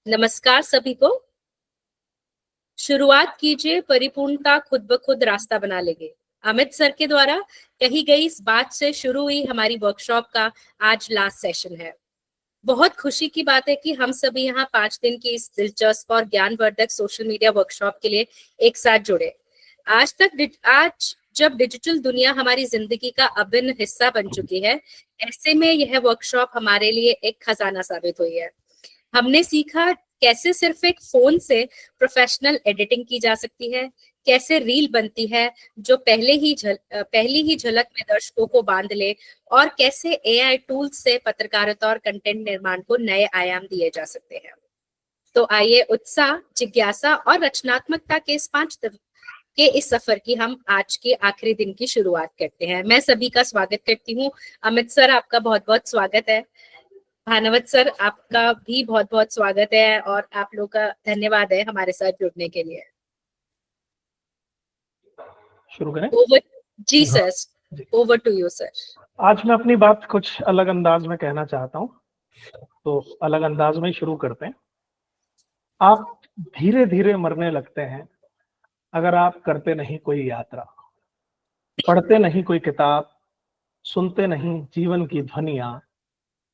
नमस्कार सभी को। शुरुआत कीजिए, परिपूर्णता खुद ब खुद रास्ता बना लेंगे। अमित सर के द्वारा कही गई इस बात से शुरू हुई हमारी वर्कशॉप का आज लास्ट सेशन है। बहुत खुशी की बात है कि हम सभी यहाँ 5 दिन की इस दिलचस्प और ज्ञानवर्धक सोशल मीडिया वर्कशॉप के लिए एक साथ जुड़े। आज जब डिजिटल दुनिया हमारी जिंदगी का अभिन्न हिस्सा बन चुकी है, ऐसे में यह वर्कशॉप हमारे लिए एक खजाना साबित हुई है। हमने सीखा कैसे सिर्फ एक फोन से प्रोफेशनल एडिटिंग की जा सकती है, कैसे रील बनती है जो पहली ही झलक में दर्शकों को बांध ले, और कैसे एआई टूल्स से पत्रकारिता और कंटेंट निर्माण को नए आयाम दिए जा सकते हैं। तो आइए उत्साह, जिज्ञासा और रचनात्मकता के इस सफर की हम आज के आखिरी दिन की शुरुआत करते हैं। मैं सभी का स्वागत करती हूँ। अमित सर, आपका बहुत बहुत स्वागत है। भानुवत सर, आपका भी बहुत बहुत स्वागत है और आप लोग का धन्यवाद है हमारे साथ जुड़ने के लिए। शुरू करें? जी sir, over to you sir. आज मैं अपनी बात कुछ अलग अंदाज में कहना चाहता हूँ, तो अलग अंदाज में ही शुरू करते हैं। आप धीरे धीरे मरने लगते हैं अगर आप करते नहीं कोई यात्रा, पढ़ते नहीं कोई किताब, सुनते नहीं जीवन की ध्वनियां,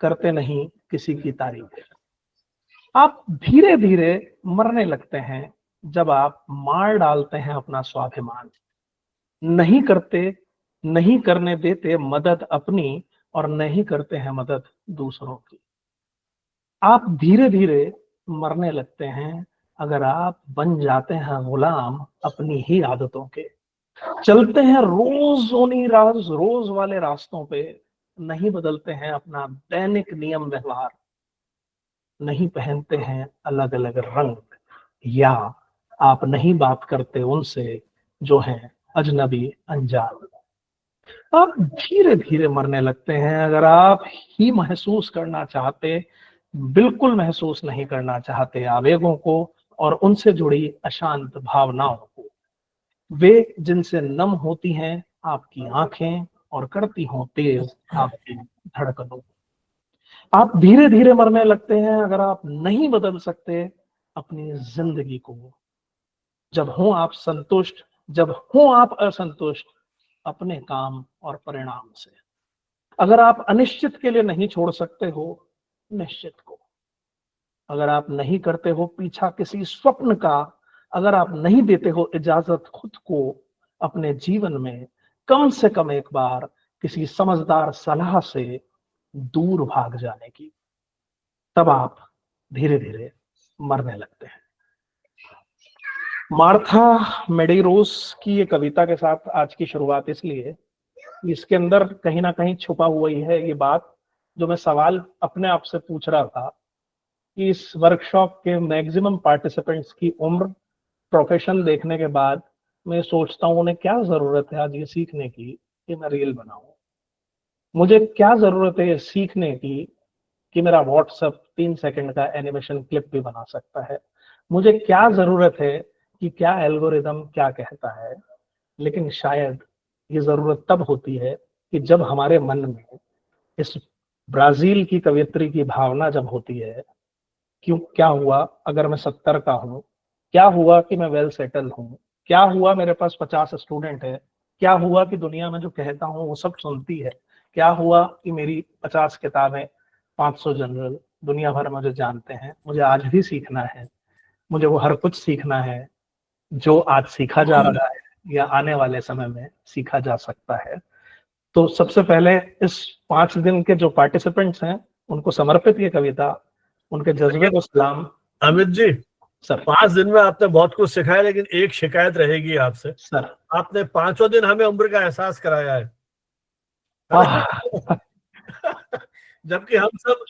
करते नहीं किसी की तारीफ। आप धीरे धीरे मरने लगते हैं जब आप मार डालते हैं अपना स्वाभिमान, नहीं करते, नहीं करने देते मदद अपनी, और नहीं करते हैं मदद दूसरों की। आप धीरे धीरे मरने लगते हैं अगर आप बन जाते हैं गुलाम अपनी ही आदतों के, चलते हैं रोज वाले रास्तों पे, नहीं बदलते हैं अपना दैनिक नियम व्यवहार, नहीं पहनते हैं अलग अलग रंग, या आप नहीं बात करते उनसे जो हैं अजनबी अनजान। आप धीरे धीरे मरने लगते हैं अगर आप ही महसूस करना चाहते, बिल्कुल महसूस नहीं करना चाहते आवेगों को और उनसे जुड़ी अशांत भावनाओं को, वे जिनसे नम होती हैं आपकी आंखें और करती हों तेज आपकी धड़कनों। आप धीरे धीरे मरने लगते हैं अगर आप नहीं बदल सकते अपनी जिंदगी को, जब हो आप संतुष्ट, जब हो आप असंतुष्ट अपने काम और परिणाम से, अगर आप अनिश्चित के लिए नहीं छोड़ सकते हो निश्चित को, अगर आप नहीं करते हो पीछा किसी स्वप्न का, अगर आप नहीं देते हो इजाजत खुद को अपने जीवन में कम से कम एक बार किसी समझदार सलाह से दूर भाग जाने की, तब आप धीरे धीरे मरने लगते हैं। मार्था मेडेरोस की ये कविता के साथ आज की शुरुआत इसलिए, इसके अंदर कहीं ना कहीं छुपा हुआ ही है ये बात जो मैं सवाल अपने आप से पूछ रहा था कि इस वर्कशॉप के मैक्सिमम पार्टिसिपेंट्स की उम्र, प्रोफेशन देखने के बाद मैं सोचता हूँ उन्हें क्या जरूरत है आज ये सीखने की कि मैं रील बनाऊं, मुझे क्या जरूरत है ये सीखने की कि मेरा व्हाट्सएप 3 सेकंड का एनिमेशन क्लिप भी बना सकता है, मुझे क्या जरूरत है कि क्या एल्गोरिदम क्या कहता है। लेकिन शायद ये जरूरत तब होती है कि जब हमारे मन में इस ब्राजील की कवियत्री की भावना जब होती है, क्यों क्या हुआ अगर मैं 70 का हूँ, क्या हुआ कि मैं वेल सेटल हूँ, क्या हुआ मेरे पास 50 स्टूडेंट है, क्या हुआ कि दुनिया में जो कहता हूँ वो सब सुनती है, क्या हुआ कि मेरी 50 किताबें, 500 जनरल दुनिया भर मुझे जानते हैं। मुझे आज भी सीखना है, मुझे वो हर कुछ सीखना है जो आज सीखा जा रहा है या आने वाले समय में सीखा जा सकता है। तो सबसे पहले इस 5 दिन के जो पार्टिसिपेंट्स हैं उनको समर्पित ये कविता, उनके जज्बे को सलाम। अमित जी सर, 5 दिन में आपने बहुत कुछ सिखाया, लेकिन एक शिकायत रहेगी आपसे सर। आपने 5वें दिन हमें उम्र का एहसास कराया है जबकि हम सब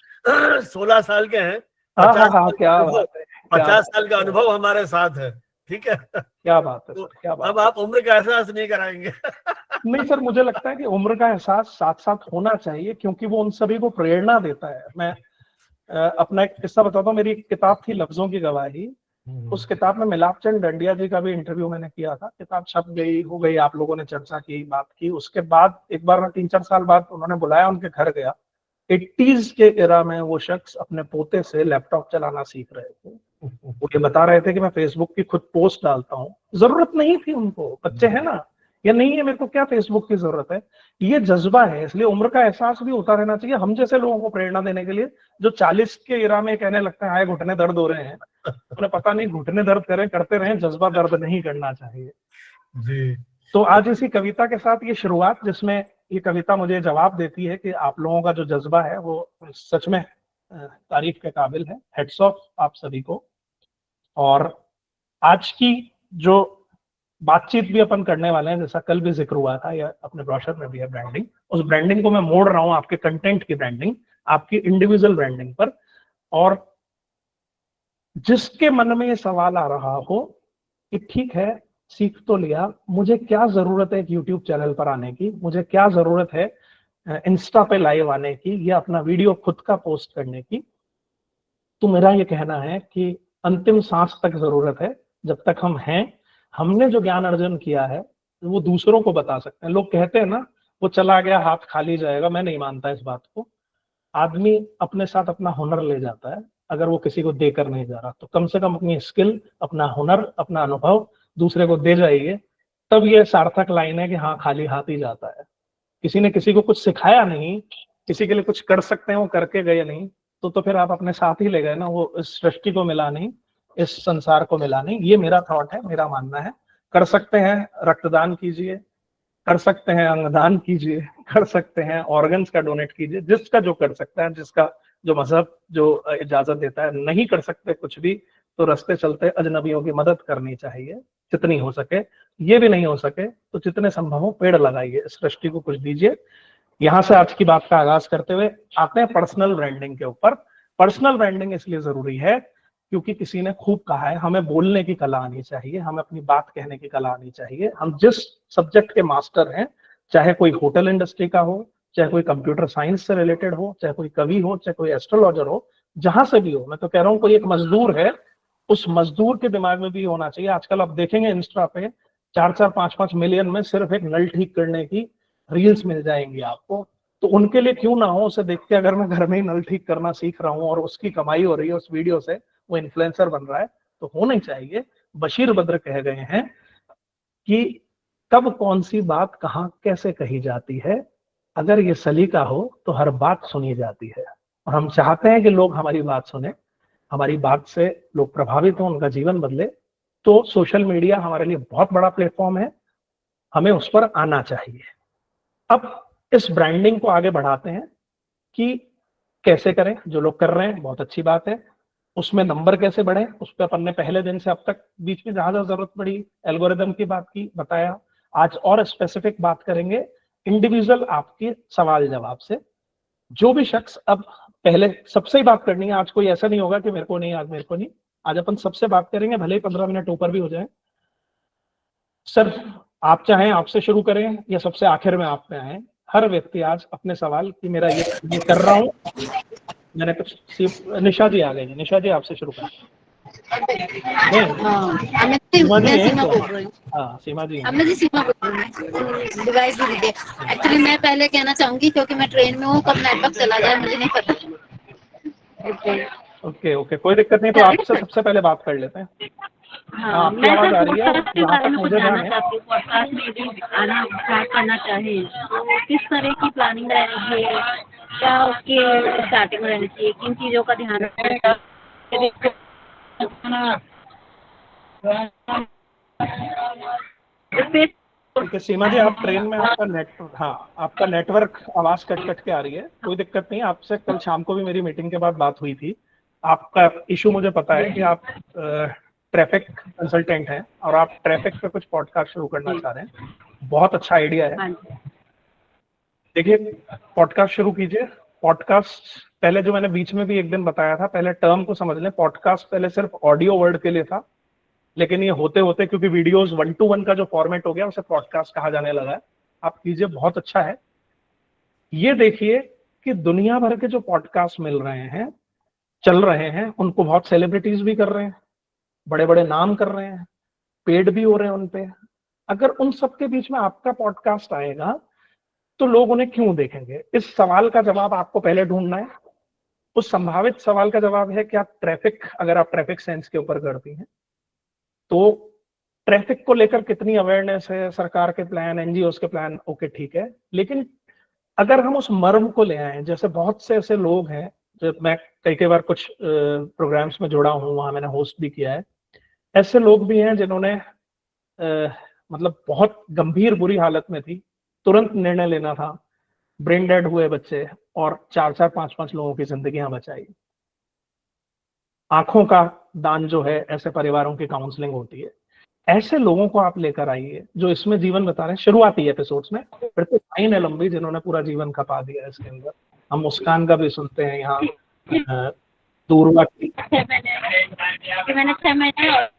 16 साल के हैं। 50 साल का अनुभव हमारे साथ है, ठीक है? क्या बात है सर, क्या बात। अब आप उम्र का एहसास नहीं कराएंगे नहीं सर, मुझे लगता है कि उम्र का एहसास साथ साथ होना चाहिए क्योंकि वो उन सभी को प्रेरणा देता है। मैं अपना एक किस्सा बताता हूँ। मेरी एक किताब थी लफ्जों की गवाही, उस किताब में मिलाप चंद डंडिया जी का भी इंटरव्यू मैंने किया था। किताब छप गई, हो गई, आप लोगों ने चर्चा की, बात की। उसके बाद एक बार मैं 3-4 साल बाद उन्होंने बुलाया, उनके घर गया। 80s के एरा में वो शख्स अपने पोते से लैपटॉप चलाना सीख रहे थे। वो ये बता रहे थे कि मैं फेसबुक की खुद पोस्ट डालता हूँ। जरूरत नहीं थी उनको, बच्चे हैं ना, या नहीं है, मेरे को क्या फेसबुक की जरूरत है। ये जज्बा है, इसलिए उम्र का एहसास भी होता रहना चाहिए हम जैसे लोगों को प्रेरणा देने के लिए, जो 40 के एरा में कहने लगते हैं हाय घुटने दर्द हो रहे हैं। उन्हें पता नहीं, घुटने दर्द करें, करते रहें, जज्बा दर्द नहीं करना चाहिए जी। तो आज इसी कविता के साथ ये शुरुआत, जिसमें ये कविता मुझे जवाब देती है कि आप लोगों का जो जज्बा है वो सच में तारीफ के काबिल है। हेड्स ऑफ आप सभी को। और आज की जो बातचीत भी अपन करने वाले हैं, जैसा कल भी जिक्र हुआ था, या अपने ब्रोशर में भी है ब्रांडिंग, उस ब्रांडिंग को मैं मोड़ रहा हूँ आपके कंटेंट की ब्रांडिंग, आपकी इंडिविजुअल ब्रांडिंग पर। और जिसके मन में ये सवाल आ रहा हो कि ठीक है, सीख तो लिया, मुझे क्या जरूरत है एक यूट्यूब चैनल पर आने की, मुझे क्या जरूरत है इंस्टा पे लाइव आने की, या अपना वीडियो खुद का पोस्ट करने की, तो मेरा ये कहना है कि अंतिम सांस तक जरूरत है। जब तक हम हैं, हमने जो ज्ञान अर्जन किया है वो दूसरों को बता सकते हैं। लोग कहते हैं ना, वो चला गया हाथ खाली जाएगा, मैं नहीं मानता इस बात को। आदमी अपने साथ अपना हुनर ले जाता है, अगर वो किसी को देकर नहीं जा रहा तो कम से कम अपनी स्किल, अपना हुनर, अपना अनुभव दूसरे को दे जाइए, तब ये सार्थक लाइन है कि हाँ, खाली हाथ ही जाता है। किसी ने किसी को कुछ सिखाया नहीं, किसी के लिए कुछ कर सकते हैं वो करके गए नहीं, तो फिर आप अपने साथ ही ले गए ना, वो इस सृष्टि को मिला नहीं, इस संसार को मिला नहीं। ये मेरा थॉट है, मेरा मानना है। कर सकते हैं रक्तदान कीजिए, कर सकते हैं अंगदान कीजिए, कर सकते हैं ऑर्गन्स का डोनेट कीजिए, जिसका जो कर सकता है, जिसका जो मजहब जो इजाजत देता है। नहीं कर सकते कुछ भी तो रास्ते चलते अजनबियों की मदद करनी चाहिए जितनी हो सके। ये भी नहीं हो सके तो जितने संभव हो पेड़ लगाइए, इस सृष्टि को कुछ दीजिए। यहाँ से आज की बात का आगाज करते हुए आते हैं पर्सनल ब्रांडिंग के ऊपर। पर्सनल ब्रांडिंग इसलिए जरूरी है क्योंकि किसी ने खूब कहा है, हमें बोलने की कला आनी चाहिए, हमें अपनी बात कहने की कला आनी चाहिए। हम जिस सब्जेक्ट के मास्टर हैं, चाहे कोई होटल इंडस्ट्री का हो, चाहे कोई कंप्यूटर साइंस से रिलेटेड हो, चाहे कोई कवि हो, चाहे कोई एस्ट्रोलॉजर हो, जहां से भी हो, मैं तो कह रहा हूँ कोई एक मजदूर है, उस मजदूर के दिमाग में भी होना चाहिए। आजकल आप देखेंगे इंस्टा पे 4-4, 5-5 मिलियन में सिर्फ एक नल ठीक करने की रील्स मिल जाएंगी आपको। तो उनके लिए क्यों ना हो, उसे देख के अगर मैं घर में ही नल ठीक करना सीख रहा हूँ और उसकी कमाई हो रही है उस वीडियो से, वो इन्फ्लुएंसर बन रहा है, तो होना ही चाहिए। बशीर बद्र कह गए हैं कि कब कौन सी बात कहाँ कैसे कही जाती है, अगर ये सलीका हो तो हर बात सुनी जाती है। और हम चाहते हैं कि लोग हमारी बात सुने, हमारी बात से लोग प्रभावित हों, उनका जीवन बदले। तो सोशल मीडिया हमारे लिए बहुत बड़ा प्लेटफॉर्म है, हमें उस पर आना चाहिए। अब इस ब्रांडिंग को आगे बढ़ाते हैं कि कैसे करें। जो लोग कर रहे हैं बहुत अच्छी बात है, उसमें नंबर कैसे बढ़े, उस पर अपन ने पहले दिन से अब तक बीच में जहां जहां जरूरत पड़ी एल्गोरिदम की बात की, बताया। आज और स्पेसिफिक बात करेंगे इंडिविजुअल आपके सवाल जवाब से। जो भी शख्स, अब पहले सबसे ही बात करनी है, आज कोई ऐसा नहीं होगा कि मेरे को नहीं, आज मेरे को नहीं, आज अपन सबसे बात करेंगे, भले ही 15 मिनट ऊपर भी हो जाए। सर आप चाहें आपसे शुरू करें या सबसे आखिर में आप पे आए, हर व्यक्ति आज अपने सवाल कि मेरा ये कर रहा हूँ, मैंने कुछ। निशा जी आ गई है, निशा जी आपसे शुरू करें। सीमा जी डिवाइस भी दीजिए। एक्चुअली मैं पहले कहना चाहूंगी क्योंकि मैं ट्रेन में हूँ, कब नेटवर्क चला जाए मुझे नहीं पता। ओके, कोई दिक्कत नहीं। तो आपसे सबसे पहले बात कर लेते हैं। हाँ, आपकी आवाज आ रही है, के बारे में कुछ जानना चाहती हूँ। पॉडकास्ट में भी आना स्टार्ट करना चाहे तो किस तरह की प्लानिंग रहनी चाहिए, क्या उसकी स्टार्टिंग रहनी चाहिए, किन चीजों का ध्यान रखना चाहिए। ठीक है सीमा जी, आप ट्रेन में, आपका नेटवर्क, हाँ आपका नेटवर्क आवाज कट कट के आ रही है, कोई दिक्कत नहीं। आपसे कल शाम को भी मेरी मीटिंग के बाद बात हुई थी। आपका इशू मुझे पता है कि आप ट्रैफिक कंसल्टेंट हैं और आप ट्रैफिक पे कुछ पॉडकास्ट शुरू करना चाह रहे हैं। बहुत अच्छा आइडिया है। देखिए, पॉडकास्ट शुरू कीजिए। पॉडकास्ट पहले, जो मैंने बीच में भी एक दिन बताया था, पहले टर्म को समझ लें। पॉडकास्ट पहले सिर्फ ऑडियो वर्ड के लिए था, लेकिन ये होते होते क्योंकि वीडियोस 1-to-1 का जो फॉर्मेट हो गया, उसे पॉडकास्ट कहा जाने लगा है। आप कीजिए, बहुत अच्छा है। ये देखिए कि दुनिया भर के जो पॉडकास्ट मिल रहे हैं, चल रहे हैं, उनको बहुत सेलिब्रिटीज भी कर रहे हैं। बड़े बड़े नाम कर रहे हैं, पेड भी हो रहे हैं उन पे। अगर उन सबके बीच में आपका पॉडकास्ट आएगा तो लोग उन्हें क्यों देखेंगे? इस सवाल का जवाब आपको पहले ढूंढना है। उस संभावित सवाल का जवाब है कि आप ट्रैफिक, अगर आप ट्रैफिक सेंस के ऊपर करती हैं तो ट्रैफिक को लेकर कितनी अवेयरनेस है, सरकार के प्लान, एनजीओ के प्लान, ओके ठीक है। लेकिन अगर हम उस मर्म को ले आए, जैसे बहुत से ऐसे लोग हैं, जो मैं कई बार कुछ प्रोग्राम्स में जुड़ा हूँ, वहां मैंने होस्ट भी किया है, ऐसे लोग भी हैं जिन्होंने मतलब बहुत गंभीर बुरी हालत में थी, तुरंत निर्णय लेना था, ब्रेन डेड हुए बच्चे और 4-4, 5-5 लोगों की जिंदगियां बचाई। आंखों का दान जो है, ऐसे परिवारों की काउंसलिंग होती है। ऐसे लोगों को आप लेकर आइए जो इसमें जीवन बता रहे हैं शुरुआती एपिसोड्स में, फिर तो लाइन है लंबी जिन्होंने पूरा जीवन खपा दिया है इसके अंदर। हम मुस्कान का भी सुनते हैं यहाँ, दूरवा की। मैंने 6 महीने और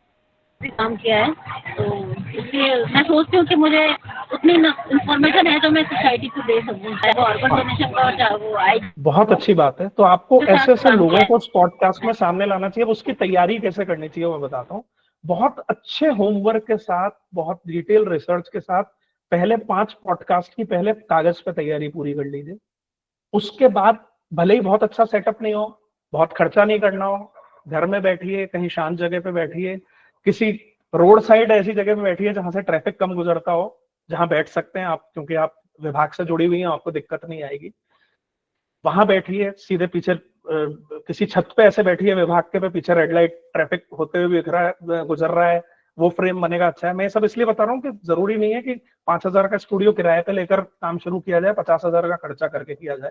भी काम किया है, तो इसलिए मैं सोचती हूँ कि मुझे उतनी इंफॉर्मेशन है जो मैं सोसाइटी को दे सकूँ, चाहे वो ऑर्गन डोनेशन का हो, चाहे वो आई। बहुत अच्छी बात है। तो आपको ऐसे ऐसे लोगों को पॉडकास्ट में सामने लाना चाहिए। उसकी तैयारी कैसे करनी चाहिए वो मैं बताता हूँ। बहुत अच्छे होमवर्क के साथ, बहुत डिटेल रिसर्च के साथ पहले 5 पॉडकास्ट की पहले कागज पे तैयारी पूरी कर लीजिए। उसके बाद भले ही बहुत अच्छा सेटअप नहीं हो, बहुत खर्चा नहीं करना हो, घर में बैठिए, कहीं शांत जगह पे बैठिए, किसी रोड साइड ऐसी जगह पे बैठिए जहां से ट्रैफिक कम गुजरता हो, जहां बैठ सकते हैं आप, क्योंकि आप विभाग से जुड़ी हुई हैं, आपको दिक्कत नहीं आएगी। वहां बैठिए, सीधे पीछे किसी छत पे ऐसे बैठिए विभाग के, पे पीछे रेड लाइट ट्रैफिक होते हुए दिख रहा है, गुजर रहा है, वो फ्रेम बनेगा अच्छा है। मैं सब इसलिए बता रहा हूँ कि जरूरी नहीं है कि 5,000 का स्टूडियो किराए पे लेकर काम शुरू किया जाए, 50,000 का खर्चा करके किया जाए।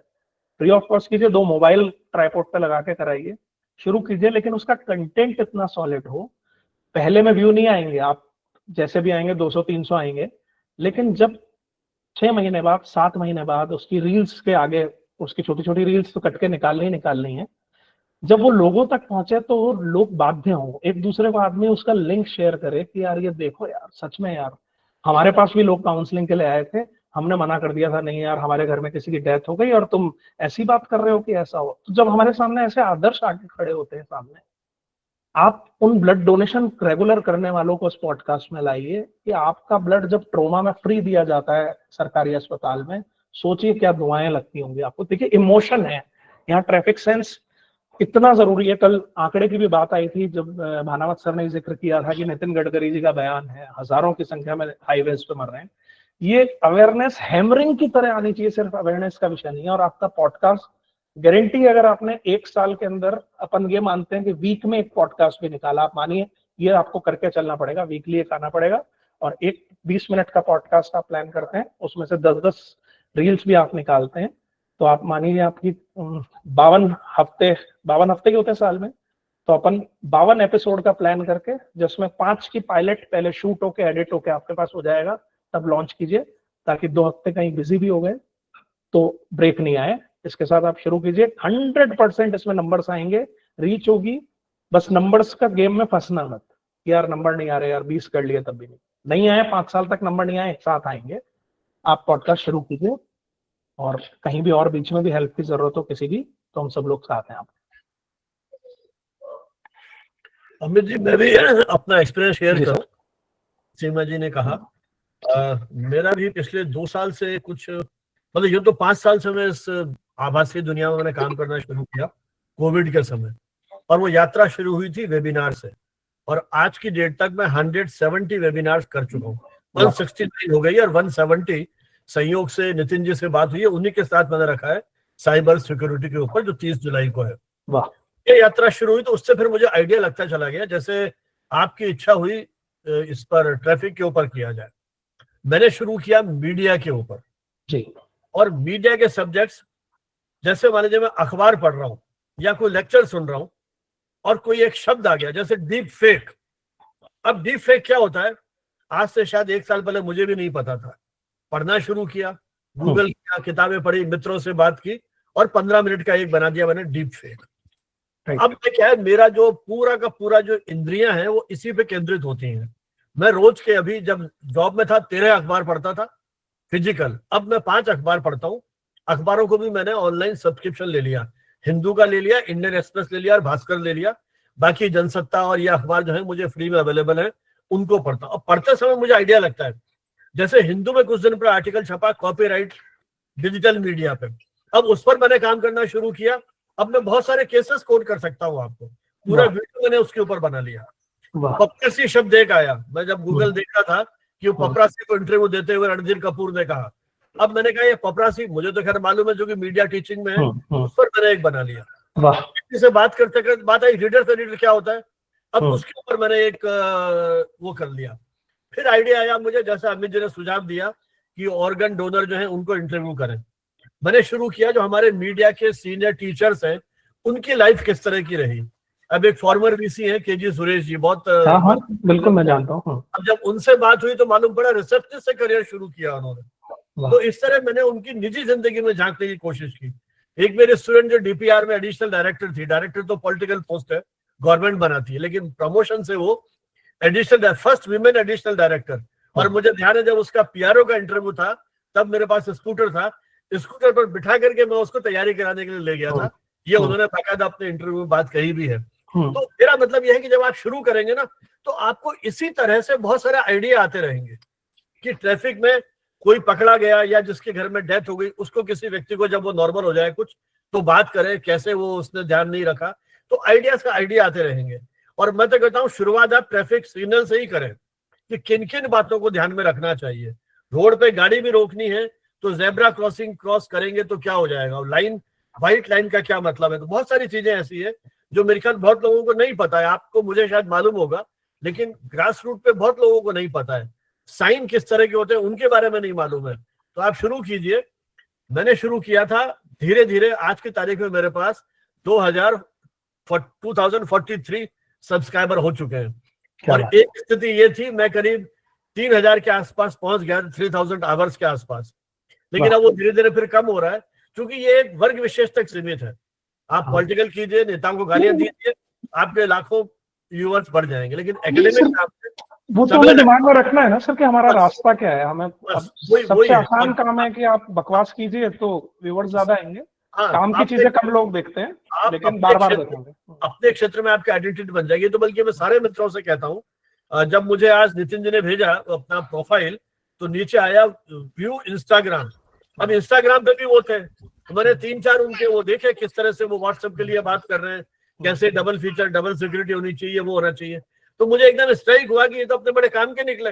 फ्री ऑफ कॉस्ट कीजिए, 2 मोबाइल ट्राइपॉड पे लगा के कराइए, शुरू कीजिए, लेकिन उसका कंटेंट इतना सॉलिड हो। पहले में व्यू नहीं आएंगे, आप जैसे भी आएंगे 200-300 आएंगे, लेकिन जब 6 महीने बाद, 7 महीने बाद उसकी रील्स के आगे, उसकी छोटी छोटी रील्स तो कट के निकालनी है, जब वो लोगों तक पहुंचे तो वो लोग बाध्य हों, एक दूसरे को आदमी उसका लिंक शेयर करे कि यार ये देखो यार, सच में यार हमारे पास भी लोग काउंसलिंग के लिए आए थे, हमने मना कर दिया था, नहीं यार हमारे घर में किसी की डेथ हो गई और तुम ऐसी बात कर रहे हो कि ऐसा हो। तो जब हमारे सामने ऐसे आदर्श आके खड़े होते हैं सामने, आप उन ब्लड डोनेशन रेगुलर करने वालों को इस पॉडकास्ट में लाइए कि आपका ब्लड जब ट्रोमा में फ्री दिया जाता है सरकारी अस्पताल में, सोचिए क्या दुआएं लगती होंगी आपको। देखिए इमोशन है यहाँ, ट्रैफिक सेंस इतना जरूरी है। कल आंकड़े की भी बात आई थी जब भानावत सर ने जिक्र किया था कि नितिन गडकरी जी का बयान है, हजारों की संख्या में हाईवेज पे मर रहे हैं। ये अवेयरनेस हैमरिंग की तरह आनी चाहिए, सिर्फ अवेयरनेस का विषय नहीं है। और आपका पॉडकास्ट गारंटी, अगर आपने 1 साल के अंदर, अपन ये मानते हैं कि वीक में एक पॉडकास्ट भी निकाला, आप मानिए ये आपको करके चलना पड़ेगा, वीकली एक आना पड़ेगा, और एक 20 मिनट का पॉडकास्ट आप प्लान करते हैं, उसमें से 10-10 रील्स भी आप निकालते हैं, तो आप मानिए आपकी 52 हफ्ते के होते हैं साल में, तो अपन 52 एपिसोड का प्लान करके, जिसमें 5 की पायलट पहले शूट होके एडिट होके आपके पास हो जाएगा, तब लॉन्च कीजिए, ताकि 2 हफ्ते कहीं बिजी भी हो गए तो ब्रेक नहीं आए। इसके साथ आप शुरू कीजिए, 100% इसमें नंबर्स आएंगे, रीच होगी। बस नंबर्स का गेम में फंसना मत, यार नंबर नहीं आ रहे यार, 20 कर लिए तब भी नहीं आए, 5 साल तक नंबर नहीं आए, एक साथ आएंगे। आप पॉडकास्ट शुरू कीजिए, और कहीं भी और बीच में भी हेल्प की जरूरत हो किसी की, तो हम सब लोग साथ हैं। आप अमित जी, मैं भी अपना एक्सपीरियंस शेयर करूं। सीमा जी ने कहा, मेरा भी पिछले 2 साल से कुछ, मतलब ये तो 5 साल से मैं इस आभासी दुनिया में मैंने काम करना शुरू किया कोविड के समय, और वो यात्रा शुरू हुई थी वेबिनार से, और आज की डेट तक मैं 170 वेबिनार्स कर चुका हूँ। 169 हो गई और 170 संयोग से नितिन जी से बात हुई है, उन्हीं के साथ मैंने रखा है साइबर सिक्योरिटी के ऊपर, जो 30 जुलाई को है। वाह, ये यात्रा शुरू हुई तो उससे फिर मुझे आइडिया लगता चला गया, जैसे आपकी इच्छा हुई इस पर ट्रैफिक के ऊपर किया जाए, मैंने शुरू किया मीडिया के ऊपर जी। और मीडिया के सब्जेक्ट्स, जैसे मान लीजिए मैं अखबार पढ़ रहा हूं या कोई लेक्चर सुन रहा हूं और कोई एक शब्द आ गया जैसे डीप फेक। अब डीप फेक क्या होता है, आज से शायद 1 साल पहले मुझे भी नहीं पता था। पढ़ना शुरू किया, गूगल किया, किताबें पढ़ी, मित्रों से बात की, और 15 मिनट का एक बना दिया मैंने डीप फेक। अब क्या है, मेरा जो पूरा का पूरा जो इंद्रियां हैं वो इसी पे केंद्रित होती हैं। मैं रोज के, अभी जब जॉब में था 13 अखबार पढ़ता था फिजिकल, अब मैं 5 अखबार पढ़ता हूँ। अखबारों को भी मैंने ऑनलाइन सब्सक्रिप्शन ले लिया, हिंदू का ले लिया, इंडियन एक्सप्रेस ले लिया और भास्कर ले लिया। बाकी जनसत्ता और ये अखबार जो है मुझे फ्री में अवेलेबल है, उनको पढ़ता हूँ। और पढ़ते समय मुझे आइडिया लगता है, जैसे हिंदू में कुछ दिन पर आर्टिकल छपा कॉपीराइट डिजिटल मीडिया पे, अब उस पर मैंने काम करना शुरू किया। अब मैं बहुत सारे केसेस कोट कर सकता हूँ आपको, पूरा वीडियो मैंने उसके ऊपर बना लिया। पपरासी शब्द एक आया, मैं जब गूगल देख रहा था कि वो पपरासी को इंटरव्यू देते हुए रणधीर कपूर ने कहा, अब मैंने कहा ये पपरासी मुझे तो खैर मालूम है जो कि मीडिया टीचिंग में है, उस पर मैंने एक बना लिया। किसी से बात करते करते बात आई रीडर से रीडर क्या होता है, अब उसके ऊपर मैंने एक वो कर लिया। फिर आइडिया आया मुझे, जैसे अमित जी ने सुझाव दिया कि ऑर्गन डोनर जो है उनको इंटरव्यू करें, मैंने शुरू किया जो हमारे मीडिया के सीनियर टीचर्स हैं उनकी लाइफ किस तरह की रही। अब एक फॉर्मर वीसी है केजी सुरेश जी, बहुत बिल्कुल मैं जानता हूँ। अब जब उनसे बात हुई तो मालूम पड़ा रिसेप्शनिस्ट से करियर शुरू किया उन्होंने। तो इस तरह मैंने उनकी निजी जिंदगी में झांकने की कोशिश की। एक मेरे स्टूडेंट जो डीपीआर में एडिशनल डायरेक्टर थी, डायरेक्टर तो पॉलिटिकल पोस्ट है, गवर्नमेंट बनाती है, लेकिन प्रमोशन से वो additional first women additional director. और मुझे ध्यान है जब उसका पीआरओ का इंटरव्यू था तब मेरे पास स्कूटर था, स्कूटर पर बिठा करके मैं उसको तैयारी कराने के लिए ले गया था। ये उन्होंने बाकायदा अपने इंटरव्यू में बात कही भी है। तो मेरा मतलब यह है कि जब आप शुरू करेंगे ना तो आपको इसी तरह से बहुत सारे आइडिया आते रहेंगे कि ट्रैफिक में कोई पकड़ा गया या जिसके घर में डेथ हो गई, उसको किसी व्यक्ति को जब वो नॉर्मल हो जाए कुछ तो बात करें कैसे वो उसने ध्यान नहीं रखा, तो आइडियाज का आइडिया आते रहेंगे। और मैं तो कहता हूँ शुरुआत आप ट्रैफिक सिग्नल से ही करें कि किन किन बातों को ध्यान में रखना चाहिए। रोड पे गाड़ी भी रोकनी है तो जेब्रा क्रॉसिंग क्रॉस करेंगे तो क्या हो जाएगा, लाइन व्हाइट लाइन का क्या मतलब है। तो बहुत सारी चीजें ऐसी है जो मेरे ख्याल बहुत लोगों को नहीं पता है, आपको मुझे शायद मालूम होगा लेकिन ग्रास रूट पे बहुत लोगों को नहीं पता है। साइन किस तरह के होते हैं उनके बारे में नहीं मालूम है। तो आप शुरू कीजिए, मैंने शुरू किया था धीरे धीरे। आज की तारीख में मेरे पास 2043 सब्सक्राइबर हो चुके हैं। और एक स्थिति ये थी मैं करीब 3000 के आसपास पहुंच गया, 3000 आवर्स के आसपास, लेकिन अब वो धीरे धीरे फिर कम हो रहा है क्योंकि ये एक वर्ग विशेष तक सीमित है। आप पॉलिटिकल कीजिए, नेताओं को गालियां दीजिए, आपके लाखों व्यूअर्स बढ़ जाएंगे, लेकिन एकेडमिक वो तो हमें दिमाग में रखना है ना सर कि हमारा रास्ता क्या है। हमें सबसे आसान काम है कि आप बकवास कीजिए तो व्यूअर्स ज्यादा आएंगे। काम की चीजें कम लोग देखते हैं, लेकिन बार बार देखेंगे। अपने क्षेत्र में आपकी आइडेंटिटी बन जाएगी। तो बल्कि मैं सारे मित्रों से कहता हूँ, जब मुझे आज नितिन जी ने भेजा अपना प्रोफाइल तो नीचे आया व्यू इंस्टाग्राम। अब इंस्टाग्राम पे भी वो थे, तो मैंने 3-4 उनके वो देखे किस तरह से वो व्हाट्सएप के लिए बात कर रहे हैं, कैसे डबल फीचर डबल सिक्योरिटी होनी चाहिए, वो होना चाहिए। तो मुझे एकदम स्ट्राइक हुआ कि ये तो अपने बड़े काम के निकले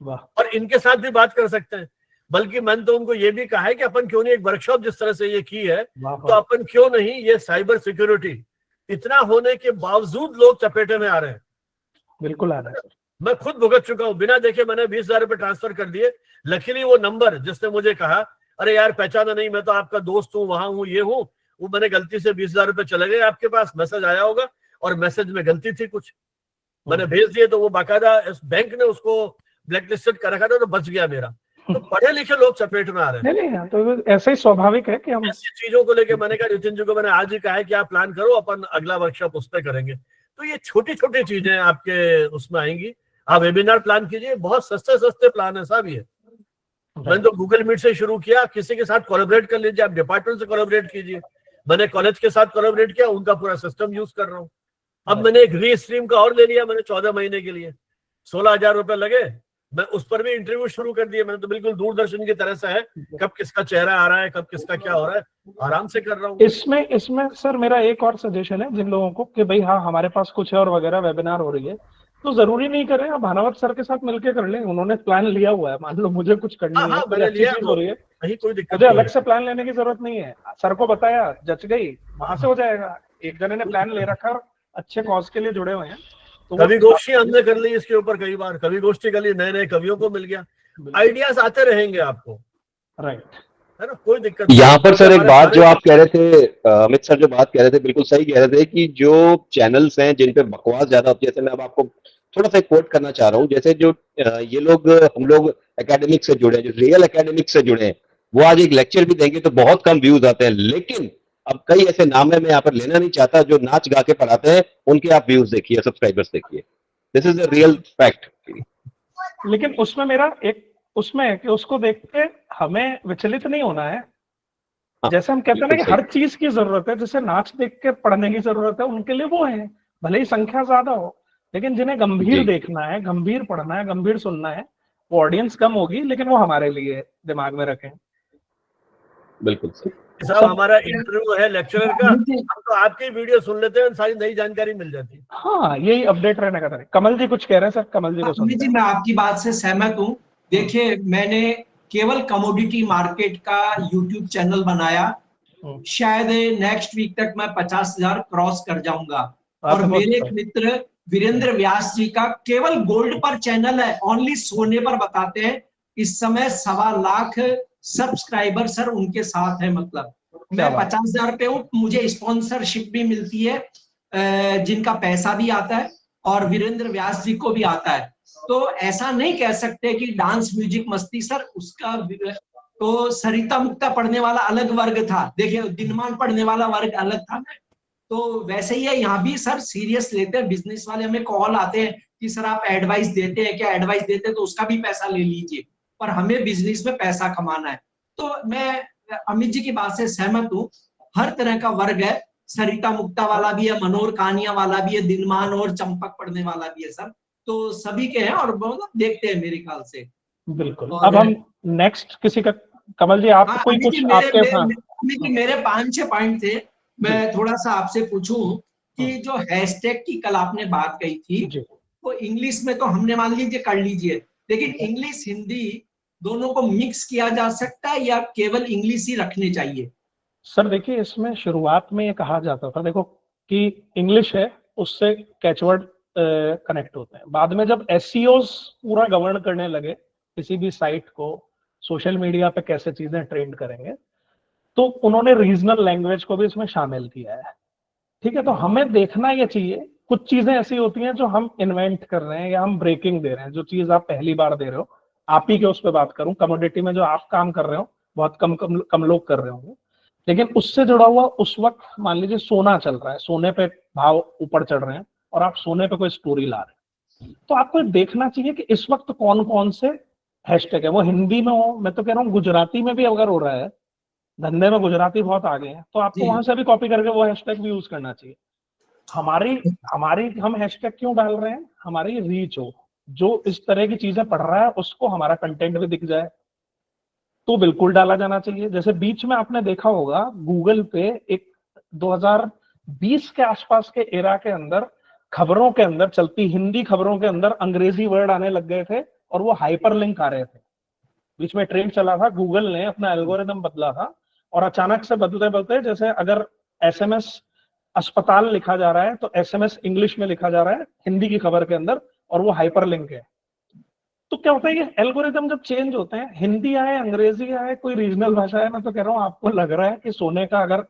और इनके साथ भी बात कर सकते हैं। बल्कि मैंने तो उनको ये भी कहा है कि अपन क्यों नहीं एक वर्कशॉप जिस तरह से ये की है तो अपन क्यों नहीं ये साइबर सिक्योरिटी, इतना होने के बावजूद लोग चपेटे में आ रहे हैं। बिल्कुल आ रहा है। मैं खुद भुगत चुका हूं, बिना देखे मैंने 20,000 रुपए ट्रांसफर कर दिए। लकीली वो नंबर जिसने मुझे कहा अरे यार पहचाना नहीं, मैं तो आपका दोस्त हूँ, वहां हूँ, ये हूँ, वो मैंने गलती से 20,000 रुपए चले गए आपके पास, मैसेज आया होगा और मैसेज में गलती थी कुछ, मैंने भेज दिए। तो वो बाकायदा इस बैंक ने उसको ब्लैकलिस्टेड कर रखा था, तो बच गया मेरा। तो पढ़े लिखे लोग चपेट में आ रहे हैं। नहीं, तो ऐसा ही स्वाभाविक है कि हम ऐसी चीजों को लेके मैंने कहा नितिन जी को मैंने आज ही कहा है कि आप प्लान करो, अपन अगला वर्कशॉप उस पर करेंगे। तो ये छोटी छोटी चीजें आपके उसमें आएंगी। आप वेबिनार प्लान कीजिए, बहुत सस्ते सस्ते प्लान ऐसा भी है। मैंने तो गूगल मीट से शुरू किया, किसी के साथ कोलैबोरेट कर लीजिए, आप डिपार्टमेंट से कोलैबोरेट कीजिए। मैंने कॉलेज के साथ कोलैबोरेट किया, उनका पूरा सिस्टम यूज कर रहा हूँ। अब मैंने एक रीस्ट्रीम का और ले लिया, मैंने 14 महीने के लिए 16,000 रुपए लगे, मैं उस पर भी इंटरव्यू शुरू कर दिया। मैंने तो बिल्कुल दूरदर्शन की तरह से है, कब किसका चेहरा आ रहा है, कब किसका क्या हो रहा है, आराम से कर रहा हूँ। इसमें सर मेरा एक और सजेशन है जिन लोगों को कि भाई हाँ हमारे पास कुछ है और वगैरह वेबिनार हो रही है, तो जरूरी नहीं करें, आप भानावत सर के साथ मिलकर कर लें, उन्होंने प्लान लिया हुआ है। मान लो मुझे कुछ करनी है, हो रही है, कोई दिक्कत मुझे अलग से प्लान लेने की जरूरत नहीं है। सर को बताया, जच गई, वहां से हो जाएगा। एक जने ने प्लान ले रखा और अच्छे कॉज के लिए जुड़े हुए हैं। तो कवि गोष्ठी हमने कर ली इसके ऊपर, कई बार कवि गोष्ठी कर ली, नए नए कवियों को मिल गया, आइडियाज आते रहेंगे आपको, राइट है ना, कोई दिक्कत। यहाँ पर सर एक बात जो आप कह रहे थे, अमित सर जो बात कह रहे थे बिल्कुल सही कह रहे थे कि जो चैनल्स हैं जिन पे बकवास ज्यादा होती है, जैसे मैं अब आपको थोड़ा सा कोट करना चाह रहा हूँ, जैसे जो ये लोग हम लोग एकेडमिक से जुड़े हैं, जो रियल एकेडमिक से जुड़े हैं, वो आज एक लेक्चर भी देंगे तो बहुत कम व्यूज आते हैं। लेकिन अब कई ऐसे नाम है, मैं यहाँ पर लेना नहीं चाहता, जो नाच गा के पढ़ाते हैं, उनके आप व्यूज देखिए, सब्सक्राइबर्स देखिए, this is a real fact. लेकिन उसमें मेरा एक उसमें है कि उसको देख के हमें विचलित नहीं होना है। जैसे हम कहते हैं ना कि हर चीज की जरूरत है, जैसे नाच देख के पढ़ने की जरूरत है, उनके लिए वो है, भले ही संख्या ज्यादा हो, लेकिन जिन्हें गंभीर जी। देखना है, गंभीर पढ़ना है, गंभीर सुनना है, वो ऑडियंस कम होगी, लेकिन वो हमारे लिए दिमाग में रखें। बिल्कुल सर। साहब हमारा इंटरव्यू है लेक्चरर का, हम तो आपकी वीडियो सुन लेते हैं, सारी नई जानकारी मिल जाती है। हाँ, यही अपडेट रहने का तरीका। कमल जी कुछ कह रहे हैं सर, कमल जी को अमित सुनते जी, हैं। मैं आपकी बात से सहमत हूँ। देखिए, मैंने केवल कमोडिटी मार्केट का यूट्यूब चैनल बनाया, शायद नेक्स्ट वीक तक मैं 50,000 क्रॉस कर जाऊंगा। और मेरे एक मित्र वीरेंद्र व्यास जी का केवल गोल्ड पर चैनल है, ओनली सोने पर बताते हैं। इस समय 1.25 लाख सब्सक्राइबर सर उनके साथ है। मतलब मैं 50,000 पे हूँ, मुझे स्पॉन्सरशिप भी मिलती है, जिनका पैसा भी आता है और वीरेंद्र व्यास जी को भी आता है। तो ऐसा नहीं कह सकते कि डांस म्यूजिक मस्ती सर उसका तो सरिता मुक्ता पढ़ने वाला अलग वर्ग था, देखिए दिनमान पढ़ने वाला वर्ग अलग था ना। तो वैसे ही है, यहाँ भी सर सीरियस लेते हैं। बिजनेस वाले हमें कॉल आते हैं कि सर आप एडवाइस देते हैं क्या? एडवाइस देते हैं तो उसका भी पैसा ले लीजिए, पर हमें बिजनेस में पैसा कमाना है। तो मैं अमित जी की बात से सहमत हूँ। हर तरह का वर्ग है, सरिता मुक्ता वाला भी है, मनोहर कहानियां वाला भी है, दिनमान और चंपक पढ़ने वाला भी है सर। तो सभी के हैं और बहुत देखते हैं मेरे ख्याल से। बिल्कुल। अब हम नेक्स्ट किसी का, कमल जी आप कोई कुछ आपके मेरे 5-6 पॉइंट थे। मैं थोड़ा सा आपसे पूछूं कि जो हैशटैग की कल आपने बात कही थी, वो इंग्लिश में तो हमने मान लीजिए कर लीजिए, लेकिन इंग्लिश हिंदी दोनों को मिक्स किया जा सकता है या केवल इंग्लिश ही रखने चाहिए? सर देखिए, इसमें शुरुआत में ये कहा जाता था देखो कि इंग्लिश है, उससे कैचवर्ड कनेक्ट होते हैं। बाद में जब एसईओस पूरा गवर्न करने लगे किसी भी साइट को, सोशल मीडिया पे कैसे चीजें ट्रेंड करेंगे, तो उन्होंने रीजनल लैंग्वेज को भी इसमें शामिल किया है। ठीक है, तो हमें देखना ये चाहिए, कुछ चीजें ऐसी होती हैं जो हम इन्वेंट कर रहे हैं या हम ब्रेकिंग दे रहे हैं। जो चीज आप पहली बार दे रहे हो, आप ही के उस पर बात करूं, कमोडिटी में जो आप काम कर रहे हो बहुत कम लोग कर रहे होंगे, लेकिन उससे जुड़ा हुआ उस वक्त मान लीजिए सोना चल रहा है, सोने पे भाव ऊपर चढ़ रहे हैं और आप सोने पे कोई स्टोरी ला रहे हैं, तो आपको देखना चाहिए कि इस वक्त कौन कौन से हैशटैग है। वो हिंदी में हो, मैं तो कह रहा हूँ गुजराती में भी अगर हो रहा है, धंधे में गुजराती बहुत आगे हैं, तो आपको वहां से भी कॉपी करके वो हैशटैग भी यूज करना चाहिए। हमारी हम हैशटैग क्यों डाल रहे हैं? हमारी रीच हो, जो इस तरह की चीजें पढ़ रहा है उसको हमारा कंटेंट भी दिख जाए, तो बिल्कुल डाला जाना चाहिए। जैसे बीच में आपने देखा होगा गूगल पे एक 2020 के आसपास के एरा के अंदर खबरों के अंदर, चलती हिंदी खबरों के अंदर अंग्रेजी वर्ड आने लग गए थे और वो हाइपरलिंक आ रहे थे। बीच में ट्रेंड चला था, गूगल ने अपना एल्गोरिदम बदला था और अचानक से बदलते बदलते, जैसे अगर एसएमएस अस्पताल लिखा जा रहा है तो एसएमएस इंग्लिश में लिखा जा रहा है हिंदी की खबर के अंदर, और वो हाइपरलिंक है। तो क्या होता है, ये एल्गोरिदम जब चेंज होते हैं, हिंदी आए, अंग्रेजी आए, कोई रीजनल भाषा है, मैं तो कह रहा हूँ आपको लग रहा है कि सोने का अगर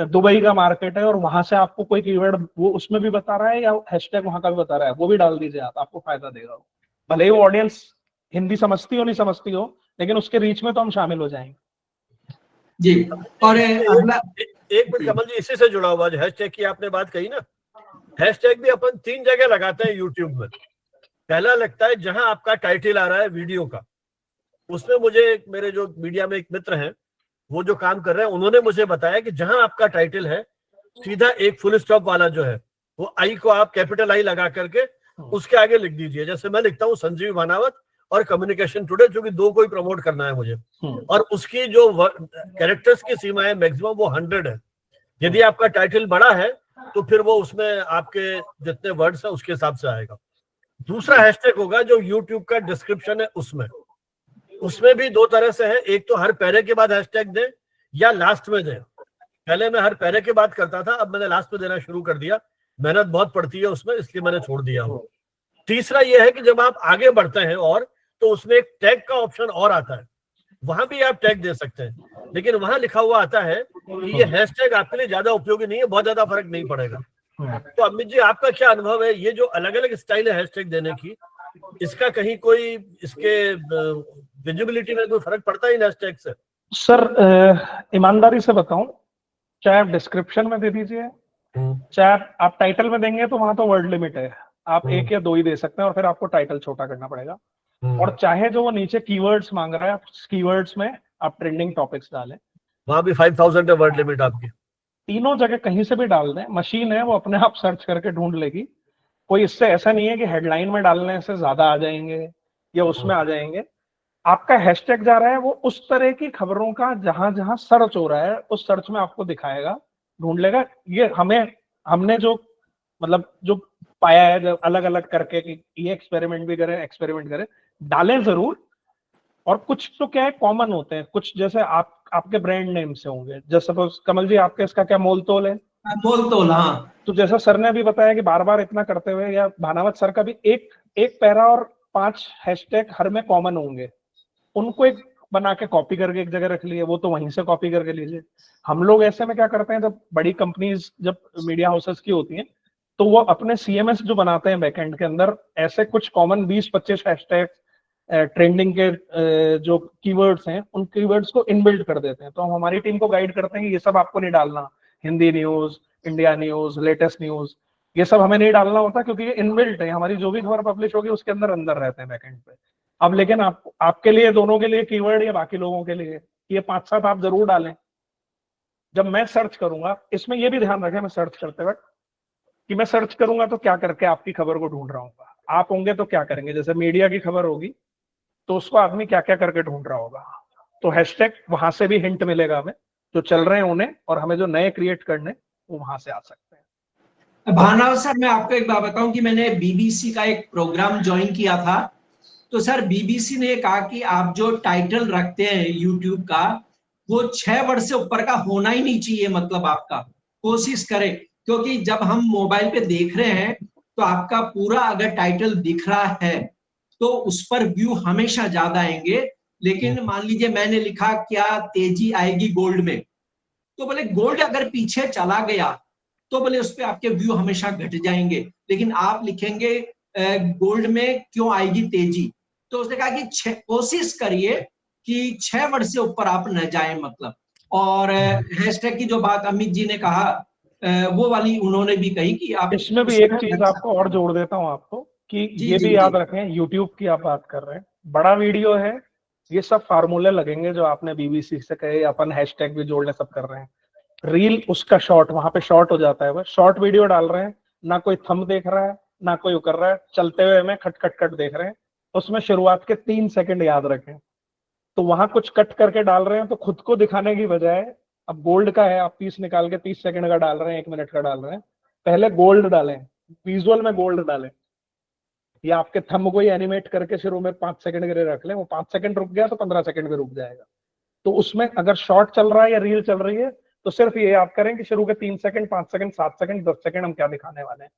दुबई का मार्केट है और वहां से आपको कोई कीवर्ड वो उसमें भी बता रहा है या हैशटैग वहां का भी बता रहा है, वो भी डाल दीजिए आप, आपको फायदा देगा। भले ही वो ऑडियंस हिंदी समझती हो नहीं समझती हो, लेकिन उसके रीच में तो हम शामिल हो जाएंगे। जी। और अगला एक मिनट कमल जी, इसी से जुड़ा हुआ जो हैशटैग की आपने बात कही ना, हैशटैग भी अपन 3 जगह लगाते हैं यूट्यूब में। पहला लगता है जहां आपका टाइटल आ रहा है वीडियो का, उसमें मुझे मेरे जो मीडिया में एक मित्र हैं वो जो काम कर रहे हैं, उन्होंने मुझे बताया कि जहां आपका टाइटल है सीधा एक फुल स्टॉप वाला जो है वो आई को आप कैपिटल आई लगा करके उसके आगे लिख दीजिए। जैसे मैं लिखता हूँ संजीव भानावत और कम्युनिकेशन टुडे, जो कि 2 को ही प्रमोट करना है मुझे, और उसकी जो कैरेक्टर्स की सीमा है मैक्सिमम वो 100 है। यदि आपका टाइटल बड़ा है तो फिर वो उसमें आपके जितने वर्ड्स है उसके हिसाब से आएगा। दूसरा हैशटैग होगा जो यूट्यूब का डिस्क्रिप्शन है, उसमें भी 2 तरह से है। एक तो हर पैरे के बाद हैशटैग दे या लास्ट में दे। पहले मैं हर पैरे के बाद करता था, अब मैंने लास्ट में देना शुरू कर दिया। मेहनत बहुत पड़ती है उसमें, इसलिए मैंने छोड़ दिया। तीसरा यह है कि जब आप आगे बढ़ते हैं और तो उसमें एक टैग का ऑप्शन और आता है, वहां भी आप टैग दे सकते हैं, लेकिन वहां लिखा हुआ आता है कि ये हैशटैग आपके लिए ज्यादा उपयोगी नहीं है, बहुत ज्यादा फर्क नहीं पड़ेगा। तो अमित जी आपका क्या अनुभव है, ये जो अलग अलग स्टाइल है हैशटैग देने की, इसका कहीं कोई इसके विजिबिलिटी में कोई फर्क पड़ता है इन हैशटैग से? सर ईमानदारी से बताऊं, चाहे आप डिस्क्रिप्शन में दे दीजिए, चाहे आप टाइटल में देंगे, तो वहां तो वर्ड लिमिट है, आप 1 या 2 ही दे सकते हैं और फिर आपको टाइटल छोटा करना पड़ेगा। और चाहे जो वो नीचे कीवर्ड्स मांग रहा है, आप कीवर्ड्स में आप ट्रेंडिंग टॉपिक्स डालें, वहां भी 5000 है वर्ड लिमिट आपकी। तीनों जगह कहीं से भी डाल दें, मशीन है वो अपने आप सर्च करके ढूंढ लेगी। कोई इससे ऐसा नहीं है कि हेडलाइन में डालने से ज्यादा आ जाएंगे या उसमें आ जाएंगे। आपका हैशटैग जा रहा है वो उस तरह की खबरों का जहां जहां सर्च हो रहा है उस सर्च में आपको दिखाएगा, ढूंढ लेगा। ये हमने जो मतलब जो पाया है जब अलग अलग करके कि ये एक्सपेरिमेंट करें, डालें जरूर। और कुछ तो क्या है कॉमन होते हैं, कुछ जैसे आपके ब्रांड नेम से होंगे। जैसे सपोज कमल जी आपके इसका क्या मोल तोल है? मोल तोल, हाँ। तो जैसा सर ने अभी बताया कि बार बार इतना करते हुए, या भानावत सर का भी एक पैरा और 5 हैशटैग हर में कॉमन होंगे, उनको एक बना के कॉपी करके एक जगह रख लिए, वो तो वहीं से कॉपी करके लीजिए। हम लोग ऐसे में क्या करते हैं, जब बड़ी कंपनीज जब मीडिया हाउसेस की होती हैं तो वो अपने सीएमएस जो बनाते हैं बैकएंड के अंदर ऐसे कुछ कॉमन 20-25 हैशटैग ट्रेंडिंग के जो कीवर्ड्स हैं उन कीवर्ड्स को इनबिल्ड कर देते हैं। तो हम हमारी टीम को गाइड करते हैं कि ये सब आपको नहीं डालना, Hindi news, India news, latest news, ये सब हमें नहीं डालना होता क्योंकि ये इनबिल्ट है, हमारी जो भी खबर पब्लिश होगी उसके अंदर रहते हैं बैकएंड पे। अब लेकिन आपके लिए, दोनों के लिए कीवर्ड या बाकी लोगों के लिए ये 5-7 आप जरूर डालें। जब मैं सर्च करूंगा, इसमें ये भी ध्यान रखें मैं सर्च करते वक्त कि मैं सर्च करूंगा तो क्या करके आपकी खबर को ढूंढ रहा हूँ। आप होंगे तो क्या करेंगे, जैसे मीडिया की खबर होगी तो उसको आदमी क्या क्या करके ढूंढ रहा होगा, तो हैशटैग वहां से भी हिंट मिलेगा हमें जो चल रहे हैं उन्हें, और हमें जो नए क्रिएट करने वो वहां से आ सकते हैं। भानावत सर, मैं आपको एक बात बताऊं कि मैंने बीबीसी का एक प्रोग्राम ज्वाइन किया था। तो सर बीबीसी ने कहा कि आप जो टाइटल रखते हैं यूट्यूब का वो 6 वर्ड से ऊपर का होना ही नहीं चाहिए। मतलब आपका कोशिश करें, क्योंकि जब हम मोबाइल पे देख रहे हैं तो आपका पूरा अगर टाइटल दिख रहा है तो उस पर व्यू हमेशा ज्यादा आएंगे। लेकिन मान लीजिए मैंने लिखा क्या तेजी आएगी गोल्ड में, तो बोले गोल्ड अगर पीछे चला गया तो बोले उस पर आपके व्यू हमेशा घट जाएंगे। लेकिन आप लिखेंगे गोल्ड में क्यों आएगी तेजी, तो उसने कहा कि कोशिश करिए कि 6 वर्ड से ऊपर आप न जाएं। मतलब और हैशटैग की जो बात अमित जी ने कहा वो वाली उन्होंने भी कही कि आप इसमें भी एक चीज आपको और जोड़ देता हूं आपको कि ये भी याद रखें, यूट्यूब की आप बात कर रहे हैं, बड़ा वीडियो है, ये सब फार्मूले लगेंगे जो आपने बीबीसी से कहे, अपन हैशटैग भी जोड़ने सब कर रहे हैं। रील उसका शॉर्ट, वहां पे शॉर्ट हो जाता है, वो शॉर्ट वीडियो डाल रहे हैं, ना कोई थंब देख रहा है ना कोई कर रहा है, चलते हुए में खट देख रहे हैं, उसमें शुरुआत के 3 सेकंड याद रखें। तो वहां कुछ कट करके डाल रहे हैं तो खुद को दिखाने की बजाय, अब गोल्ड का है, आप 30 निकाल के 30 सेकंड का डाल रहे हैं, 1 मिनट का डाल रहे हैं, पहले गोल्ड डालें, विजुअल में गोल्ड डालें, या आपके थंब को ही एनिमेट करके शुरू में 5 सेकंड के लिए रख लें, वो 5 सेकंड रुक गया तो 15 सेकंड में रुक जाएगा। तो उसमें अगर शॉर्ट चल रहा है या रील चल रही है तो सिर्फ ये याद करें कि शुरू के 3 सेकंड, 5 सेकंड, 7 सेकंड, 10 सेकंड हम क्या दिखाने वाले हैं।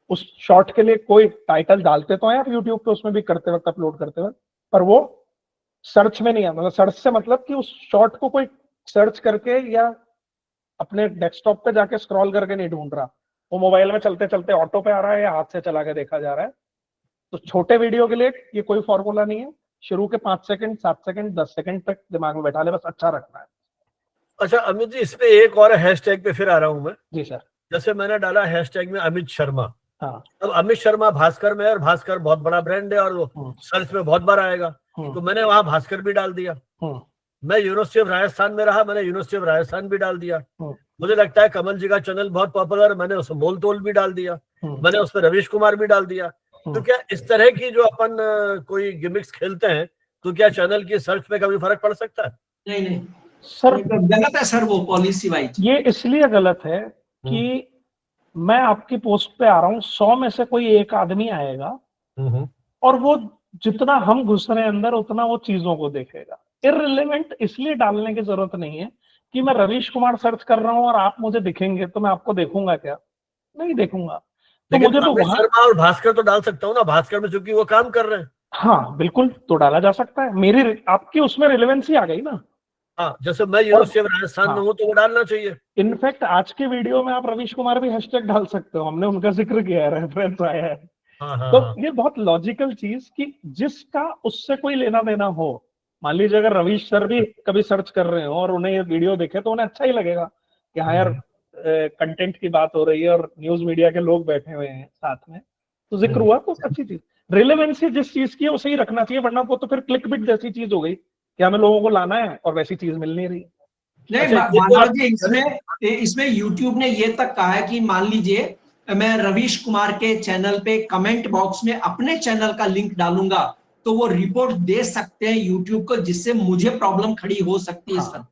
उस शॉर्ट के लिए कोई टाइटल डालते तो हैं आप यूट्यूब पे, उसमें भी करते वक्त, अपलोड करते वक्त, पर वो सर्च में नहीं आता। मतलब सर्च से मतलब कि उस शॉर्ट को कोई सर्च करके या अपने डेस्कटॉप पे जाके स्क्रॉल करके नहीं ढूंढ रहा, वो मोबाइल में चलते चलते ऑटो पे आ रहा है या हाथ से चला के देखा जा रहा है। तो छोटे वीडियो के लिए ये कोई फॉर्मूला नहीं है, शुरू के 5 सेकंड, 7 सेकंड, 10 सेकंड तक दिमाग में बैठा ले, बस अच्छा रखना है। अच्छा अमित जी, इसमें एक और हैशटैग पे फिर आ रहा हूं मैं। जी सर। जैसे मैंने डाला हैशटैग में अमित शर्मा। हाँ। अब अमित शर्मा भास्कर में है और भास्कर बहुत बड़ा ब्रांड है और वो सर्च में बहुत बार आएगा, तो मैंने वहां भास्कर भी डाल दिया। मैं यूनिवर्सिटी ऑफ राजस्थान में रहा, मैंने यूनिवर्सिटी ऑफ राजस्थान भी डाल दिया। मुझे लगता है कमल जी का चैनल बहुत पॉपुलर, मैंने उसमें मोल तोल भी डाल दिया, मैंने उसमें रवीश कुमार भी डाल दिया। तो क्या इस तरह की जो अपन कोई गिमिक्स खेलते हैं तो क्या चैनल की सर्च में कभी फर्क पड़ सकता है? नहीं सर, गलत है सर, वो पॉलिसी वाइज ये इसलिए गलत है कि मैं आपकी पोस्ट पे आ रहा हूँ, 100 में से कोई एक आदमी आएगा और वो जितना हम घुस रहे हैं अंदर उतना वो चीजों को देखेगा। इररिलेवेंट इसलिए डालने की जरूरत नहीं है कि मैं रवीश कुमार सर्च कर रहा हूँ और आप मुझे दिखेंगे तो मैं आपको देखूंगा क्या? नहीं देखूंगा। तो लेकिन मुझे तो अमित शर्मा और भास्कर तो डाल सकता हूँ ना, भास्कर में चूंकि वो काम कर रहे हैं। हाँ बिल्कुल, तो डाला जा सकता है, मेरी आपकी उसमें रिलेवेंसी आ गई ना। हाँ, जैसे मैं यूनिवर्सिटी ऑफ राजस्थान में हूँ तो वो डालना चाहिए। इनफैक्ट आज के वीडियो में आप रवीश कुमार भी हैशटैग डाल सकते हो, हमने उनका जिक्र किया है, रेफरेंस आया है। तो ये बहुत लॉजिकल चीज कि जिसका उससे कोई लेना देना हो, मान लीजिए अगर रवीश सर भी कभी सर्च कर रहे हो और उन्हें ये वीडियो देखे तो उन्हें अच्छा ही लगेगा कि हाँ यार कंटेंट की बात हो रही है और न्यूज मीडिया के लोग बैठे हुए हैं साथ में, तो जिक्र हुआ तो अच्छी चीज। रिलेवेंसी जिस चीज की है उसे ही रखना चाहिए, वरना वो तो फिर क्लिक बिट जैसी चीज हो गई कि हमें लोगों को लाना है और वैसी चीज मिल नहीं रही। नहीं अच्छा, एक मानव बात- जी, इसमें यूट्यूब ने ये तक कहा है कि मान लीजिए मैं रवीश कुमार के चैनल पे कमेंट बॉक्स में अपने चैनल का लिंक डालूंगा तो वो रिपोर्ट दे सकते हैं यूट्यूब को, जिससे मुझे प्रॉब्लम खड़ी हो सकती है। हाँ,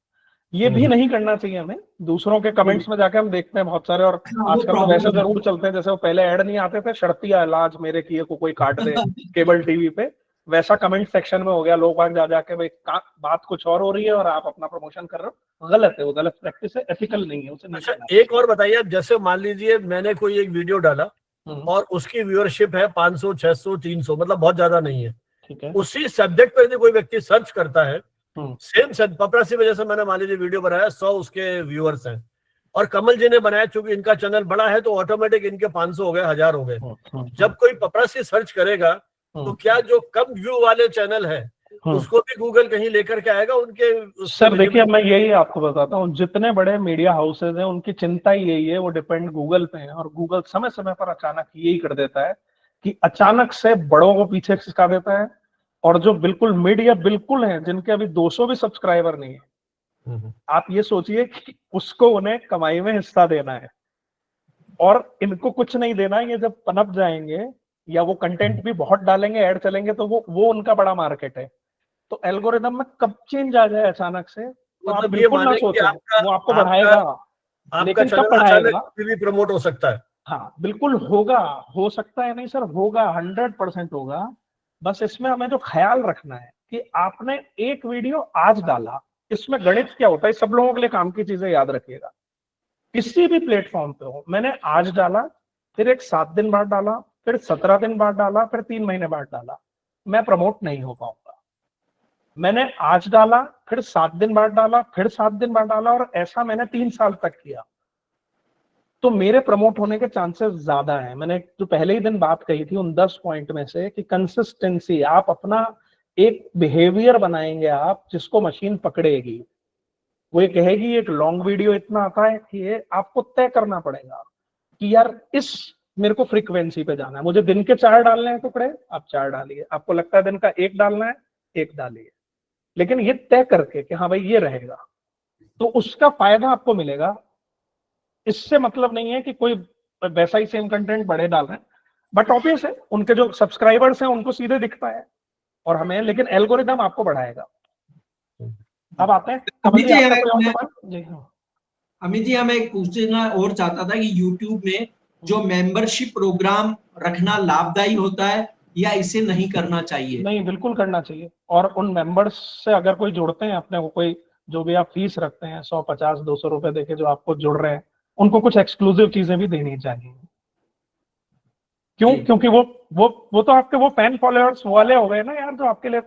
ये भी नहीं करना चाहिए हमें। दूसरों के कमेंट्स में जाके हम देखते हैं बहुत सारे, और वो आजकल तो प्रॉब्लम वैसे जरूर चलते हैं, जैसे वो पहले ऐड नहीं आते थे, शर्तिया इलाज मेरे किए को कोई काट दे केबल टीवी पे, वैसा कमेंट सेक्शन में हो गया। लोग बाग जा जाके भाई बात कुछ और हो रही है और आप अपना प्रमोशन कर रहे हो, गलत है, वो गलत प्रैक्टिस है, एथिकल नहीं है, उसे नहीं अच्छा, करना। एक और बताइए, जैसे मान लीजिए मैंने कोई एक वीडियो डाला और उसकी व्यूअरशिप है 500, 600, 300, मतलब बहुत ज्यादा नहीं है। ठीक है। उसी सब्जेक्ट पर यदि कोई व्यक्ति सर्च करता है, सेम पपरासी वजह से मैंने मान लीजिए वीडियो बनाया, 100 उसके व्यूअर्स हैं, और कमल जी ने बनाया, चूंकि इनका चैनल बड़ा है तो ऑटोमेटिक इनके 500 हो गए, 1000 हो गए। जब कोई पपरासी सर्च करेगा तो क्या जो कम व्यू वाले चैनल है उसको भी गूगल कहीं लेकर के आएगा उनके सर देखिए, मैं यही आपको बताता हूँ, जितने बड़े मीडिया हाउसेज हैं उनकी चिंता ही यही है, वो डिपेंड गूगल पे है, और गूगल समय समय पर अचानक यही कर देता है कि अचानक से बड़ों को पीछे खिसका देता है, और जो बिल्कुल मीडिया बिल्कुल है, जिनके अभी 200 भी सब्सक्राइबर नहीं है, आप ये सोचिए कि उसको उन्हें कमाई में हिस्सा देना है, और इनको कुछ नहीं देना। ये जब पनप जाएंगे या वो कंटेंट भी बहुत डालेंगे, ऐड चलेंगे, तो वो उनका बड़ा मार्केट है। तो एल्गोरिदम में कब चेंज आ जाए अचानक से, तो आप मतलब ये बिल्कुल ना माने कि सोचें, आपका वो आपको बढ़ाएगा, आपका लेकिन कब चैनल बढ़ाएगा? अचानक भी प्रमोट हो सकता है। हाँ बिल्कुल होगा, हो सकता है नहीं सर, होगा, 100% होगा। बस इसमें हमें जो ख्याल रखना है कि आपने एक वीडियो आज डाला, इसमें गणित क्या होता है, सब लोगों के लिए काम की चीजें याद रखिएगा। किसी भी प्लेटफॉर्म पे हो, मैंने आज डाला, फिर एक 7 दिन बाद डाला, फिर 17 दिन बाद डाला, फिर 3 महीने बाद डाला, मैं प्रमोट नहीं हो पाऊंगा। मैंने आज डाला, फिर 7 दिन बाद डाला, फिर 7 दिन बाद डाला, और ऐसा मैंने 3 साल तक किया, तो मेरे प्रमोट होने के चांसेस ज्यादा हैं। मैंने जो पहले ही दिन बात कही थी उन 10 पॉइंट में से, कि कंसिस्टेंसी, आप अपना एक बिहेवियर बनाएंगे आप, जिसको मशीन पकड़ेगी। वो ये कहेगी एक लॉन्ग वीडियो इतना आता है कि ये आपको तय करना पड़ेगा कि यार इस मेरे को फ्रीक्वेंसी पे जाना है, मुझे दिन के 4 डालने हैं टुकड़े, आप 4 डालिए, आपको लगता है दिन का 1 डालना है, 1 डालिए, लेकिन ये तय करके कि हाँ भाई ये रहेगा, तो उसका फायदा आपको मिलेगा। इससे मतलब नहीं है कि कोई वैसा ही सेम कंटेंट बड़े डाल रहे हैं, बट ऑब्वियस है उनके जो सब्सक्राइबर्स हैं उनको सीधे दिखता है और हमें, लेकिन एल्गोरिदम आपको बढ़ाएगा। अब आते हैं अमित जी, आपका कोई और सवाल? जी हाँ अमित जी, मैं एक पूछना और चाहता था कि यूट्यूब में जो मेंबरशिप प्रोग्राम रखना लाभदायी होता है या इसे नहीं करना चाहिए? नहीं, बिल्कुल करना चाहिए। और उन मेंबर्स से अगर कोई जुड़ते हैं अपने को, कोई जो भी आप फीस रखते हैं 100, 50, 200 रुपए देके जो आपको जुड़ रहे हैं, उनको कुछ एक्सक्लूसिव चीजें भी देनी चाहिए। क्यों? क्योंकि वो तो आपके वो फैन फॉलोअर्स वाले हो गए ना यार, जो आपके लिए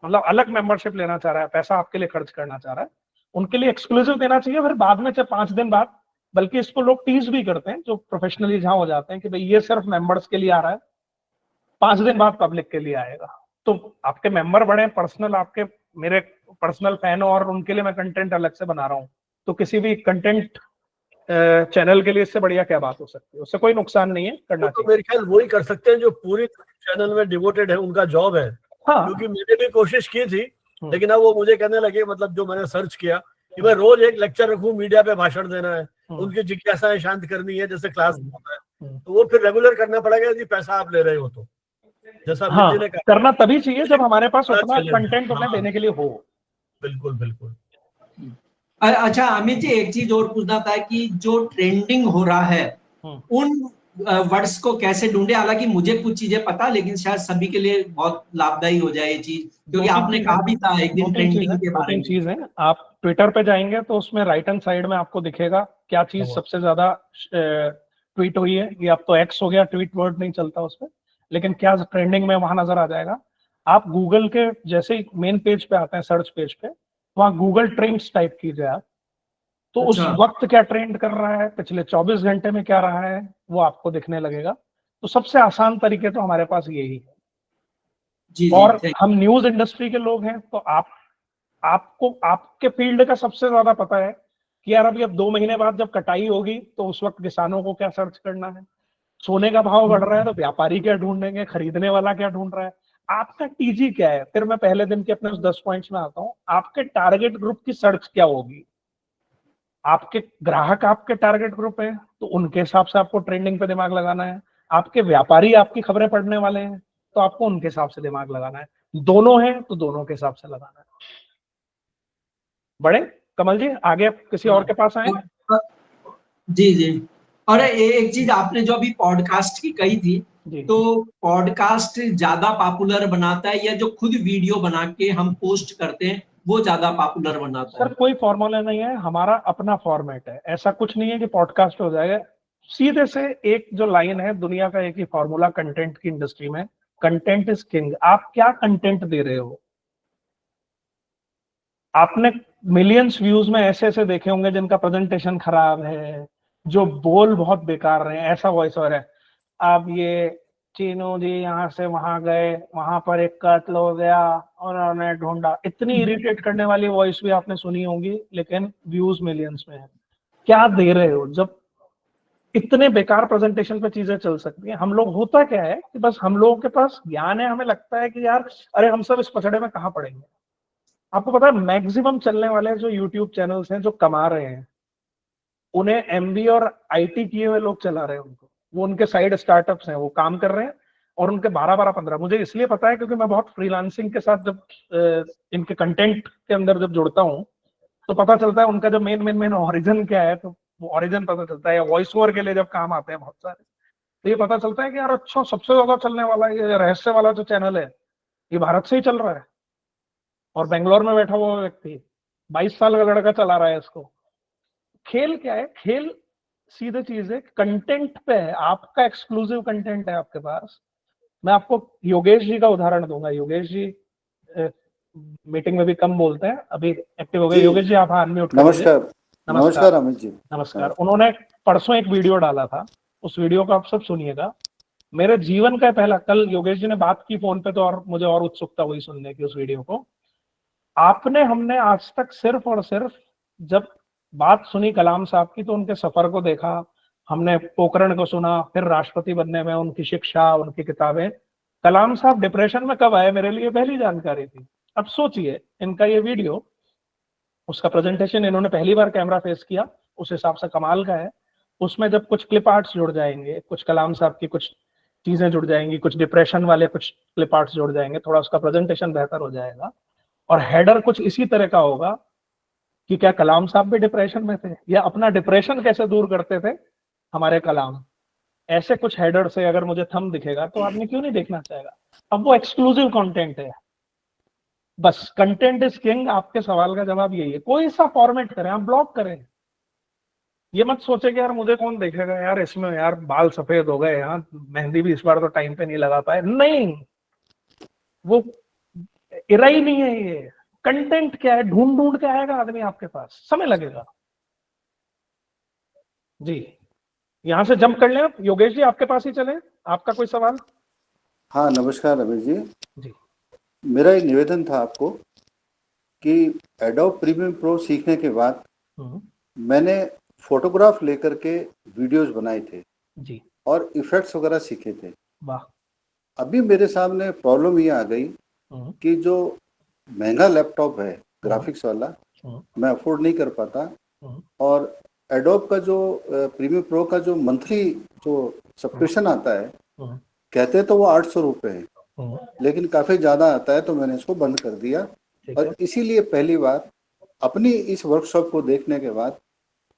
मतलब अलग मेंबरशिप लेना चाह रहा है, पैसा आपके लिए खर्च करना चाह रहा है, उनके लिए एक्सक्लूसिव देना चाहिए। फिर बाद में, चाहे 5 दिन बाद, बल्कि इसको लोग टीज भी करते हैं जो प्रोफेशनली जहां हो जाते हैं कि भाई ये सिर्फ मेंबर्स के लिए आ रहा है, 5 दिन बाद पब्लिक के लिए आएगा। तो आपके मेंबर बड़े पर्सनल, आपके मेरे पर्सनल फैन, और उनके लिए मैं कंटेंट अलग से बना रहा हूँ, तो किसी भी कंटेंट चैनल के लिए इससे बढ़िया क्या बात हो सकती है? उससे कोई नुकसान नहीं है, करना तो चाहिए। मेरे ख्याल वही कर सकते हैं जो पूरी चैनल में डिवोटेड है, उनका जॉब है। हाँ, क्योंकि मैंने भी कोशिश की थी, लेकिन अब वो मुझे कहने लगे, मतलब जो मैंने सर्च किया कि मैं रोज एक लेक्चर रखूं, मीडिया पे भाषण देना है, उनकी जिज्ञासाएं शांत करनी है, जैसे क्लास होता है, तो वो फिर रेगुलर करना पड़ेगा यदि पैसा आप ले रहे हो तो। जैसा हाँ, जी ने कहा, करना तभी चाहिए जब हमारे पास उतना चलेगा। कंटेंट उन्हें देने के लिए हो। बिल्कुल बिल्कुल। अच्छा अमित जी, एक चीज और पूछना था कि जो ट्रेंडिंग हो रहा है उन वर्ड्स को कैसे ढूंढे? हालांकि मुझे कुछ चीजें पता, लेकिन शायद सभी के लिए बहुत लाभदायी हो जाए ये चीज, क्योंकि आपने कहा भी था एक दिन ट्रेंडिंग के बारे में। चीज है, आप ट्विटर पे जाएंगे तो उसमें राइट हैंड साइड में आपको दिखेगा क्या चीज सबसे ज्यादा ट्वीट हुई है। ये अब तो एक्स हो गया, ट्वीट वर्ड नहीं चलता उसमें, लेकिन क्या ट्रेंडिंग में वहां नजर आ जाएगा। आप गूगल के जैसे ही मेन पेज पे आते हैं, सर्च पेज पे, वहां गूगल ट्रेंड्स टाइप कीजिए आप, तो उस वक्त क्या ट्रेंड कर रहा है, पिछले 24 घंटे में क्या रहा है, वो आपको दिखने लगेगा। तो सबसे आसान तरीके तो हमारे पास यही है। और हम न्यूज इंडस्ट्री के लोग हैं, तो आपको आपके फील्ड का सबसे ज्यादा पता है कि यार अभी अब 2 महीने बाद जब कटाई होगी तो उस वक्त किसानों को क्या सर्च करना है, सोने का भाव बढ़ रहा है तो व्यापारी क्या ढूंढेंगे, खरीदने वाला क्या ढूंढ रहा है, आपका टीजी क्या है। फिर मैं पहले दिन के अपने उस 10 पॉइंट्स में आता हूँ, आपके टारगेट ग्रुप की सर्च क्या होगी, आपके ग्राहक आपके टारगेट ग्रुप है तो उनके हिसाब से आपको ट्रेंडिंग पे दिमाग लगाना है। आपके व्यापारी आपकी खबरें पढ़ने वाले हैं तो आपको उनके हिसाब से दिमाग लगाना है। दोनों हैं तो दोनों के हिसाब से लगाना है। बड़े कमल जी आगे आप किसी और के पास आए। जी जी। और एक चीज आपने जो अभी पॉडकास्ट की कही थी, जी। तो पॉडकास्ट ज्यादा पॉपुलर बनाता है या जो खुद वीडियो बना के हम पोस्ट करते हैं वो ज्यादा पॉपुलर बनाता है? सर कोई फॉर्मूला नहीं है, हमारा अपना फॉर्मेट है। ऐसा कुछ नहीं है कि पॉडकास्ट हो जाएगा। सीधे से एक जो लाइन है, दुनिया का एक ही फॉर्मूला कंटेंट की इंडस्ट्री में, कंटेंट इज किंग। आप क्या कंटेंट दे रहे हो? आपने मिलियंस व्यूज में ऐसे ऐसे देखे होंगे जिनका प्रेजेंटेशन खराब है, जो बोल बहुत बेकार रहे हैं, ऐसा वॉइस ओवर है। अब ये चीनू जी यहाँ से वहां गए, वहां पर एक कत्ल हो गया, उन्होंने ढूंढा, इतनी इरिटेट करने वाली वॉइस भी आपने सुनी होगी, लेकिन व्यूज मिलियंस में है। क्या दे रहे हो? जब इतने बेकार प्रेजेंटेशन पे चीजें चल सकती हैं, हम लोग, होता क्या है कि बस हम लोगों के पास ज्ञान है, हमें लगता है कि यार अरे हम सब इस पचड़े में कहाँ पड़ेंगे। आपको पता है मैक्सिमम चलने वाले जो यूट्यूब चैनल्स हैं जो कमा रहे हैं, उन्हें एमबी और आईटी किए हुए लोग चला रहे हैं। उनको, वो उनके साइड स्टार्टअप्स हैं, वो काम कर रहे हैं और उनके 12-12-15, मुझे इसलिए पता है क्योंकि मैं बहुत फ्रीलांसिंग के साथ जब इनके कंटेंट के अंदर जब जुड़ता हूँ तो पता चलता है उनका जब मेन ओरिजिन क्या है। तो वो ओरिजिन पता चलता है। या वॉइस ओवर के लिए जब काम आते हैं बहुत सारे, तो ये पता चलता है कि यार अच्छा सबसे ज्यादा चलने वाला ये रहस्य वाला जो चैनल है ये भारत से ही चल रहा है, और बेंगलोर में बैठा हुआ व्यक्ति 22 साल का लड़का चला रहा है इसको। खेल क्या है? खेल सीधे चीज है, कंटेंट पे है। आपका एक्सक्लूसिव कंटेंट है आपके पास। मैं आपको योगेश जी का उदाहरण दूंगा। योगेश जी मीटिंग में भी कम बोलते हैं, अभी एक्टिव हो गए। योगेश जी आप अनम्यूट कर लीजिए। नमस्कार। नमस्कार अमित जी। नमस्कार। उन्होंने परसों एक वीडियो डाला था, उस वीडियो को आप सब सुनिएगा। मेरे जीवन का पहला, कल योगेश जी ने बात की फोन पे तो और मुझे और उत्सुकता हुई सुनने की उस वीडियो को। हमने आज तक सिर्फ और सिर्फ जब बात सुनी कलाम साहब की तो उनके सफर को देखा, हमने पोखरण को सुना, फिर राष्ट्रपति बनने में उनकी शिक्षा, उनकी किताबें। कलाम साहब डिप्रेशन में कब आए, मेरे लिए पहली जानकारी थी। अब सोचिए इनका ये वीडियो, उसका प्रेजेंटेशन इन्होंने पहली बार कैमरा फेस किया, उस हिसाब से कमाल का है। उसमें जब कुछ क्लिप आर्ट्स जुड़ जाएंगे, कुछ कलाम साहब की कुछ चीजें जुड़ जाएंगी, कुछ डिप्रेशन वाले कुछ क्लिप आर्ट्स जुड़ जाएंगे, थोड़ा उसका प्रेजेंटेशन बेहतर हो जाएगा। और हेडर कुछ इसी तरह का होगा कि क्या कलाम साहब भी डिप्रेशन में थे, या अपना डिप्रेशन कैसे दूर करते थे हमारे कलाम। ऐसे कुछ हेडर से अगर मुझे थंब दिखेगा तो आदमी क्यों नहीं देखना चाहेगा। अब वो एक्सक्लूसिव कंटेंट है। बस कंटेंट इज किंग। आपके सवाल का जवाब यही है। कोई सा फॉर्मेट करें, आप ब्लॉग करें। ये मत सोचे कि यार मुझे कौन देखेगा, यार इसमें यार बाल सफेद हो गए, यार मेहंदी भी इस बार तो टाइम पे नहीं लगा पाए। नहीं, वो इरा ही नहीं है। ये कंटेंट क्या है, ढूंढ ढूंढ के आएगा आदमी आपके पास, समय लगेगा। जी, यहां से जंप कर लें आप। योगेश जी आपके पास ही चले, आपका कोई सवाल? हाँ नमस्कार अमित जी। जी। मेरा एक निवेदन था आपको कि एडोब प्रीमियम प्रो सीखने के बाद मैंने फोटोग्राफ लेकर के वीडियोस बनाए थे जी, और इफेक्ट्स वगैरह सीखे थे। वाह। अभी मेरे सामने प्रॉब्लम ये आ गई कि जो महंगा लैपटॉप है ग्राफिक्स वाला, मैं अफोर्ड नहीं कर पाता, और एडोब का जो प्रीमियम प्रो का जो मंथली जो सब्सक्रिप्शन आता है, कहते तो वो 800 रुपये है, लेकिन काफी ज्यादा आता है, तो मैंने इसको बंद कर दिया। और इसीलिए पहली बार अपनी इस वर्कशॉप को देखने के बाद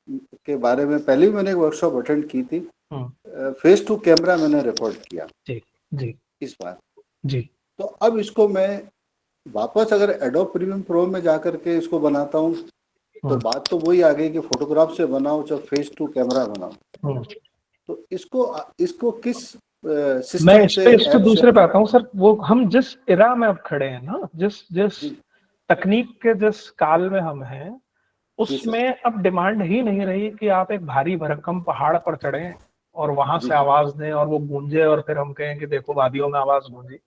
के बारे में, पहले भी मैंने एक वर्कशॉप अटेंड की थी, फेस टू कैमरा मैंने रिकॉर्ड किया जी इस बार जी। तो अब इसको मैं वापस अगर एडोब प्रीमियम प्रो में जाकर के इसको बनाता हूँ तो बात तो वही आ गई कि फोटोग्राफ से बनाओ चाहे फेस टू कैमरा बनाओ। तो इसको किस मैं इस पे दूसरे पे आता हूँ सर। वो हम जिस इरा में अब खड़े हैं ना, जिस तकनीक के जिस काल में हम हैं, उसमें अब डिमांड ही नहीं रही कि आप एक भारी भरकम पहाड़ पर चढ़े और वहां से आवाज दें और वो गूंजे और फिर हम कहें कि देखो वादियों में आवाज गूंजी।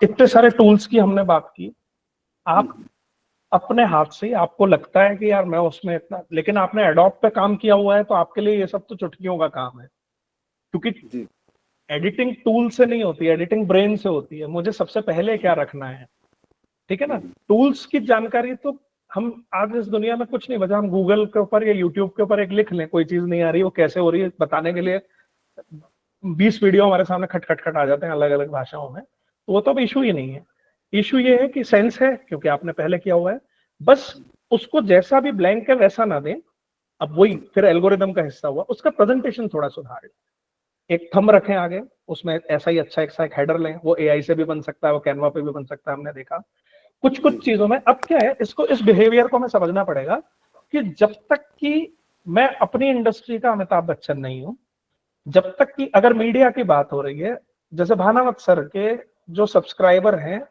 इतने सारे टूल्स की हमने बात की। आप अपने हाथ से, आपको लगता है कि यार मैं उसमें इतना, लेकिन आपने एडोब पे काम किया हुआ है तो आपके लिए ये सब तो चुटकियों का काम है, क्योंकि एडिटिंग टूल से नहीं होती, एडिटिंग ब्रेन से होती है। मुझे सबसे पहले क्या रखना है, ठीक है ना। टूल्स की जानकारी तो हम आज इस दुनिया में कुछ नहीं बचा, हम गूगल के ऊपर या यूट्यूब के ऊपर एक लिख लें, कोई चीज नहीं आ रही वो कैसे हो रही है बताने के लिए 20 वीडियो हमारे सामने खट खट खट आ जाते हैं अलग अलग भाषाओं में। तो वो तो अब इशू ही नहीं है। इशू ये है कि सेंस है, क्योंकि आपने पहले किया हुआ है, बस उसको जैसा भी ब्लैंक है वैसा ना दें। अब वही फिर एल्गोरिदम का हिस्सा हुआ, उसका प्रेजेंटेशन थोड़ा सुधार, एक थंब रखें आगे, उसमें ऐसा ही अच्छा एक हेडर लें, वो एआई से भी बन सकता है, वो कैनवा पे भी बन सकता है, हमने देखा कुछ चीजों में। अब क्या है, इसको इस बिहेवियर को हमें समझना पड़ेगा कि जब तक कि मैं अपनी इंडस्ट्री का अमिताभ बच्चन नहीं हूं, जब तक कि अगर मीडिया की बात हो रही है, जैसे भानावत सर के जो सब्सक्राइबर हैं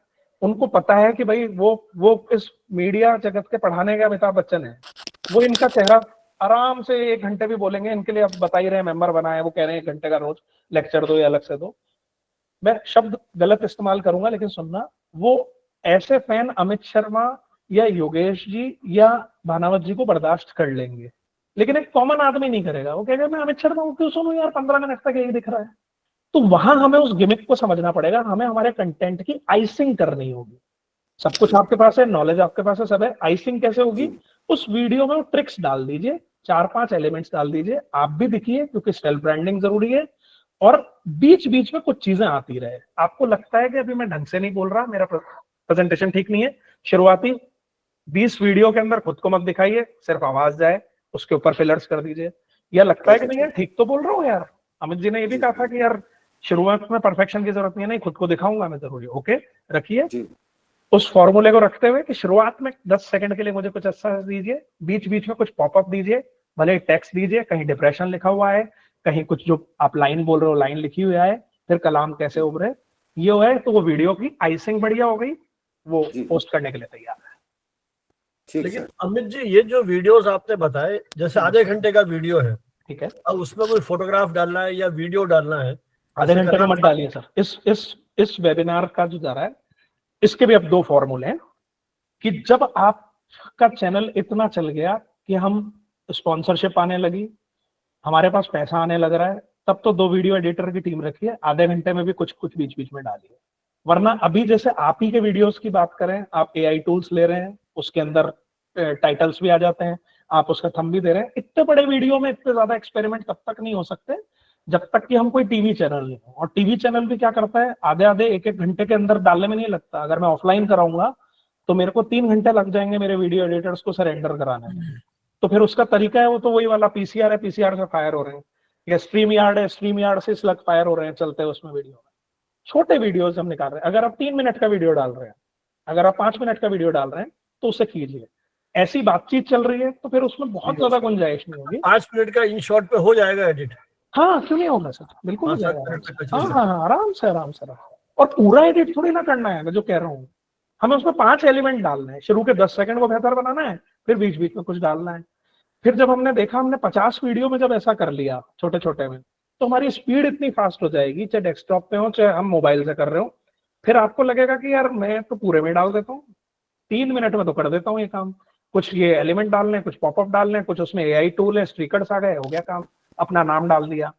उनको पता है कि भाई वो इस मीडिया जगत के पढ़ाने के अमिताभ बच्चन है, वो इनका चेहरा आराम से 1 घंटे भी बोलेंगे, इनके लिए अब बता ही रहे हैं, मेंबर बनाए, वो कह रहे हैं 1 घंटे का रोज लेक्चर दो या अलग से दो। मैं शब्द गलत इस्तेमाल करूंगा लेकिन सुनना, वो ऐसे फैन अमित शर्मा या योगेश जी या भानावत जी को बर्दाश्त कर लेंगे, लेकिन एक कॉमन आदमी नहीं करेगा। वो कहेगा मैं अमित शर्मा को क्यों सुनूं यार, 15 मिनट तक यही दिख रहा है। तो वहां हमें उस गिमिक को समझना पड़ेगा, हमें हमारे कंटेंट की आइसिंग करनी होगी। सब कुछ आपके पास है, नॉलेज आपके पास है, सब है, आइसिंग कैसे होगी? उस वीडियो में वो ट्रिक्स डाल दीजिए, 4-5 एलिमेंट्स डाल दीजिए, आप भी दिखिए क्योंकि सेल्फ ब्रांडिंग जरूरी है, और बीच बीच में कुछ चीजें आती रहे। आपको लगता है कि अभी मैं ढंग से नहीं बोल रहा, मेरा प्रेजेंटेशन ठीक नहीं है, शुरुआती 20 वीडियो के अंदर खुद को मत दिखाइए, सिर्फ आवाज जाए, उसके ऊपर फिलर्स कर दीजिए। या लगता है कि नहीं यार ठीक तो बोल रहा हूँ यार, अमित जी ने ये भी कहा था कि यार शुरुआत में परफेक्शन की जरूरत नहीं है, नहीं खुद को दिखाऊंगा मैं जरूरी, ओके रखिए। उस फॉर्मूले को रखते हुए कि शुरुआत में 10 सेकंड के लिए मुझे कुछ अच्छा दीजिए, बीच बीच में कुछ पॉपअप दीजिए, भले टेक्स्ट दीजिए, कहीं डिप्रेशन लिखा हुआ है, कहीं कुछ जो आप लाइन बोल रहे हो लाइन लिखी हुई है, फिर कलाम कैसे उभरे, ये हो है तो वो वीडियो की आइसिंग बढ़िया हो गई, वो पोस्ट करने के लिए तैयार है। लेकिन अमित जी ये जो वीडियोस आपने बताए, जैसे आधे घंटे का वीडियो है, ठीक है, अब उसमें कोई फोटोग्राफ डालना है या वीडियो डालना है, आधे घंटे में मत डालिए सर। इस वेबिनार का जो जा रहा है इसके भी अब 2 फॉर्मूले हैं कि जब आपका चैनल इतना चल गया कि हम स्पॉन्सरशिप आने लगी, हमारे पास पैसा आने लग रहा है, तब तो 2 वीडियो एडिटर की टीम रखिए, आधे घंटे में भी कुछ बीच बीच में डालिए। वरना अभी जैसे आप ही के वीडियोस की बात करें, आप एआई टूल्स ले रहे हैं, उसके अंदर टाइटल्स भी आ जाते हैं, आप उसका थंब भी दे रहे हैं, इतने बड़े वीडियो में इतने ज्यादा एक्सपेरिमेंट तब तक नहीं हो सकते जब तक कि हम कोई टीवी चैनल नहीं हो। और टीवी चैनल भी क्या करता है, आधे 1-1 घंटे के अंदर डालने में नहीं लगता। अगर मैं ऑफलाइन कराऊंगा तो मेरे को 3 घंटे लग जाएंगे मेरे वीडियो एडिटर्स को सरेंडर कराने में। तो फिर उसका तरीका है, वो तो वही वाला पीसीआर है, पीसीआर से फायर हो रहे हैं, या स्ट्रीम यार्ड है, स्ट्रीम यार्ड से स्लग फायर हो रहे हैं, चलते हैं उसमें वीडियो में। छोटे वीडियोज हम निकाल रहे हैं, अगर आप 3 मिनट का वीडियो डाल रहे हैं, अगर आप 5 मिनट का वीडियो डाल रहे हैं तो उसे कीजिए। ऐसी बातचीत चल रही है तो फिर उसमें बहुत ज्यादा गुंजाइश नहीं होगी। 5 मिनट का इन शॉर्ट पे हो जाएगा एडिट? हाँ क्यों नहीं होगा सर, बिल्कुल हो जाएगा। हाँ आराम से और पूरा एडिट थोड़ी ना करना है, मैं जो कह रहा हूँ, हमें उसमें 5 एलिमेंट डालना है। शुरू के 10 सेकंड को बेहतर बनाना है, फिर बीच बीच में कुछ डालना है। फिर जब हमने देखा, हमने 50 वीडियो में जब ऐसा कर लिया छोटे छोटे में, तो हमारी स्पीड इतनी फास्ट हो जाएगी, चाहे डेस्कटॉप पे हो चाहे हम मोबाइल से कर रहे हो। फिर आपको लगेगा कि यार मैं तो पूरे में डाल देता हूँ, 3 मिनट में तो कर देता हूँ ये काम। कुछ ये एलिमेंट डालने, कुछ पॉपअप डालने, कुछ उसमें एआई टूल है, स्टिकर्स आ गए, हो गया काम। अपना नाम डाल दिया,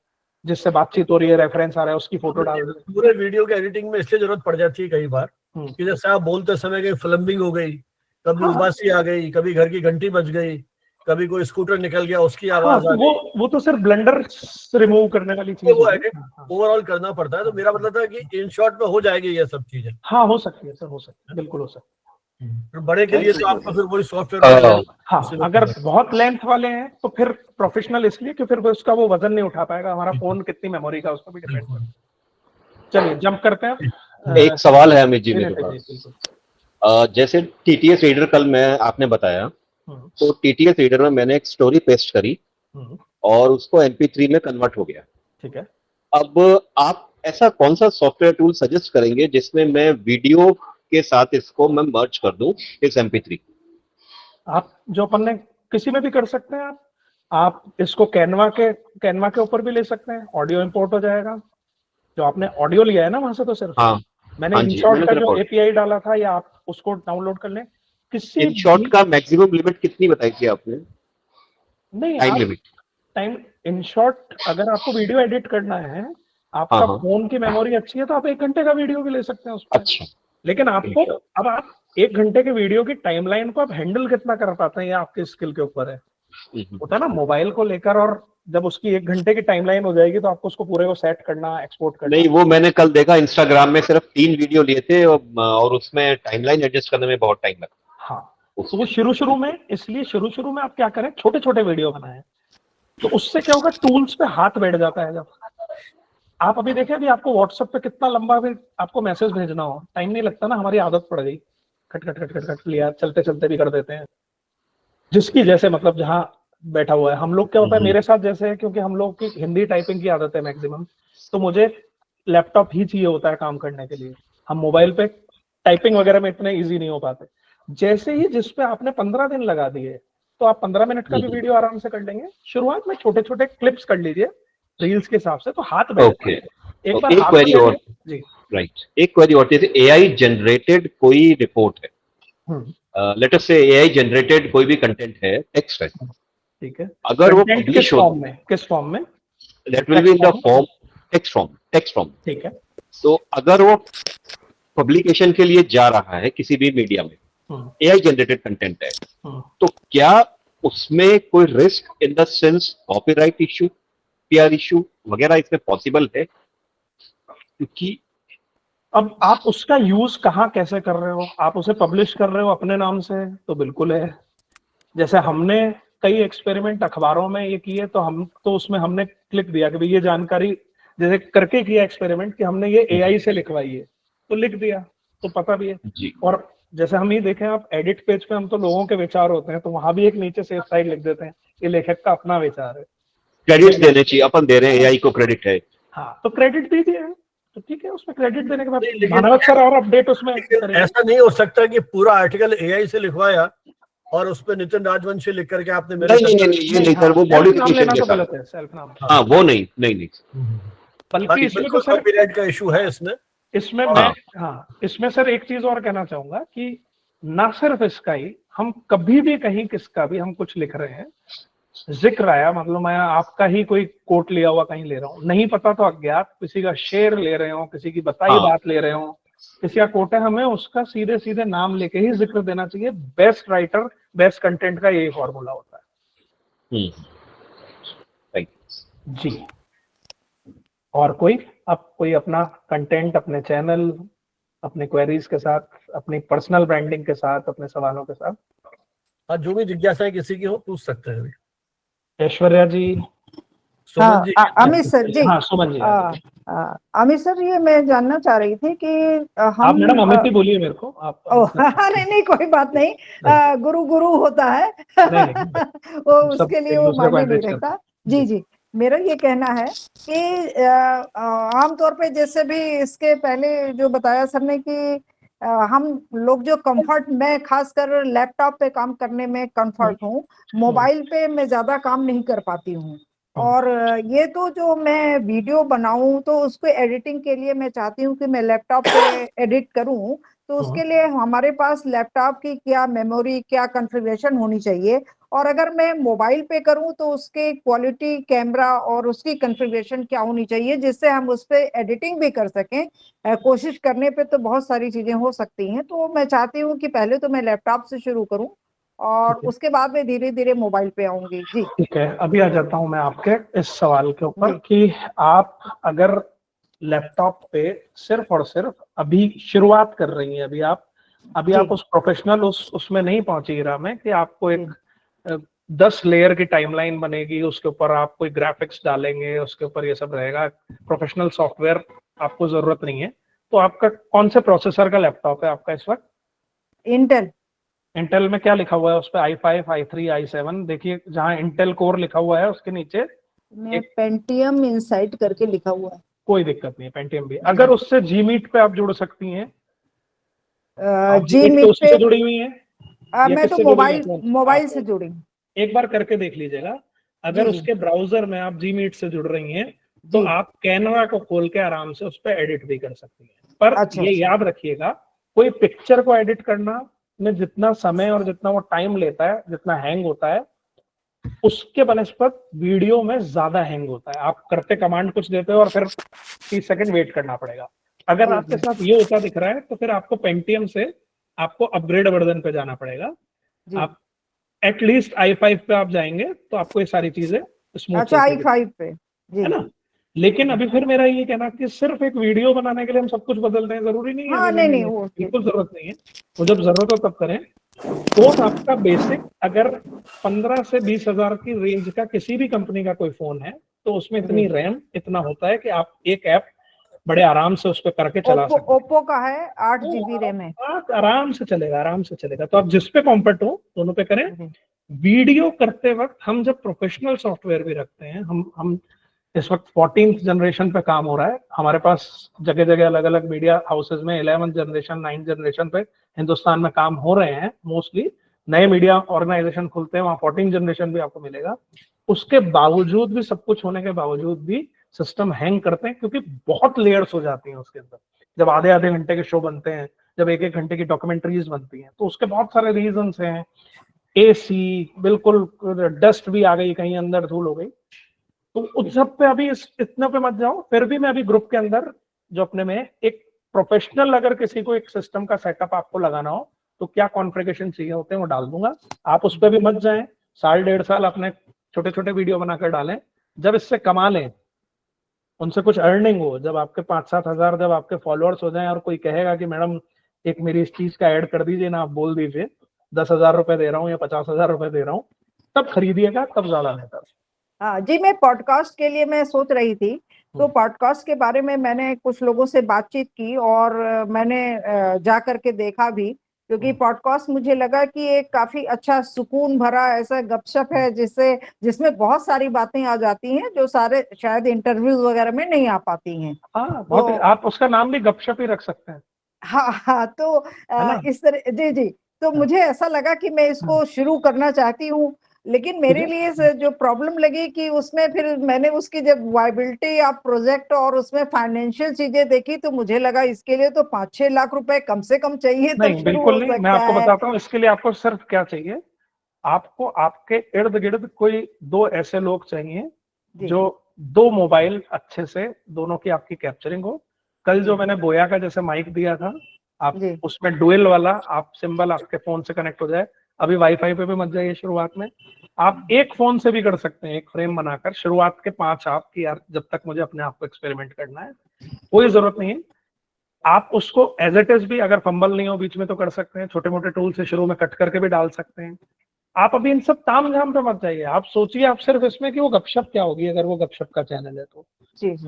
जिससे बातचीत हो रही है, रेफरेंस आ रहा है, उसकी फोटो डाल दी। पूरे वीडियो के एडिटिंग में इसलिए जरूरत पड़ जाती है कई बार कि जैसे आप बोलते समय कहीं फिल्मिंग हो गई, कभी उबासी आ गई, कभी घर की घंटी बज गई, कभी कोई स्कूटर निकल गया उसकी आवाज आ गई। वो तो सिर्फ ब्लेंडर रिमूव करने वाली चीज, वो एडिट ओवरऑल करना पड़ता है। तो मेरा मतलब था कि इन शॉर्ट में हो जाएगी ये सब चीजें। हाँ हो सकती है सर, हो सकती है, बिल्कुल हो सकती है। बड़े के लिए तो आपको फिर वही सॉफ्टवेयर, हाँ अगर बहुत लेंथ वाले हैं तो फिर प्रोफेशनल, इसलिए कि फिर उसका वो वजन नहीं उठा पाएगा, हमारा फोन कितनी मेमोरी का, उस पर भी डिपेंड करता है। चलिए जंप करते हैं। एक सवाल है अमित जी मेरे पास। जैसे टीटीएस रीडर कल मैं आपने बताया, तो टीटीएस रीडर में मैंने एक स्टोरी पेस्ट करी और उसको MP3 में कन्वर्ट हो गया। ठीक है, अब आप ऐसा कौन सा सॉफ्टवेयर टूल सजेस्ट करेंगे जिसमें मैं वीडियो के साथ इसको मैं मर्ज कर दूं इस MP3? आप जो अपन ने किसी में भी कर सकते हैं। आप इसको कैनवा के ऊपर भी ले सकते हैं, ऑडियो इंपोर्ट हो जाएगा। जो आपने ऑडियो लिया है ना वहां से, तो सिर्फ मैंने InShot का जो API डाला था, या आप उसको डाउनलोड कर लें। किसी InShot का मैक्सिमम लिमिट कितनी बताई थी आपने? नहीं, टाइम लिमिट, टाइम InShot अगर आपको वीडियो एडिट करना है, आपका फोन की मेमोरी अच्छी है तो आप 1 घंटे का वीडियो भी ले सकते हैं उसमें। अच्छा, लेकिन आपको अब आप 1 घंटे के वीडियो की टाइमलाइन को आप हैंडल कितना कर पाते हैं, ये आपके स्किल के ऊपर है। होता है ना मोबाइल को लेकर, और जब उसकी 1 घंटे की टाइमलाइन हो जाएगी तो आपको उसको पूरे को सेट करना, एक्सपोर्ट करना। नहीं, वो मैंने कल देखा इंस्टाग्राम में, सिर्फ 3 वीडियो लिए थे और उसमें टाइमलाइन एडजस्ट करने में बहुत टाइम लगा। हाँ, तो वो शुरू में, इसलिए शुरू में आप क्या करें, छोटे छोटे वीडियो बनाएं, तो उससे क्या होगा, टूल्स पे हाथ बैठ जाता है। जब आप अभी देखें, अभी आपको व्हाट्सएप पे कितना लंबा भी आपको मैसेज भेजना हो, टाइम नहीं लगता ना, हमारी आदत पड़ गई, खट खट खट खट खट लिया, चलते चलते भी कर देते हैं, जिसकी जैसे मतलब जहां बैठा हुआ है। हम लोग क्या होता है, मेरे साथ जैसे है, क्योंकि हम लोग की हिंदी टाइपिंग की आदत है मैक्सिमम, तो मुझे लैपटॉप ही चाहिए होता है काम करने के लिए। हम मोबाइल पे टाइपिंग वगैरह में इतने इजी नहीं हो पाते। जैसे ही जिसपे आपने 15 दिन लगा दिए, तो आप 15 मिनट का भी वीडियो आराम से कर लेंगे। शुरुआत में छोटे छोटे क्लिप्स कर लीजिए रील्स के हिसाब से, तो हाथ बैठ ओके, एक बार एक हाथ क्वेरी और जी, राइट, एक क्वेरी और, जैसे एआई जनरेटेड कोई रिपोर्ट है, लेट अस से एआई जनरेटेड कोई भी कंटेंट है, टेक्स्ट है, ठीक है, अगर वो कंटेंट पब्लिश हो, किस फॉर्म में, that will be in the form text form, ठीक है, तो अगर वो पब्लिकेशन के लिए जा रहा है किसी भी मीडिया में, एआई जनरेटेड कंटेंट है, तो क्या उसमें कोई risk in the sense copyright issue, PR issue वगैरह इसमें पॉसिबल है? क्योंकि अब आप उसका यूज कहाँ कैसे कर रहे हो, आप उसे पब्लिश कर रहे हो अपने नाम से तो बिल्कुल है। जैसे हमने कई एक्सपेरिमेंट अखबारों में ये किए, तो हम तो उसमें हमने क्लिक दिया कि भाई ये जानकारी, जैसे करके किया एक्सपेरिमेंट कि हमने ये एआई से लिखवाई है, तो लिख दिया, तो पता भी है जी। और जैसे हम ही देखें, आप एडिट पेज पे हम तो लोगों के विचार होते हैं, तो वहां भी एक नीचे सेफ साइड लिख देते हैं, ये लेखक का अपना विचार है, क्रेडिट देने चाहिए, अपन दे रहे हैं, एआई को क्रेडिट है। हाँ, तो क्रेडिट दीजिए, तो ठीक है, उसमें क्रेडिट देने के बाद भानुवत सर और अपडेट उसमें करेंगे। ऐसा नहीं हो सकता कि पूरा आर्टिकल एआई से लिखवाया और उस पर नितिन राजवंशी लिख करके आपने मेरे नहीं, ये नहीं सर, वो मॉडिफिकेशन के साथ, गलत है, सेल्फ नाम, हाँ वो नहीं। बल्कि इसमें तो सर कॉपीराइट का इशू है इसमें मैं, हाँ, इसमें सर एक चीज और कहना चाहूंगा कि ना सिर्फ इसका ही, हम कभी भी कहीं किसका भी हम कुछ लिख रहे हैं, जिक्र आया, मतलब मैं आपका ही कोई कोट लिया हुआ कहीं ले रहा हूँ, नहीं पता तो अज्ञात किसी का शेर ले रहे हो, किसी की बताई बात ले रहे हो, किसी का कोट है, हमें उसका सीधे सीधे नाम लेके ही जिक्र देना चाहिए। बेस्ट राइटर, बेस्ट कंटेंट का यही फॉर्मूला होता है। जी, और कोई अपना कंटेंट, अपने चैनल, अपने क्वेरीज के साथ, अपनी पर्सनल ब्रांडिंग के साथ, अपने सवालों के साथ, हाँ, जो भी जिज्ञासा किसी की हो पूछ सकते हैं। ऐश्वर्या जी, हाँ, अमित सर जी, हाँ, सुमन जी, अमित सर, ये मैं जानना चाह रही थी कि हम, आप मैडम अमित ही बोलिए मेरे को, आप नहीं कोई बात नहीं, गुरु होता है वो उसके लिए वो मान्य नहीं रहता। जी, मेरा ये कहना है कि आमतौर पे जैसे भी इसके पहले जो बताया सर ने कि हम लोग जो कंफर्ट, मैं खासकर लैपटॉप पे काम करने में कंफर्ट हूँ, मोबाइल पे मैं ज्यादा काम नहीं कर पाती हूँ, और ये तो जो मैं वीडियो बनाऊं तो उसको एडिटिंग के लिए मैं चाहती हूँ कि मैं लैपटॉप पे एडिट करूं, तो उसके लिए हमारे पास लैपटॉप की क्या मेमोरी, क्या कॉन्फ़िगरेशन होनी चाहिए, और अगर मैं मोबाइल पे करूं तो उसके क्वालिटी, कैमरा और उसकी कॉन्फ़िगरेशन क्या होनी चाहिए, जिससे हम उस पे एडिटिंग भी कर सकें। कोशिश करने पे तो बहुत सारी चीजें हो सकती हैं, तो मैं चाहती हूँ कि पहले तो मैं लैपटॉप से शुरू करूं और उसके बाद में धीरे धीरे मोबाइल पे आऊंगी। जी, ठीक है, अभी आ जाता हूं मैं आपके इस सवाल के ऊपर कि आप अगर लैपटॉप पे सिर्फ और सिर्फ अभी शुरुआत कर रही हैं, अभी आप उस प्रोफेशनल उसमें नहीं पहुंची रहा में कि आपको एक 10 लेयर की टाइमलाइन बनेगी, उसके ऊपर आप कोई ग्राफिक्स डालेंगे, उसके ऊपर ये सब रहेगा, प्रोफेशनल सॉफ्टवेयर आपको जरूरत नहीं है, तो आपका कौन से प्रोसेसर का लैपटॉप है आपका इस वक्त? इंटेल में क्या लिखा हुआ है उस पर? i5, i3, i7, देखिए जहाँ इंटेल कोर लिखा हुआ है उसके नीचे एक पेंटियम इनसाइट करके लिखा हुआ है। कोई दिक्कत नहीं है, पेंटियम भी। अगर उससे जीमीट पे आप जुड़ सकती हैं, जीमीट पे जुड़ी हुई है, मैं तो मोबाइल से जुड़ी, एक बार करके देख लीजिएगा। अगर उसके ब्राउजर में आप जीमीट से जुड़ रही हैं तो आप कैनवा को खोल के आराम से उस पर एडिट भी कर सकती हैं। पर ये याद रखिएगा, कोई पिक्चर को एडिट करना में जितना समय और जितना वो टाइम लेता है, जितना हैंग होता है, उसके बनस्पत वीडियो में ज्यादा हैंग होता है। आप करते कमांड कुछ देते हो और फिर 30 सेकंड वेट करना पड़ेगा। अगर आपके साथ ये होता दिख रहा है तो फिर आपको पेंटियम से आपको अपग्रेड वर्जन पे जाना पड़ेगा। जी। आप एटलीस्ट i5 पे आप जाएंगे तो आपको ये सारी चीजें स्मूथ अच्छा, i5 पे, जी, है ना। लेकिन अभी फिर मेरा ये कहना कि सिर्फ एक वीडियो बनाने के लिए हम सब कुछ बदल दें, जरूरी नहीं है। हाँ, नहीं वो बिल्कुल जरूरत नहीं है, वो जब जरूरत हो तब करें। फोन आपका बेसिक अगर 15 से 20 हजार की रेंज का किसी भी कंपनी का कोई फोन है तो उसमें इतनी रैम इतना होता है कि आप एक ऐप बड़े आराम से उस पर करके चला सकते हैं। ओप्पो का है 8 GB रैम है, आराम से चलेगा, आराम से चलेगा। तो आप जिस पे कॉम्पैक्ट हो दोनों पे करें। वीडियो करते वक्त हम जब प्रोफेशनल सॉफ्टवेयर भी रखते हैं, हम इस वक्त 14th जनरेशन पे काम हो रहा है हमारे पास, जगह जगह अलग अलग मीडिया हाउसेज में 11th जनरेशन 9th जनरेशन पे हिंदुस्तान में काम हो रहे हैं। मोस्टली नए मीडिया ऑर्गेनाइजेशन खुलते हैं, वहाँ 14th जनरेशन भी आपको मिलेगा। उसके बावजूद भी, सब कुछ होने के बावजूद भी सिस्टम हैंग करते हैं, क्योंकि बहुत लेयर्स हो जाती हैं उसके अंदर। जब आधे आधे घंटे के शो बनते हैं, जब एक एक घंटे की डॉक्यूमेंट्रीज बनती हैं, तो उसके बहुत सारे रीजंस हैं। एसी, बिल्कुल डस्ट भी आ गई कहीं अंदर, धूल हो गई, तो उस सब पे अभी इतने पे मत जाओ। फिर भी मैं अभी ग्रुप के अंदर जो अपने में एक प्रोफेशनल, अगर किसी को एक सिस्टम का सेटअप आपको लगाना हो तो क्या कॉन्फ़िगरेशन चाहिए होते हैं वो डाल दूंगा। आप उस पर भी मत जाएं, 1.5 साल अपने छोटे छोटे वीडियो बनाकर डालें। जब इससे कमा लें, उनसे कुछ अर्निंग हो, जब आपके 5-7 हजार जब आपके फॉलोअर्स हो जाएं और कोई कहेगा कि मैडम एक मेरी इस चीज का ऐड कर दीजिए ना, आप बोल दीजिए 10,000 रुपए दे रहा हूँ या 50,000 रुपए दे रहा हूँ, तब खरीदिएगा, तब ज्यादा बेहतर। हाँ जी, मैं पॉडकास्ट के लिए मैं सोच रही थी, तो पॉडकास्ट के बारे में मैंने कुछ लोगों से बातचीत की और मैंने जा करके देखा भी, क्योंकि पॉडकास्ट मुझे लगा कि एक काफी अच्छा सुकून भरा ऐसा गपशप है जिसमें बहुत सारी बातें आ जाती हैं जो सारे शायद इंटरव्यूज वगैरह में नहीं आ पाती हैं। हाँ, बहुत आप उसका नाम भी गपशप ही रख सकते हैं। हाँ, तो इस तरह, जी, तो मुझे ऐसा लगा कि मैं इसको शुरू करना चाहती हूँ, लेकिन मेरे लिए जो प्रॉब्लम लगी कि उसमें फिर मैंने उसकी जब वायबिलिटी ऑफ प्रोजेक्ट और उसमें फाइनेंशियल चीजें देखी तो मुझे लगा इसके लिए तो 5-6 लाख रुपए कम से कम चाहिए। नहीं, बिल्कुल नहीं, मैं आपको बताता हूँ इसके लिए आपको सिर्फ क्या चाहिए। आपको आपके इर्द गिर्द कोई 2 ऐसे लोग चाहिए जो 2 मोबाइल अच्छे से, दोनों की आपकी कैप्चरिंग हो। कल जो मैंने बोया का जैसे माइक दिया था, आप उसमें डुअल वाला आप सिंबल आपके फोन से कनेक्ट हो जाए। अभी वाईफाई पे भी मत जाइए शुरुआत में, आप एक फोन से भी कर सकते हैं, एक फ्रेम बनाकर शुरुआत के 5 आप की, यार जब तक मुझे अपने आप को एक्सपेरिमेंट करना है, कोई जरूरत नहीं है। आप उसको एज इट इज भी, अगर फंबल नहीं हो बीच में तो कर सकते हैं, छोटे मोटे टूल से शुरू में कट करके भी डाल सकते हैं। आप अभी इन सब ताम झाम पे मत जाइए, आप सोचिए आप सिर्फ इसमें कि वो गपशप क्या होगी, अगर वो गपशप का चैनल है तो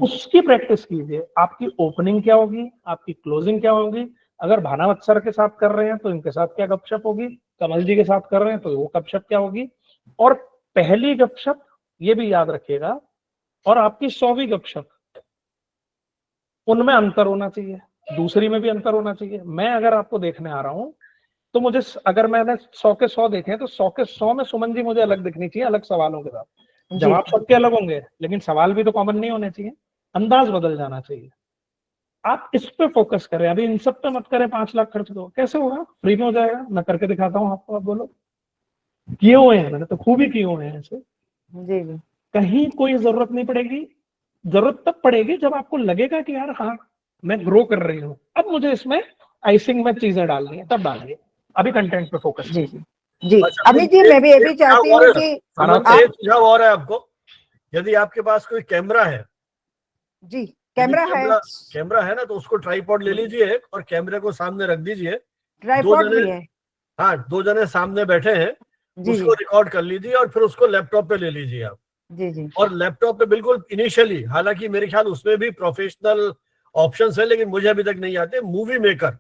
उसकी प्रैक्टिस कीजिए। आपकी ओपनिंग क्या होगी, आपकी क्लोजिंग क्या होगी। अगर भानावत सर के साथ कर रहे हैं तो इनके साथ क्या गपशप होगी, कमल जी के साथ कर रहे हैं तो वो गपशप क्या होगी। और पहली गपशप ये भी याद रखिएगा, और आपकी 100वीं गपशप, उनमें अंतर होना चाहिए, दूसरी में भी अंतर होना चाहिए। मैं अगर आपको देखने आ रहा हूं तो मुझे, अगर मैंने 100 के 100 देखे हैं तो 100 के 100 में सुमन जी मुझे अलग दिखनी चाहिए, अलग सवालों के साथ। जवाब सबके अलग होंगे लेकिन सवाल भी तो कॉमन नहीं होने चाहिए, अंदाज बदल जाना चाहिए। आप इस पे फोकस करें, अभी इन सब पे मत करें। 5 लाख खर्च दो, कैसे होगा, फ्री में हो जाएगा। मैं करके दिखाता हूँ आपको, आप बोलो। किए हुए हैं मैंने तो, खूब ही किए हुए हैं ऐसे। कहीं कोई जरूरत नहीं पड़ेगी। जरूरत तब पड़ेगी जब आपको लगेगा कि यार हाँ मैं ग्रो कर रही हूँ, अब मुझे इसमें आइसिंग में चीजें डालनी है, तब डालिए। अभी कंटेंट पे फोकस। जी अमित जी, मैं भी ये भी चाहती हूँ कि एक सुझाव और है आपको, यदि आपके पास कोई कैमरा है, जी कैमरा है ना, तो उसको ट्राइपॉड ले लीजिए और कैमरे को सामने रख दीजिए। ट्राइपॉड भी है, हाँ, 2 जने सामने बैठे हैं, उसको रिकॉर्ड कर लीजिए और फिर उसको लैपटॉप पे ले लीजिए आप। जी। और लैपटॉप पे बिल्कुल इनिशियली, हालांकि मेरे ख्याल उसमें भी प्रोफेशनल ऑप्शंस है लेकिन मुझे अभी तक नहीं आते, मूवी मेकर।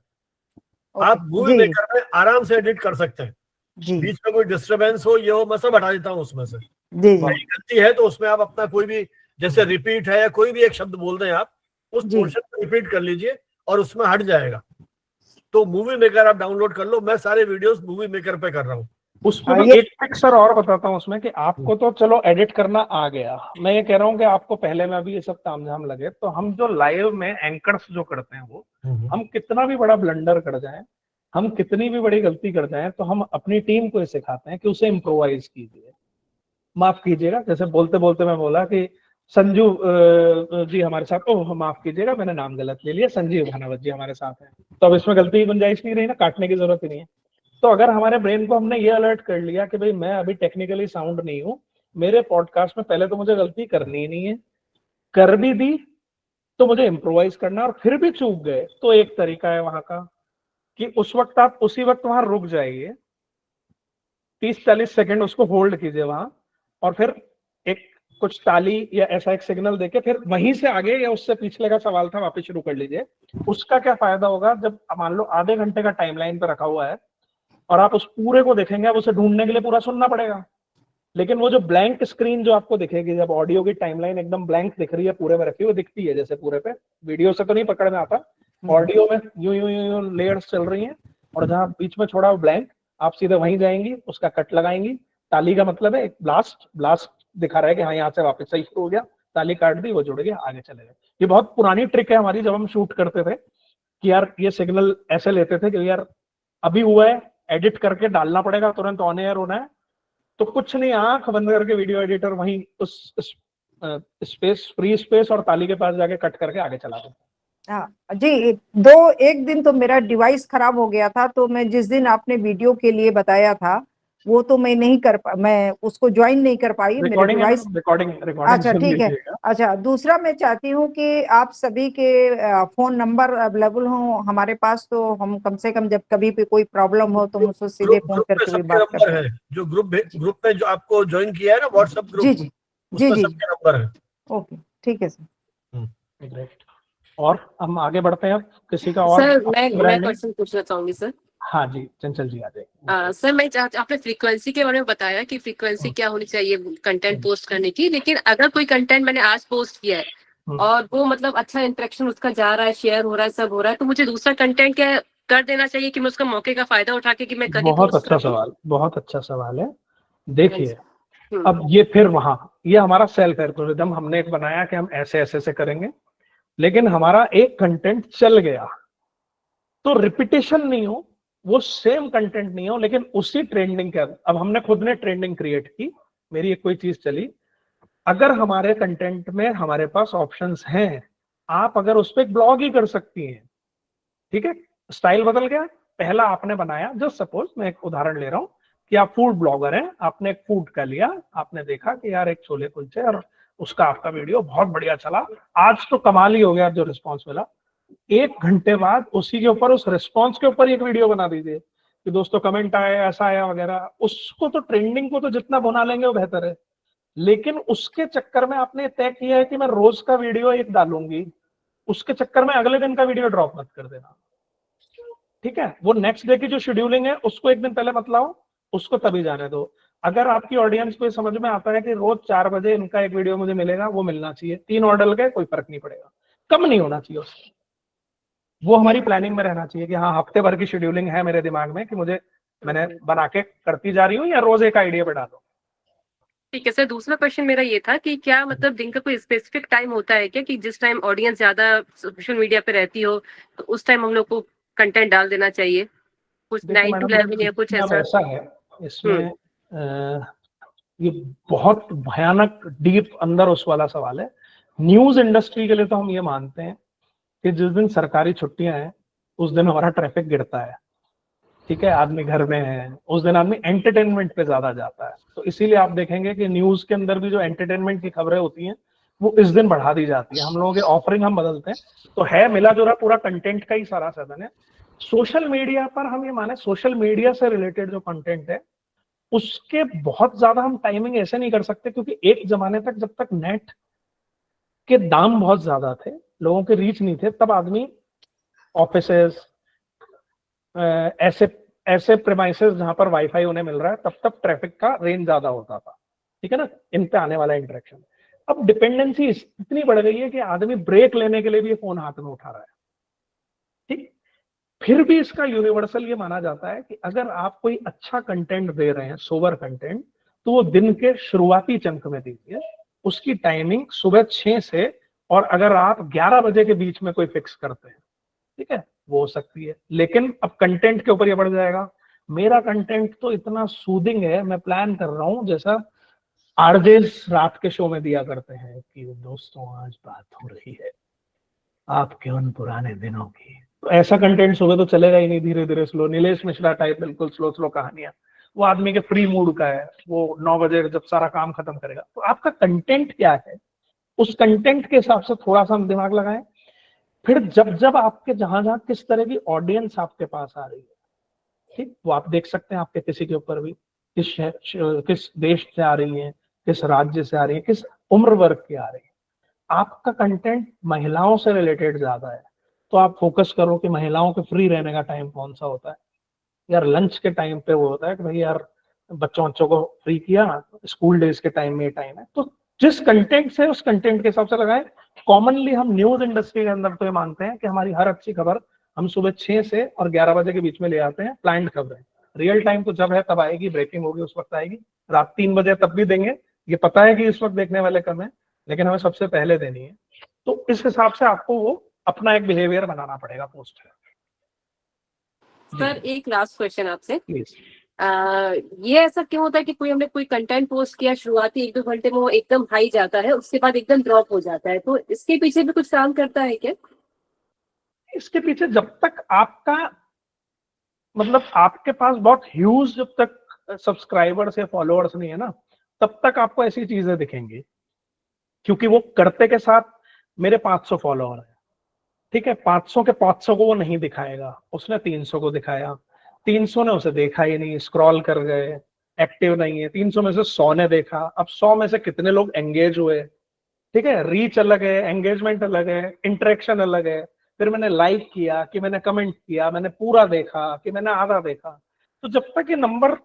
आप मूवी मेकर में आराम से एडिट कर सकते हैं। बीच में कोई डिस्टरबेंस हो, ये हो, मैं सब हटा देता हूँ उसमें से। गलती है तो उसमें आप अपना कोई भी, जैसे रिपीट है या कोई भी एक शब्द बोल दें आप, उस पोर्शन को रिपीट कर लीजिए और उसमें हट जाएगा। तो मूवी मेकर आप डाउनलोड कर लो, मैं सारे वीडियोस मूवी मेकर पे कर रहा हूँ। उसमें भी एक अक्सर और बताता हूँ उसमें कि आपको तो चलो एडिट करना आ गया, मैं ये कह रहा हूँ कि आपको पहले में भी ये सब तामझाम लगे तो हम जो लाइव में एंकर्स जो करते हैं वो, हम कितना भी बड़ा ब्लंडर कर जाएं, हम कितनी भी बड़ी गलती कर जाएं, तो हम अपनी टीम को ये सिखाते हैं कि उसे इम्प्रोवाइज कीजिए। माफ कीजिएगा, जैसे बोलते बोलते मैं बोला कि संजू जी हमारे साथ, ओह माफ कीजिएगा मैंने नाम गलत ले लिया, संजीव भानावत जी हमारे साथ हैं। तो अब इसमें गलती की गुंजाइश नहीं रही ना, काटने की जरूरत ही नहीं है। तो अगर हमारे ब्रेन को हमने ये अलर्ट कर लिया कि भाई मैं अभी टेक्निकली साउंड नहीं हूँ, मेरे पॉडकास्ट में पहले तो मुझे गलती करनी ही नहीं है, कर भी दी तो मुझे इम्प्रोवाइज करना, और फिर भी चूक गए तो एक तरीका है वहां का कि उस वक्त आप उसी वक्त वहां रुक जाइए, 30-40 सेकंड उसको होल्ड कीजिए वहां, और फिर एक कुछ ताली या ऐसा एक सिग्नल देके फिर वहीं से आगे या उससे पिछले का सवाल था वापस शुरू कर लीजिए। उसका क्या फायदा होगा, जब मान लो आधे घंटे का टाइमलाइन पे रखा हुआ है और आप उस पूरे को देखेंगे, आप उसे ढूंढने के लिए पूरा सुनना पड़ेगा, लेकिन वो जो ब्लैंक स्क्रीन जो आपको दिखेगी, जब ऑडियो की टाइमलाइन एकदम ब्लैंक दिख रही है, पूरे में रखी हुई दिखती है जैसे पूरे पे, वीडियो से तो नहीं पकड़ में आता, ऑडियो में यूं यूं यूं लेयर्स चल रही हैं, और जहां बीच में छोड़ा ब्लैंक, आप सीधे वहीं जाएंगी, उसका कट लगाएंगी। ताली का मतलब है एक ब्लास्ट दिखा रहा है कि हाँ यहाँ से वापस सही शुरू हो गया, ताली काट दी, वो जुड़ गया, आगे चले गए। ये बहुत पुरानी ट्रिक है हमारी, जब हम शूट करते थे कि यार ये सिग्नल ऐसे लेते थे कि यार अभी हुआ है, एडिट करके डालना पड़ेगा, तुरंत ऑन एयर होना है, तो कुछ नहीं, आंख बंद करके वीडियो एडिटर वहीं उस स्पेस, फ्री स्पेस और ताली के पास जाके कट करके आगे चला दो। हाँ जी, एक दिन तो मेरा डिवाइस खराब हो गया था, तो मैं जिस दिन आपने वीडियो के लिए बताया था वो तो मैं नहीं कर मैं उसको ज्वाइन नहीं कर पाई, मेरा डिवाइस रिकॉर्डिंग अच्छा ठीक है। अच्छा, दूसरा मैं चाहती हूँ कि आप सभी के फोन नंबर अवेलेबल हो हमारे पास, तो हम कम से कम जब कभी भी कोई प्रॉब्लम हो तो मुझसे सीधे फोन करके भी बात कर सकते हैं। जो ग्रुप में जो आपको ज्वाइन किया है ना व्हाट्सएप ग्रुप, जी जी जी जी सबके नंबर है। ओके ठीक है सर। और हम आगे बढ़ते हैं, किसी का और? सर मैं क्वेश्चन पूछना चाहूंगी सर। हाँ जी चंचल जी आ जाए। सर मैं आपने फ्रीक्वेंसी के बारे में बताया कि फ्रीक्वेंसी क्या होनी चाहिए कंटेंट पोस्ट करने की, लेकिन अगर कोई कंटेंट मैंने आज पोस्ट किया है और वो मतलब अच्छा इंटरेक्शन उसका जा रहा है, शेयर हो रहा है, सब हो रहा है, तो मुझे दूसरा कंटेंट क्या कर देना चाहिए कि मैं उसका मौके का फायदा उठा के कि मैं कभी बहुत अच्छा सवाल, बहुत अच्छा सवाल है। देखिए अब ये फिर वहां, ये हमारा सेल्फ एल्गोरिथम हमने एक बनाया कि हम ऐसे ऐसे से करेंगे, लेकिन हमारा एक कंटेंट चल गया तो रिपीटेशन नहीं हो, वो सेम कंटेंट नहीं हो, लेकिन उसी ट्रेंडिंग के, अब हमने खुद ने ट्रेंडिंग क्रिएट की, मेरी एक कोई चीज चली, अगर हमारे कंटेंट में हमारे पास ऑप्शंस हैं, आप अगर उस पर एक ब्लॉग ही कर सकती हैं, ठीक है, स्टाइल बदल गया, पहला आपने बनाया, जस्ट सपोज मैं एक उदाहरण ले रहा हूं कि आप फूड ब्लॉगर हैं, आपने एक फूड का लिया, आपने देखा कि यार एक छोले कुलचे और उसका आपका वीडियो बहुत बढ़िया चला, आज तो कमाल ही हो गया जो रिस्पॉन्स मिला, 1 घंटे बाद उसी के ऊपर, उस रिस्पॉन्स के ऊपर एक वीडियो बना दीजिए कि दोस्तों कमेंट आए, ऐसा आया वगैरह, उसको तो ट्रेंडिंग को तो जितना बना लेंगे वो बेहतर है, लेकिन उसके चक्कर में आपने तय किया है कि मैं रोज का वीडियो एक डालूंगी, उसके चक्कर में अगले दिन का वीडियो ड्रॉप मत कर देना, ठीक है, वो नेक्स्ट डे की जो शेड्यूलिंग है उसको एक दिन पहले मत लाओ, उसको तभी जाने दो। अगर आपकी ऑडियंस को समझ में आता है कि रोज 4 बजे इनका एक वीडियो मुझे मिलेगा, वो मिलना चाहिए, 3 और डल गए कोई फर्क नहीं पड़ेगा, कम नहीं होना चाहिए उससे, वो हमारी प्लानिंग में रहना चाहिए कि हाँ हफ्ते भर की शेड्यूलिंग है मेरे दिमाग में कि मुझे, मैंने बना के करती जा रही हूँ, या रोज एक आइडिया पे डालो। ठीक है सर, दूसरा क्वेश्चन मेरा ये था कि क्या मतलब दिन का कोई स्पेसिफिक टाइम होता है क्या कि जिस टाइम ऑडियंस ज्यादा सोशल मीडिया पे रहती हो तो उस टाइम हम लोग को कंटेंट डाल देना चाहिए, कुछ 9 to 11 या कुछ ऐसा है इसमें? ये बहुत भयानक डीप अंदर उस वाला सवाल है। न्यूज इंडस्ट्री के लिए तो हम ये मानते हैं कि जिस दिन सरकारी छुट्टियां हैं उस दिन हमारा ट्रैफिक गिरता है, ठीक है, आदमी घर में है, उस दिन आदमी एंटरटेनमेंट पे ज्यादा जाता है, तो इसीलिए आप देखेंगे कि न्यूज के अंदर भी जो एंटरटेनमेंट की खबरें होती हैं वो इस दिन बढ़ा दी जाती है, हम लोगों के ऑफरिंग हम बदलते हैं, तो है मिला जुला पूरा कंटेंट का ही सारा साधन है। सोशल मीडिया पर हम ये माने, सोशल मीडिया से रिलेटेड जो कंटेंट है उसके बहुत ज्यादा हम टाइमिंग ऐसे नहीं कर सकते, क्योंकि एक जमाने तक जब तक नेट के दाम बहुत ज्यादा थे, लोगों के रीच नहीं थे, तब आदमी ऑफिसेस, ऐसे प्रेमाइसेस जहां पर वाईफाई उन्हें मिल रहा है, तब ट्रैफिक का रेंज ज्यादा होता था, ठीक है ना, इन पे आने वाला इंटरेक्शन। अब डिपेंडेंसी इतनी बढ़ गई है कि आदमी ब्रेक लेने के लिए भी फोन हाथ में उठा रहा है, ठीक, फिर भी इसका यूनिवर्सल ये माना जाता है कि अगर आप कोई अच्छा कंटेंट दे रहे हैं, सोबर कंटेंट, तो वो दिन के शुरुआती चंक में दीजिए, उसकी टाइमिंग सुबह 6 से, और अगर आप 11 बजे के बीच में कोई फिक्स करते हैं, ठीक है, वो हो सकती है, लेकिन अब कंटेंट के ऊपर ये बढ़ जाएगा। मेरा कंटेंट तो इतना सूदिंग है, मैं प्लान कर रहा हूं जैसा आरजेस रात के शो में दिया करते हैं कि दोस्तों आज बात हो रही है आपके उन पुराने दिनों की, तो ऐसा कंटेंट सुबह तो चलेगा ही नहीं, धीरे धीरे स्लो, नीलेश मिश्रा टाइप बिल्कुल स्लो स्लो कहानियां, वो आदमी के फ्री मूड का है, वो 9 बजे जब सारा काम खत्म करेगा। तो आपका कंटेंट क्या है, उस कंटेंट के हिसाब से थोड़ा सा हम दिमाग लगाएं। फिर जब जब आपके जहां जहां किस तरह की ऑडियंस आपके पास आ रही है, ठीक, वो आप देख सकते हैं आपके किसी के ऊपर भी, किस देश से आ रही है, किस राज्य से आ रही है, किस उम्र वर्ग की आ रही है। आपका कंटेंट महिलाओं से रिलेटेड ज्यादा है तो आप फोकस करो कि महिलाओं के फ्री रहने का टाइम कौन सा होता है। यार लंच के टाइम पे वो होता है कि भाई यार बच्चों को फ्री किया, स्कूल डेज के टाइम में ये टाइम है, तो जिस कंटेंट से उस कंटेंट के हिसाब से लगाएं। कॉमनली हम न्यूज इंडस्ट्री के अंदर तो ये मानते हैं कि हमारी हर अच्छी खबर हम सुबह 6 से और 11 बजे के बीच में ले आते हैं, प्लान्ड खबरें। रियल टाइम तो जब है तब आएगी, ब्रेकिंग होगी उस वक्त आएगी, रात 3 बजे तब भी देंगे, ये पता है कि इस वक्त देखने वाले कम है, लेकिन हमें सबसे पहले देनी है। तो इस हिसाब से आपको वो अपना एक बिहेवियर बनाना पड़ेगा पोस्ट है। सर एक लास्ट क्वेश्चन आपसे, प्लीज। ये ऐसा क्यों होता है कि हमने कोई कंटेंट पोस्ट किया, शुरुआती 1-2 घंटे में वो एकदम हाई जाता है, उसके बाद एकदम ड्रॉप हो जाता है, तो इसके पीछे भी कुछ काम करता है क्या? इसके पीछे जब तक आपका मतलब आपके पास बहुत ह्यूज जब तक सब्सक्राइबर्स या फॉलोअर्स नहीं है ना, तब तक आपको ऐसी चीजें दिखेंगी, क्योंकि वो करते के साथ मेरे 500 फॉलोअर है, ठीक है, 500 के 500 को वो नहीं दिखाएगा, उसने 300 को दिखाया, 300 ने उसे देखा ही नहीं, स्क्रॉल कर गए, एक्टिव नहीं है, 300 में से 100 ने देखा, अब 100 में से कितने लोग एंगेज हुए, ठीक है, रीच अलग है, एंगेजमेंट अलग है, इंटरेक्शन अलग है, फिर मैंने लाइक किया कि मैंने कमेंट किया, मैंने पूरा देखा कि मैंने आधा देखा, तो जब तक ये नंबर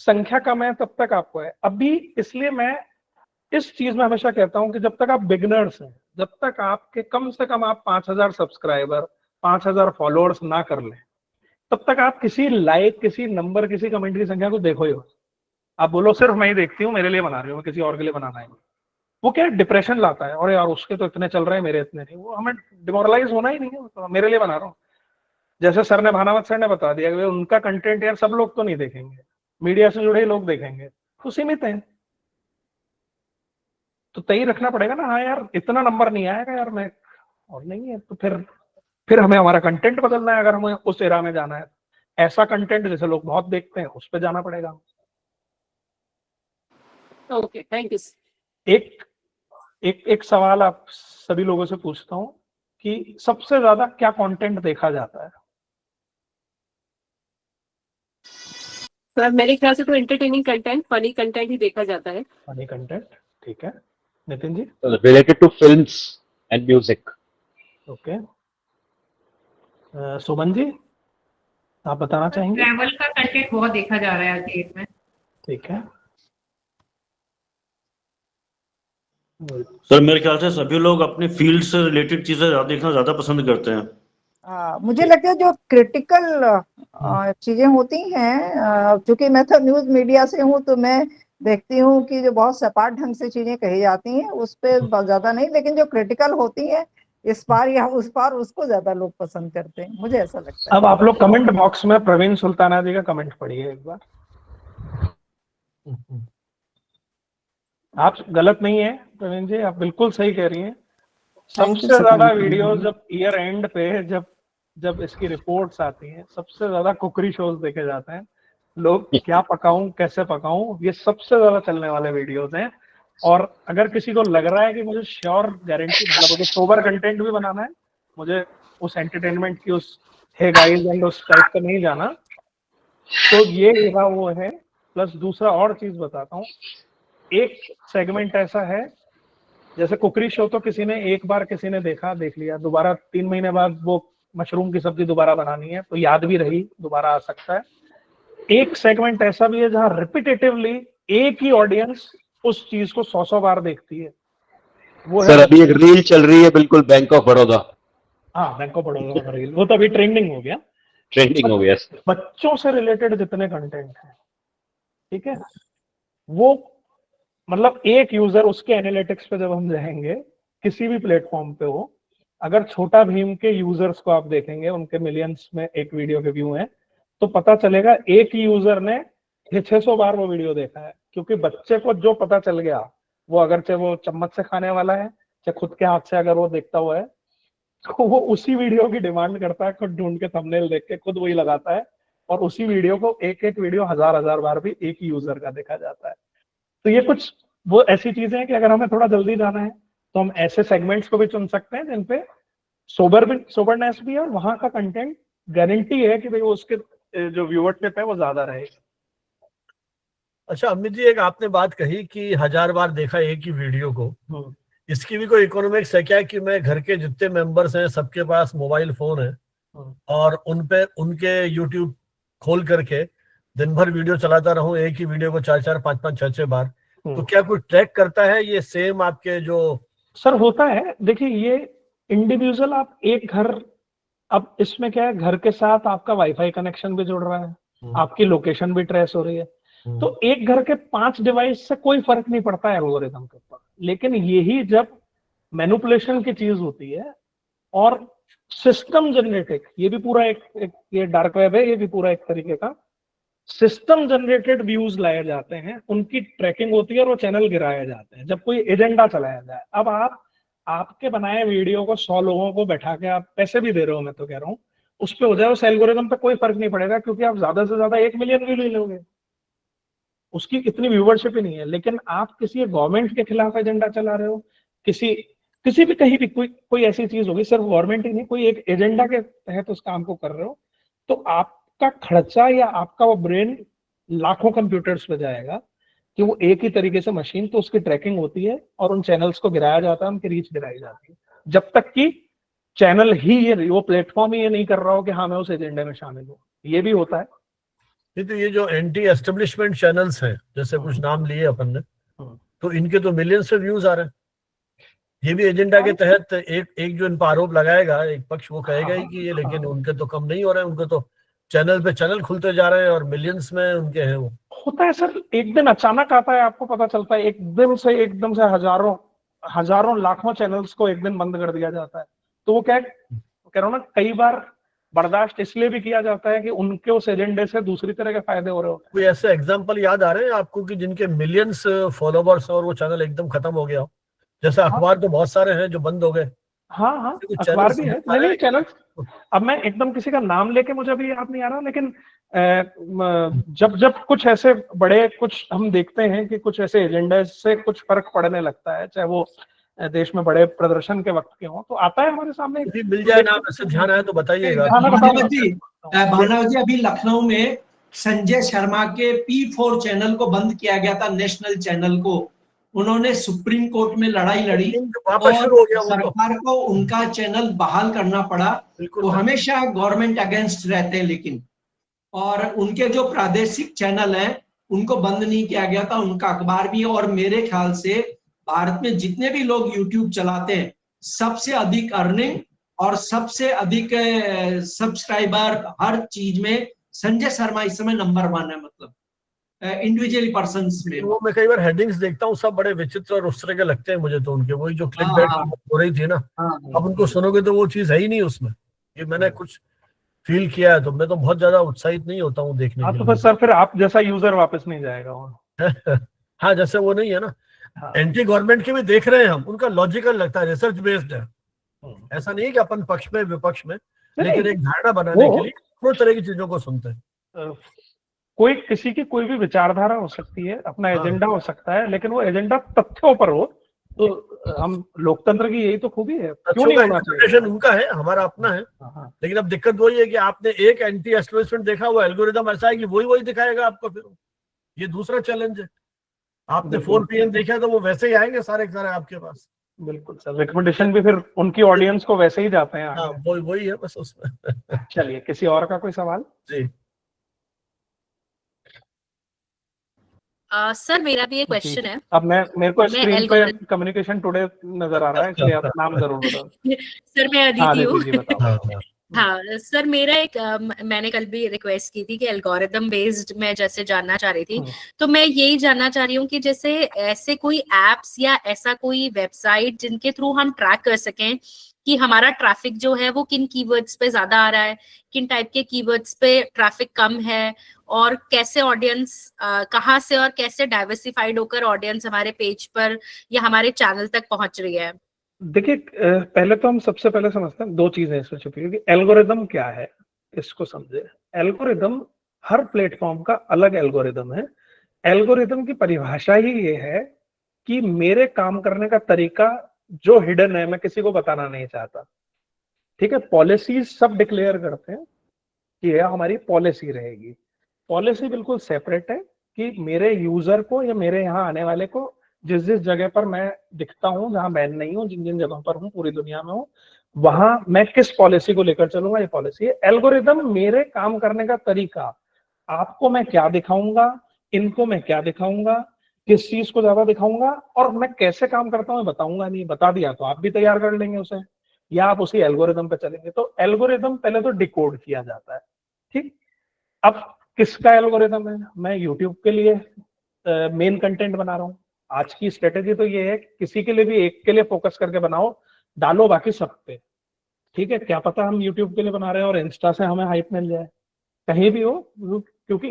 संख्या कम है तब तक आपको है। अभी इसलिए मैं इस चीज में हमेशा कहता हूं कि जब तक आप बिगनर्स हैं, जब तक आपके कम से कम आप 5000 सब्सक्राइबर 5000 फॉलोअर्स ना कर लें, तब तक आप किसी लाइक, किसी नंबर, किसी कमेंट की संख्या को देखो ही। आप बोलो सिर्फ मैं ही देखती हूँ, मेरे लिए बना रही हूँ, किसी और के लिए बनाना है, वो क्या डिप्रेशन लाता है, और यार उसके तो इतने चल रहे हैं मेरे इतने नहीं, वो हमें डिमोरलाइज होना ही नहीं है, तो मेरे लिए बना रहा हूँ। जैसे सर ने, भानावत सर ने बता दिया कि उनका कंटेंट यार सब लोग तो नहीं देखेंगे, मीडिया से जुड़े ही लोग देखेंगे, तो सीमित है, तो तय रखना पड़ेगा ना, हाँ यार इतना नंबर नहीं आएगा यार, मैं और नहीं है, तो फिर हमें हमारा कंटेंट बदलना है, अगर हमें उस एरा में जाना है, ऐसा कंटेंट जैसे लोग बहुत देखते हैं उस पर जाना पड़ेगा। Okay, thank you. एक सवाल आप सभी लोगों से पूछता हूँ कि सबसे ज्यादा क्या कंटेंट देखा जाता है? सर मेरे ख्याल से तो एंटरटेनिंग कंटेंट, फनी कंटेंट ही देखा जाता है। फनी कंटेंट, ठीक है। Nitin ji? Related to films and music. Okay. Suman ji, आप बताना चाहेंगे? ट्रैवल का कंटेंट बहुत देखा जा रहा है आज डेट में। ठीक है सर, मेरे ख्याल से सभी लोग अपने फील्ड से रिलेटेड चीजें देखना ज्यादा पसंद करते हैं। मुझे लगता है जो क्रिटिकल चीजें होती हैं, क्योंकि मैं तो न्यूज मीडिया से हूँ, तो मैं देखती हूँ कि जो बहुत सपाट ढंग से चीजें कही जाती हैं उस पर ज्यादा नहीं, लेकिन जो क्रिटिकल होती है इस पार या उस पार, उसको ज्यादा लोग पसंद करते हैं, मुझे ऐसा लगता है। अब आप लोग कमेंट बॉक्स में प्रवीण सुल्ताना जी का कमेंट पढ़िए एक बार। आप गलत नहीं है प्रवीण जी, आप बिल्कुल सही कह रही हैं। सबसे ज्यादा वीडियो जब ईयर एंड पे जब इसकी रिपोर्ट्स आती हैं, सबसे ज्यादा कुकरी शोज देखे जाते हैं, लोग क्या पकाऊं कैसे पकाऊं, ये सबसे ज्यादा चलने वाले वीडियोस हैं। और अगर किसी को लग रहा है कि मुझे श्योर गारंटी, मतलब मुझे सोबर कंटेंट भी बनाना है, मुझे उस एंटरटेनमेंट की उस हे गाइस एंड उस टाइप का नहीं जाना, तो ये एरा वो है। प्लस दूसरा और चीज बताता हूँ, एक सेगमेंट ऐसा है, जैसे कुकरी शो तो किसी ने एक बार किसी ने देखा, देख लिया, दोबारा 3 महीने बाद वो मशरूम की सब्जी दोबारा बनानी है तो याद भी रही, दोबारा आ सकता है। एक सेगमेंट ऐसा भी है जहां रिपीटेटिवली एक ही ऑडियंस उस चीज को 100 बार देखती है, वो सर है। अभी एक रील चल रही है बिल्कुल, बैंक ऑफ बड़ौदा। हाँ, बैंक ऑफ बड़ौदा का रील, वो तो अभी ट्रेंडिंग हो गया, ट्रेंडिंग हो गया। बच्चों से रिलेटेड जितने कंटेंट है, ठीक है, वो मतलब एक यूजर, उसके एनालिटिक्स पे जब हम जाएंगे किसी भी प्लेटफॉर्म पे हो, अगर छोटा भीम के यूजर्स को आप देखेंगे, उनके मिलियंस में एक वीडियो के व्यू हैं, तो पता चलेगा एक ही यूजर ने 600 बार वो वीडियो देखा है, क्योंकि बच्चे को जो पता चल गया, वो अगर चाहे वो चम्मच से खाने वाला है, चाहे खुद के हाथ से अगर वो देखता हुआ है, तो वो उसी वीडियो की डिमांड करता है, खुद ढूंढ के थंबनेल देख के खुद वही लगाता है, और उसी वीडियो को एक एक वीडियो हजार बार भी एक ही यूजर का देखा जाता है। तो ये कुछ वो ऐसी चीजें हैं कि अगर हमें थोड़ा जल्दी जाना है तो हम ऐसे सेगमेंट्स को भी चुन सकते हैं जिन पे सोबरनेस भी है, और वहां का कंटेंट गारंटी है कि भाई वो उसके जो व्यूअरशिप है वो ज्यादा रहेगी। अच्छा अमित जी, एक आपने बात कही कि 1000 बार देखा एक ही वीडियो को, इसकी भी कोई इकोनॉमिक्स है क्या कि मैं घर के जितने मेंबर्स हैं सबके पास मोबाइल फोन है और उन पे उनके यूट्यूब खोल करके दिन भर वीडियो चलाता रहूं, एक ही वीडियो को 4-4, 5-5, 6-6 बार, तो क्या कोई ट्रैक करता है ये सेम आपके जो? सर होता है, देखिए ये इंडिविजुअल, आप एक घर, अब इसमें क्या है, घर के साथ आपका वाईफाई कनेक्शन भी जुड़ रहा है, आपकी लोकेशन भी ट्रेस हो रही है, तो एक घर के 5 डिवाइस से कोई फर्क नहीं पड़ता है एल्गोरिथम के ऊपर। लेकिन यही जब मैनिपुलेशन की चीज होती है और सिस्टम जनरेटेड, ये भी पूरा एक ये डार्क वेब है, ये भी पूरा एक तरीके का सिस्टम जनरेटेड व्यूज लाए जाते हैं, उनकी ट्रैकिंग होती है और वो चैनल गिराए जाते हैं जब कोई एजेंडा चलाया जाए। अब आपके बनाए वीडियो को 100 लोगों को बैठा के आप पैसे भी दे रहे हो, मैं तो कह रहा हूँ उस पे हो जाए, उस एल्गोरिथम पे कोई फर्क नहीं पड़ेगा, क्योंकि आप ज्यादा से ज्यादा 1 मिलियन व्यू ले लोगे, उसकी इतनी व्यूवरशिप ही नहीं है। लेकिन आप किसी गवर्नमेंट के खिलाफ एजेंडा चला रहे हो, किसी भी कहीं भी कोई ऐसी चीज होगी, सिर्फ गवर्नमेंट ही नहीं, कोई एक एजेंडा के तहत उस काम को कर रहे हो, तो आपका खर्चा या आपका वो ब्रेन लाखों कंप्यूटर्स पे जाएगा कि वो एक ही तरीके से मशीन, तो उसकी ट्रैकिंग होती है और उन चैनल्स को गिराया जाता है, उनकी रीच गिराई जाती है, जब तक कि चैनल ही वो प्लेटफॉर्म ही ये नहीं कर रहा हो कि हाँ मैं उस एजेंडे में शामिल हूँ। ये भी होता है। तो ये जो एंटी एस्टेब्लिशमेंट चैनल्स हैं, जैसे कुछ नाम लिए अपन ने, तो इनके तो मिलियन से व्यूज आ रहे हैं। ये भी एजेंडा के तहत एक जो इन पर आरोप लगाएगा, एक पक्ष वो कहेगा ही कि ये, लेकिन उनके तो कम नहीं हो रहे हैं, उनके तो चैनल पे चैनल खुलते जा रहे हैं और मिलियंस में उनके हैं। वो होता है सर, एक दिन अचानक आता है, आपको पता चलता है, एकदम से हजारों लाखों चैनल्स को एक दिन बंद कर दिया जाता है। तो वो क्या है, कह रहा हूँ ना, कई बार बर्दाश्त इसलिए भी किया जाता है कि उनके उस एजेंडे से दूसरी तरह के फायदे हो रहे होते हैं। कोई ऐसे एग्जांपल याद आ रहे हैं आपको कि जिनके मिलियंस फॉलोवर्स और वो चैनल एकदम खत्म हो गया हो? जैसे अखबार तो बहुत सारे हैं जो बंद हो गए। हाँ अखबार भी है, नहीं चैनल। अब मैं एकदम किसी का नाम लेके मुझे अभी याद नहीं आ रहा, लेकिन जब कुछ ऐसे बड़े, कुछ हम देखते हैं कि कुछ ऐसे एजेंडे से कुछ फर्क पड़ने लगता है, चाहे वो देश में बड़े प्रदर्शन के वक्त के हों, तो आता है हमारे सामने। मिल जाए नाम, ऐसे ध्यान आए तो बताइएगा। भानु जी, अभी लखनऊ में संजय शर्मा के P4 चैनल को बंद किया गया था, नेशनल चैनल को। उन्होंने सुप्रीम कोर्ट में लड़ाई लड़ी और सरकार को उनका चैनल बहाल करना पड़ा। तो हमेशा गवर्नमेंट अगेंस्ट रहते हैं, लेकिन और उनके जो प्रादेशिक चैनल हैं उनको बंद नहीं किया गया था, उनका अखबार भी। और मेरे ख्याल से भारत में जितने भी लोग यूट्यूब चलाते हैं, सबसे अधिक अर्निंग और सबसे अधिक सब्सक्राइबर हर चीज में संजय शर्मा इस समय नंबर 1 है, मतलब इंडिविजुअली पर्सन्स में। वो मैं कई बार हेडिंग्स देखता हूँ, सब बड़े विचित्र और उस तरह के लगते हैं मुझे, तो उनके वही जो क्लिकबेट हो रही थी ना, अब उनको सुनोगे तो वो चीज है ही नहीं उसमें। ये मैंने कुछ फील किया है, तो मैं तो बहुत ज्यादा उत्साहित नहीं होता हूँ देखने के लिए। तो सर फिर आप जैसा यूजर वापस नहीं जाएगा वहाँ। हाँ, जैसे वो नहीं है ना, एंटी गवर्नमेंट के भी देख रहे हैं हम, उनका लॉजिकल लगता है, रिसर्च बेस्ड है। ऐसा नहीं है कि अपन पक्ष में विपक्ष में, लेकिन एक धारणा बनाने के लिए दो तरह की चीजों को सुनते हैं। कोई किसी की कोई भी विचारधारा हो सकती है, अपना एजेंडा हो सकता है, लेकिन वो एजेंडा तथ्यों पर हो, तो हम लोकतंत्र की यही तो खूबी है। क्यों नहीं होना चाहिए? उनका है, हमारा अपना है। लेकिन अब दिक्कत वही है कि आपने एक एंटी एस्टेब्लिशमेंट देखा, वो एल्गोरिदम ऐसा है कि वही दिखाएगा आपको। फिर ये दूसरा चैलेंज है। आपने 4 PM देखा तो वो वैसे ही आएंगे सारे आपके पास। बिल्कुल सर, रिकमेंडेशन भी फिर उनकी ऑडियंस को वैसे ही जाते हैं। हाँ, वही है बस उसमें। चलिए, किसी और का कोई सवाल? जी सर, मेरा भी एक क्वेश्चन है। अब मेरे को स्क्रीन पे कम्युनिकेशन टुडे नजर आ रहा है, इसलिए आप नाम जरूर बताओ। सर, मैं अदिति हूँ। हाँ सर, मेरा एक मैंने कल भी रिक्वेस्ट की थी कि एल्गोरिदम बेस्ड मैं जैसे जानना चाह रही थी, तो मैं यही जानना चाह रही हूँ कि जैसे ऐसे कोई एप्स या ऐसा कोई वेबसाइट जिनके थ्रू हम ट्रैक कर सकें कि हमारा ट्रैफिक जो है वो किन कीवर्ड्स पे ज्यादा आ रहा है, किन टाइप के कीवर्ड्स पे ट्रैफिक कम है, और कैसे ऑडियंस कहाँ से और कैसे डाइवर्सिफाइड होकर ऑडियंस हमारे पेज पर या हमारे चैनल तक पहुंच रही है। देखिए, पहले तो हम सबसे पहले समझते हैं दो चीजें इसमें छुपी हुई कि एल्गोरिदम क्या है, इसको समझे। एल्गोरिदम, हर प्लेटफॉर्म का अलग एल्गोरिदम है। एल्गोरिदम की परिभाषा ही ये है कि मेरे काम करने का तरीका जो हिडन है, मैं किसी को बताना नहीं चाहता। ठीक है, पॉलिसीज सब डिक्लेयर करते हैं कि यह हमारी पॉलिसी रहेगी। पॉलिसी बिल्कुल सेपरेट है कि मेरे यूजर को या मेरे यहाँ आने वाले को जिस जिस जगह पर मैं दिखता हूँ, जहां बैन नहीं हूँ, जिन जिन जगहों पर हूँ पूरी दुनिया में हूँ, वहां मैं किस पॉलिसी को लेकर चलूंगा, ये पॉलिसी है। एल्गोरिदम मेरे काम करने का तरीका, आपको मैं क्या दिखाऊंगा, इनको मैं क्या दिखाऊंगा, किस चीज को ज्यादा दिखाऊंगा, और मैं कैसे काम करता हूँ बताऊंगा नहीं। बता दिया तो आप भी तैयार कर लेंगे उसे, या आप उसी एल्गोरिदम पे चलेंगे। तो एल्गोरिदम पहले तो डिकोड किया जाता है। ठीक, अब किसका एल्गोरिदम है? मैं यूट्यूब के लिए मेन कंटेंट बना रहा हूँ। आज की स्ट्रेटेजी तो ये है कि किसी के लिए भी एक के लिए फोकस करके बनाओ, डालो बाकी सब पे। ठीक है, क्या पता हम यूट्यूब के लिए बना रहे हैं और इंस्टा से हमें हाइप मिल जाए, कहीं भी हो, क्योंकि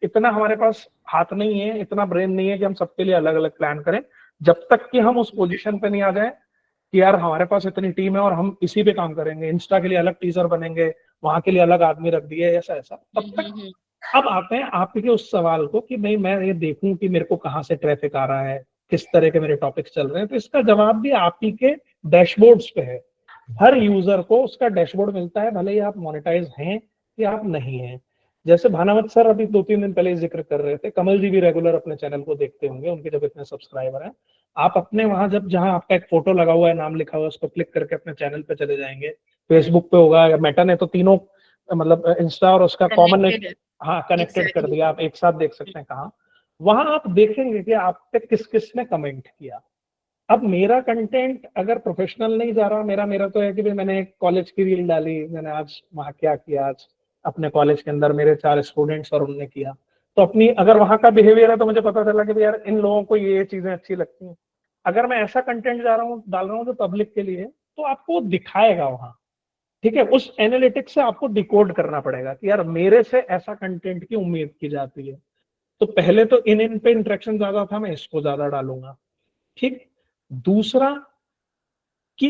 इतना हमारे पास हाथ नहीं है, इतना ब्रेन नहीं है कि हम सबके लिए अलग अलग प्लान करें। जब तक कि हम उस पोजीशन पे नहीं आ जाए कि यार हमारे पास इतनी टीम है और हम इसी पे काम करेंगे, इंस्टा के लिए अलग टीजर बनेंगे, वहां के लिए अलग आदमी रख दिए, ऐसा ऐसा, तब तक। अब आते हैं आपके उस सवाल को कि नहीं मैं ये देखूं कि मेरे को कहाँ से ट्रैफिक आ रहा है, किस तरह के मेरे टॉपिक्स चल रहे हैं। तो इसका जवाब भी आप ही के डैशबोर्ड्स पे है। हर यूजर को उसका डैशबोर्ड मिलता है, भले ही आप मोनेटाइज हैं या आप नहीं हैं। जैसे भानावत सर अभी 2-3 दिन पहले जिक्र कर रहे थे, कमल जी भी रेगुलर अपने चैनल को देखते होंगे, उनके जब इतने सब्सक्राइबर हैं। आप अपने वहां जहां आपका एक फोटो लगा हुआ है, नाम लिखा हुआ है, उस पर क्लिक करके अपने चैनल पे चले जाएंगे। फेसबुक पे होगा या मेटा ने तो तीनों, मतलब इंस्टा और उसका कॉमन, हाँ कनेक्टेड कर दिया, आप एक साथ देख सकते हैं कहाँ। वहां आप देखेंगे कि आप पे किस किस ने कमेंट किया। अब मेरा कंटेंट अगर प्रोफेशनल नहीं जा रहा, मेरा तो है कि भाई मैंने एक कॉलेज की रील डाली, मैंने आज वहां क्या किया, आज अपने कॉलेज के अंदर मेरे 4 स्टूडेंट्स और उनने किया, तो अपनी अगर वहां का बिहेवियर है तो मुझे पता चला कि यार इन लोगों को ये चीजें अच्छी लगती हैं। अगर मैं ऐसा कंटेंट डाल रहा हूँ जो पब्लिक के लिए, तो आपको दिखाएगा वहां। ठीक है, उस एनालिटिक्स से आपको डिकोड करना पड़ेगा कि यार मेरे से ऐसा कंटेंट की उम्मीद की जाती है। तो पहले तो इन पे इंटरेक्शन ज्यादा था, मैं इसको ज्यादा डालूंगा। ठीक, दूसरा कि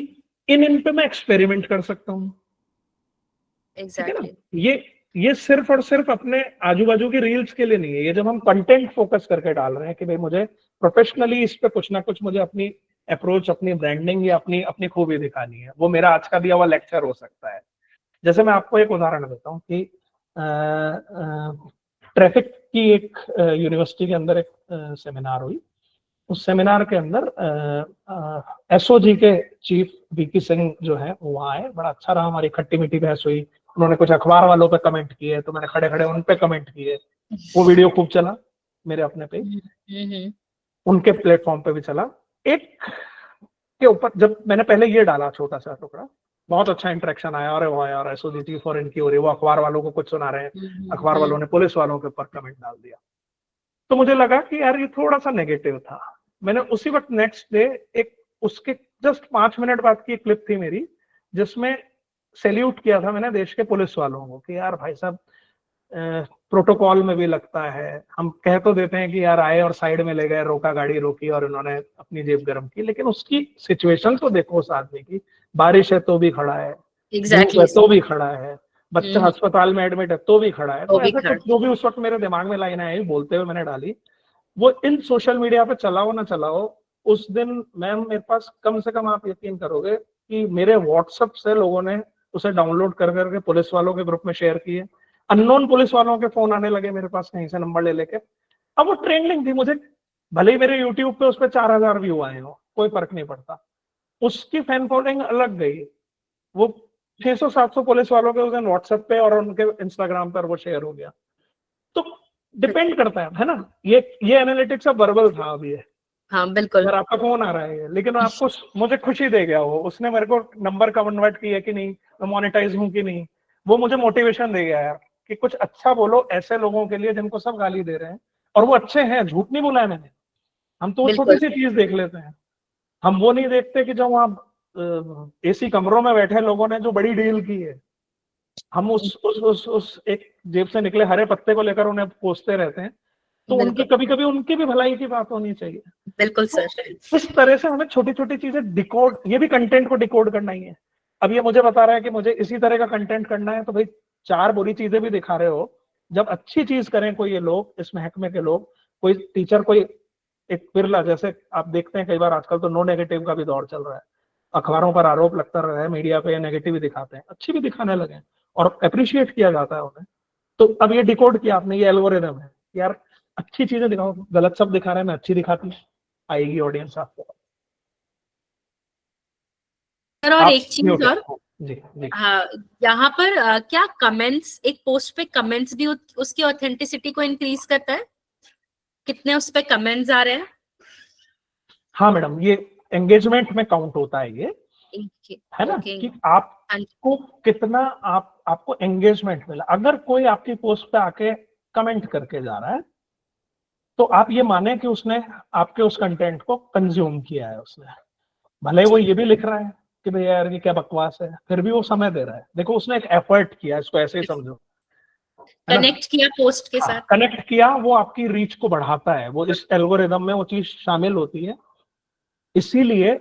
इन पे मैं एक्सपेरिमेंट कर सकता हूँ। ठीक है ना, ये सिर्फ और सिर्फ अपने आजू बाजू की रील्स के लिए नहीं है। ये जब हम कंटेंट फोकस करके डाल रहे हैं कि भाई मुझे प्रोफेशनली इस पे कुछ ना कुछ, मुझे अपनी अप्रोच, अपनी ब्रांडिंग या अपनी खूबी दिखानी है, वो मेरा आज का दिया हुआ लेक्चर हो सकता है। जैसे मैं आपको एक उदाहरण देता हूँ कि ट्रैफिक की एक यूनिवर्सिटी के अंदर एक सेमिनार हुई। उस सेमिनार के अंदर एसओजी के चीफ वीकी सिंह जो है वो वहाँ आए। बड़ा अच्छा रहा, हमारी खट्टी मीठी बहस हुई। उन्होंने कुछ अखबार वालों पे कमेंट किए, तो मैंने खड़े खड़े उन पे कमेंट किए। वो वीडियो खूब चला मेरे अपने पे, उनके प्लेटफॉर्म पे भी चला। एक के ऊपर जब मैंने पहले ये डाला छोटा सा टुकड़ा, बहुत अच्छा इंटरेक्शन आया, और वो यार एसओजी चीफ और इनकी हो रही, वो अखबार वालों को कुछ सुना रहे हैं, अखबार वालों ने पुलिस वालों के ऊपर कमेंट डाल दिया। तो मुझे लगा कि यार ये थोड़ा सा नेगेटिव था। मैंने उसी वक्त नेक्स्ट डे एक उसके जस्ट 5 मिनट बाद की क्लिप थी मेरी, जिसमें सैल्यूट किया था मैंने देश के पुलिस वालों को कि यार भाई साहब, प्रोटोकॉल में भी लगता है, हम कह तो देते हैं कि यार आए और साइड में ले गए, रोका, गाड़ी रोकी और इन्होंने अपनी जेब गर्म की, लेकिन उसकी सिचुएशन तो देखो उस आदमी की। बारिश है तो भी खड़ा है, धूप है तो भी खड़ा है, बच्चा अस्पताल में एडमिट है तो भी खड़ा है। तो ऐसा कुछ जो भी उस वक्त मेरे दिमाग में लाइन आई, बोलते हुए मैंने डाली। वो इन सोशल मीडिया पे चलाओ ना चलाओ, उस दिन मैम मेरे पास कम से कम, आप यकीन करोगे कि मेरे व्हाट्सएप से लोगों ने उसे डाउनलोड कर करके पुलिस वालों के ग्रुप में शेयर किए। अननोन पुलिस वालों के फोन आने लगे मेरे पास कहीं से नंबर ले लेके। अब वो ट्रेंडिंग थी, मुझे भले ही मेरे यूट्यूब पे उस पर 4000 व्यू आए हो, कोई फर्क नहीं पड़ता। उसकी फैन फॉलोइंग अलग गई। वो 600-700 पुलिस वालों के उस दिन व्हाट्सएप पे और उनके इंस्टाग्राम पर वो शेयर हो गया। तो डिपेंड करता है ना, ये एनालिटिक्स अब वर्बल था अभी है। हाँ बिल्कुल। यार आपका फोन आ रहा है, लेकिन आपको मुझे खुशी दे गया वो, उसने मेरे को नंबर कन्वर्ट किया कि नहीं, मैं मोनेटाइज हूँ कि नहीं, वो मुझे मोटिवेशन दे गया यार कि कुछ अच्छा बोलो ऐसे लोगों के लिए जिनको सब गाली दे रहे हैं, और वो अच्छे हैं, झूठ नहीं बोला है मैंने। हम तो वो छोटी सी चीज देख लेते हैं, हम वो नहीं देखते कि जो वहाँ एसी कमरों में बैठे लोगों ने जो बड़ी डील की है, हम उस एक जेब से निकले हरे पत्ते को लेकर उन्हें कोसते रहते हैं। तो उनकी कभी कभी उनकी भी भलाई की बात होनी चाहिए। बिल्कुल सर। तो इस तरह से हमें छोटी छोटी चीजें डिकोड, ये भी कंटेंट को डिकोड करना ही है। अब ये मुझे बता रहा है कि मुझे इसी तरह का कंटेंट करना है, तो भाई 4 बुरी चीजें भी दिखा रहे हो, जब अच्छी चीज करें कोई ये लोग, इस महकमे के लोग, कोई टीचर, कोई एक बिरला, जैसे आप देखते हैं कई बार आजकल तो नो नेगेटिव का भी दौर चल रहा है, अखबारों पर आरोप लगता रहा है, मीडिया पे नेगेटिव भी दिखाते हैं, अच्छी भी दिखाने लगे और अप्रिशिएट किया जाता है उन्हें। तो अब ये डिकोड किया आपने, ये एल्गोरिदम है यार, अच्छी चीजें दिखाओ, गलत सब दिखा रहे हैं, मैं अच्छी दिखाती हूँ, आएगी ऑडियंस आपको। सर और एक चीज और, जी जी हाँ, यहाँ पर क्या कमेंट्स, एक पोस्ट पे कमेंट्स भी उसकी ऑथेंटिसिटी को इंक्रीज करता है? कितने उस पे कमेंट्स आ रहे हैं? हाँ मैडम, ये एंगेजमेंट में काउंट होता है ये, है ना, कि आपको कितना आपको एंगेजमेंट मिला। अगर कोई आपकी पोस्ट पे आके कमेंट करके जा रहा है, तो आप ये माने कि उसने आपके उस कंटेंट को कंज्यूम किया है उसने, भले वो ये भी लिख रहा है कि भैया यार ये क्या बकवास है, फिर भी वो समय दे रहा है। देखो उसने एक एफर्ट किया, इसको ऐसे ही समझो, कनेक्ट किया पोस्ट के साथ, कनेक्ट किया, वो आपकी रीच को बढ़ाता है, वो इस एल्गोरिदम में वो चीज शामिल होती है। इसीलिए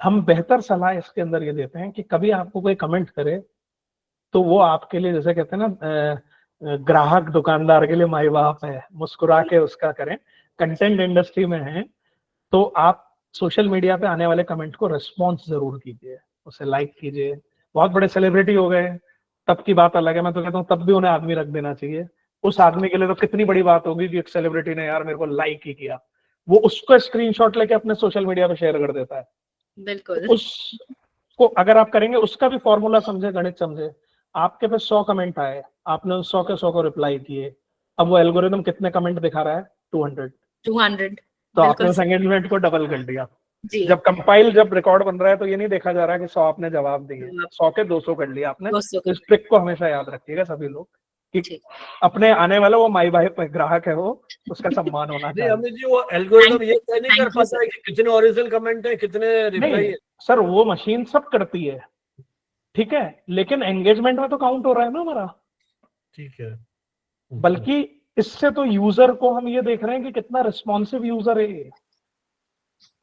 हम बेहतर सलाह इसके अंदर ये देते हैं कि कभी आपको कोई कमेंट करे तो वो आपके लिए, जैसे कहते हैं ना, ग्राहक दुकानदार के लिए माई बाप है, मुस्कुरा के उसका करें। कंटेंट इंडस्ट्री में है तो आप सोशल मीडिया पे आने वाले कमेंट को रिस्पॉन्स जरूर कीजिए, उसे लाइक कीजिए। बहुत बड़े सेलिब्रिटी हो गए तब की बात अलग है, मैं तो कहता हूँ तब भी उन्हें आदमी रख देना चाहिए। उस आदमी के लिए तो कितनी बड़ी बात होगी कि एक सेलिब्रिटी ने यार मेरे को लाइक ही किया, वो उसको स्क्रीनशॉट लेके अपने सोशल मीडिया पे शेयर कर देता है। बिल्कुल। उसको अगर आप करेंगे, उसका भी फॉर्मूला समझे, गणित समझे, आपके पे 100 कमेंट आए, आपने उस 100 के 100 को रिप्लाई किए, अब वो एल्गोरिदम कितने कमेंट दिखा रहा है? 200। तो आपने उस एंगेजमेंट को डबल कर दिया। जब कंपाइल, जब रिकॉर्ड बन रहा है तो ये नहीं देखा जा रहा कि 100 आपने जवाब दिए, 100 के 200 कर लिया आपने। इस ट्रिक को हमेशा याद रखिएगा सभी लोग कि अपने आने वाला वो माई भाई ग्राहक है, वो उसका सम्मान होना चाहिए। अमित जी, वो एल्गोरिदम ये तय नहीं कर पाता है कि कितने ओरिजिनल कमेंट है, कितने रिप्लाई है? सर वो मशीन सब करती है, ठीक है, लेकिन एंगेजमेंट में तो काउंट हो रहा है ना हमारा। ठीक है, बल्कि इससे तो यूजर को हम ये देख रहे हैं कि कितना रिस्पॉन्सिव यूजर है ये,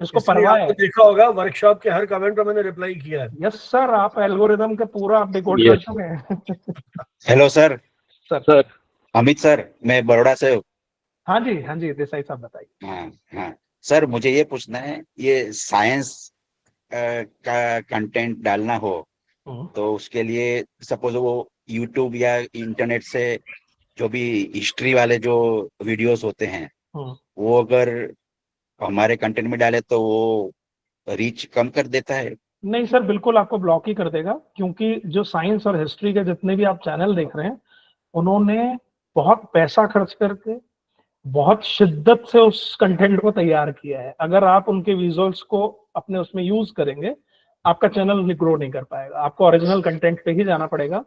इसको परवाह है। देखा होगा वर्कशॉप के हर कमेंट पर मैंने रिप्लाई किया है। यस सर, आप एल्गोरिदम के पूरा आप डिकोड कर चुके हैं। Hello sir. Sir Amit sir, मैं बड़ौदा से हूँ। हाँ जी देसाई साहब बताइए। हाँ सर, मुझे ये पूछना है, ये साइंस का कंटेंट डालना हो तो उसके लिए सपोज वो यूट्यूब या इंटरनेट से जो भी हिस्ट्री वाले जो वीडियोस होते हैं वो अगर हमारे कंटेंट में डाले तो वो रीच कम कर देता है? नहीं सर, बिल्कुल आपको ब्लॉक ही कर देगा, क्योंकि जो साइंस और हिस्ट्री के जितने भी आप चैनल देख रहे हैं, उन्होंने बहुत पैसा खर्च करके बहुत शिद्दत से उस कंटेंट को तैयार किया है। अगर आप उनके विजुअल्स को अपने उसमें यूज करेंगे, आपका चैनल ग्रो नहीं कर पाएगा, आपको ओरिजिनल कंटेंट पे ही जाना पड़ेगा,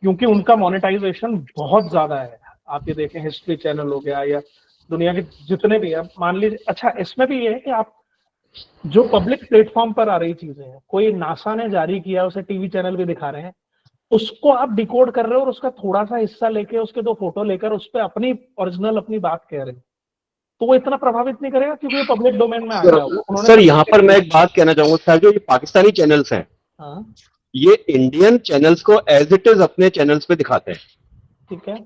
क्योंकि उनका मोनेटाइजेशन बहुत ज्यादा है। आप ये देखें, हिस्ट्री चैनल हो गया या दुनिया के जितने भी है, मान लीजिए, अच्छा इसमें भी ये है कि आप जो पब्लिक प्लेटफॉर्म पर आ रही चीजें हैं, कोई नासा ने जारी किया, उसे टीवी चैनल भी दिखा रहे हैं, उसको आप डिकोड कर रहे हो और उसका थोड़ा सा हिस्सा लेके, उसके 2 फोटो लेकर उस पर अपनी ओरिजिनल अपनी बात कह रहे हो, तो वो इतना प्रभावित नहीं करेगा क्योंकि वो पब्लिक डोमेन में आ गया। सर यहाँ पर मैं एक बात कहना चाहूंगा सर, जो ये पाकिस्तानी चैनल्स हैं, ये इंडियन चैनल्स को एज इट इज अपने चैनल्स पे दिखाते हैं, ठीक है,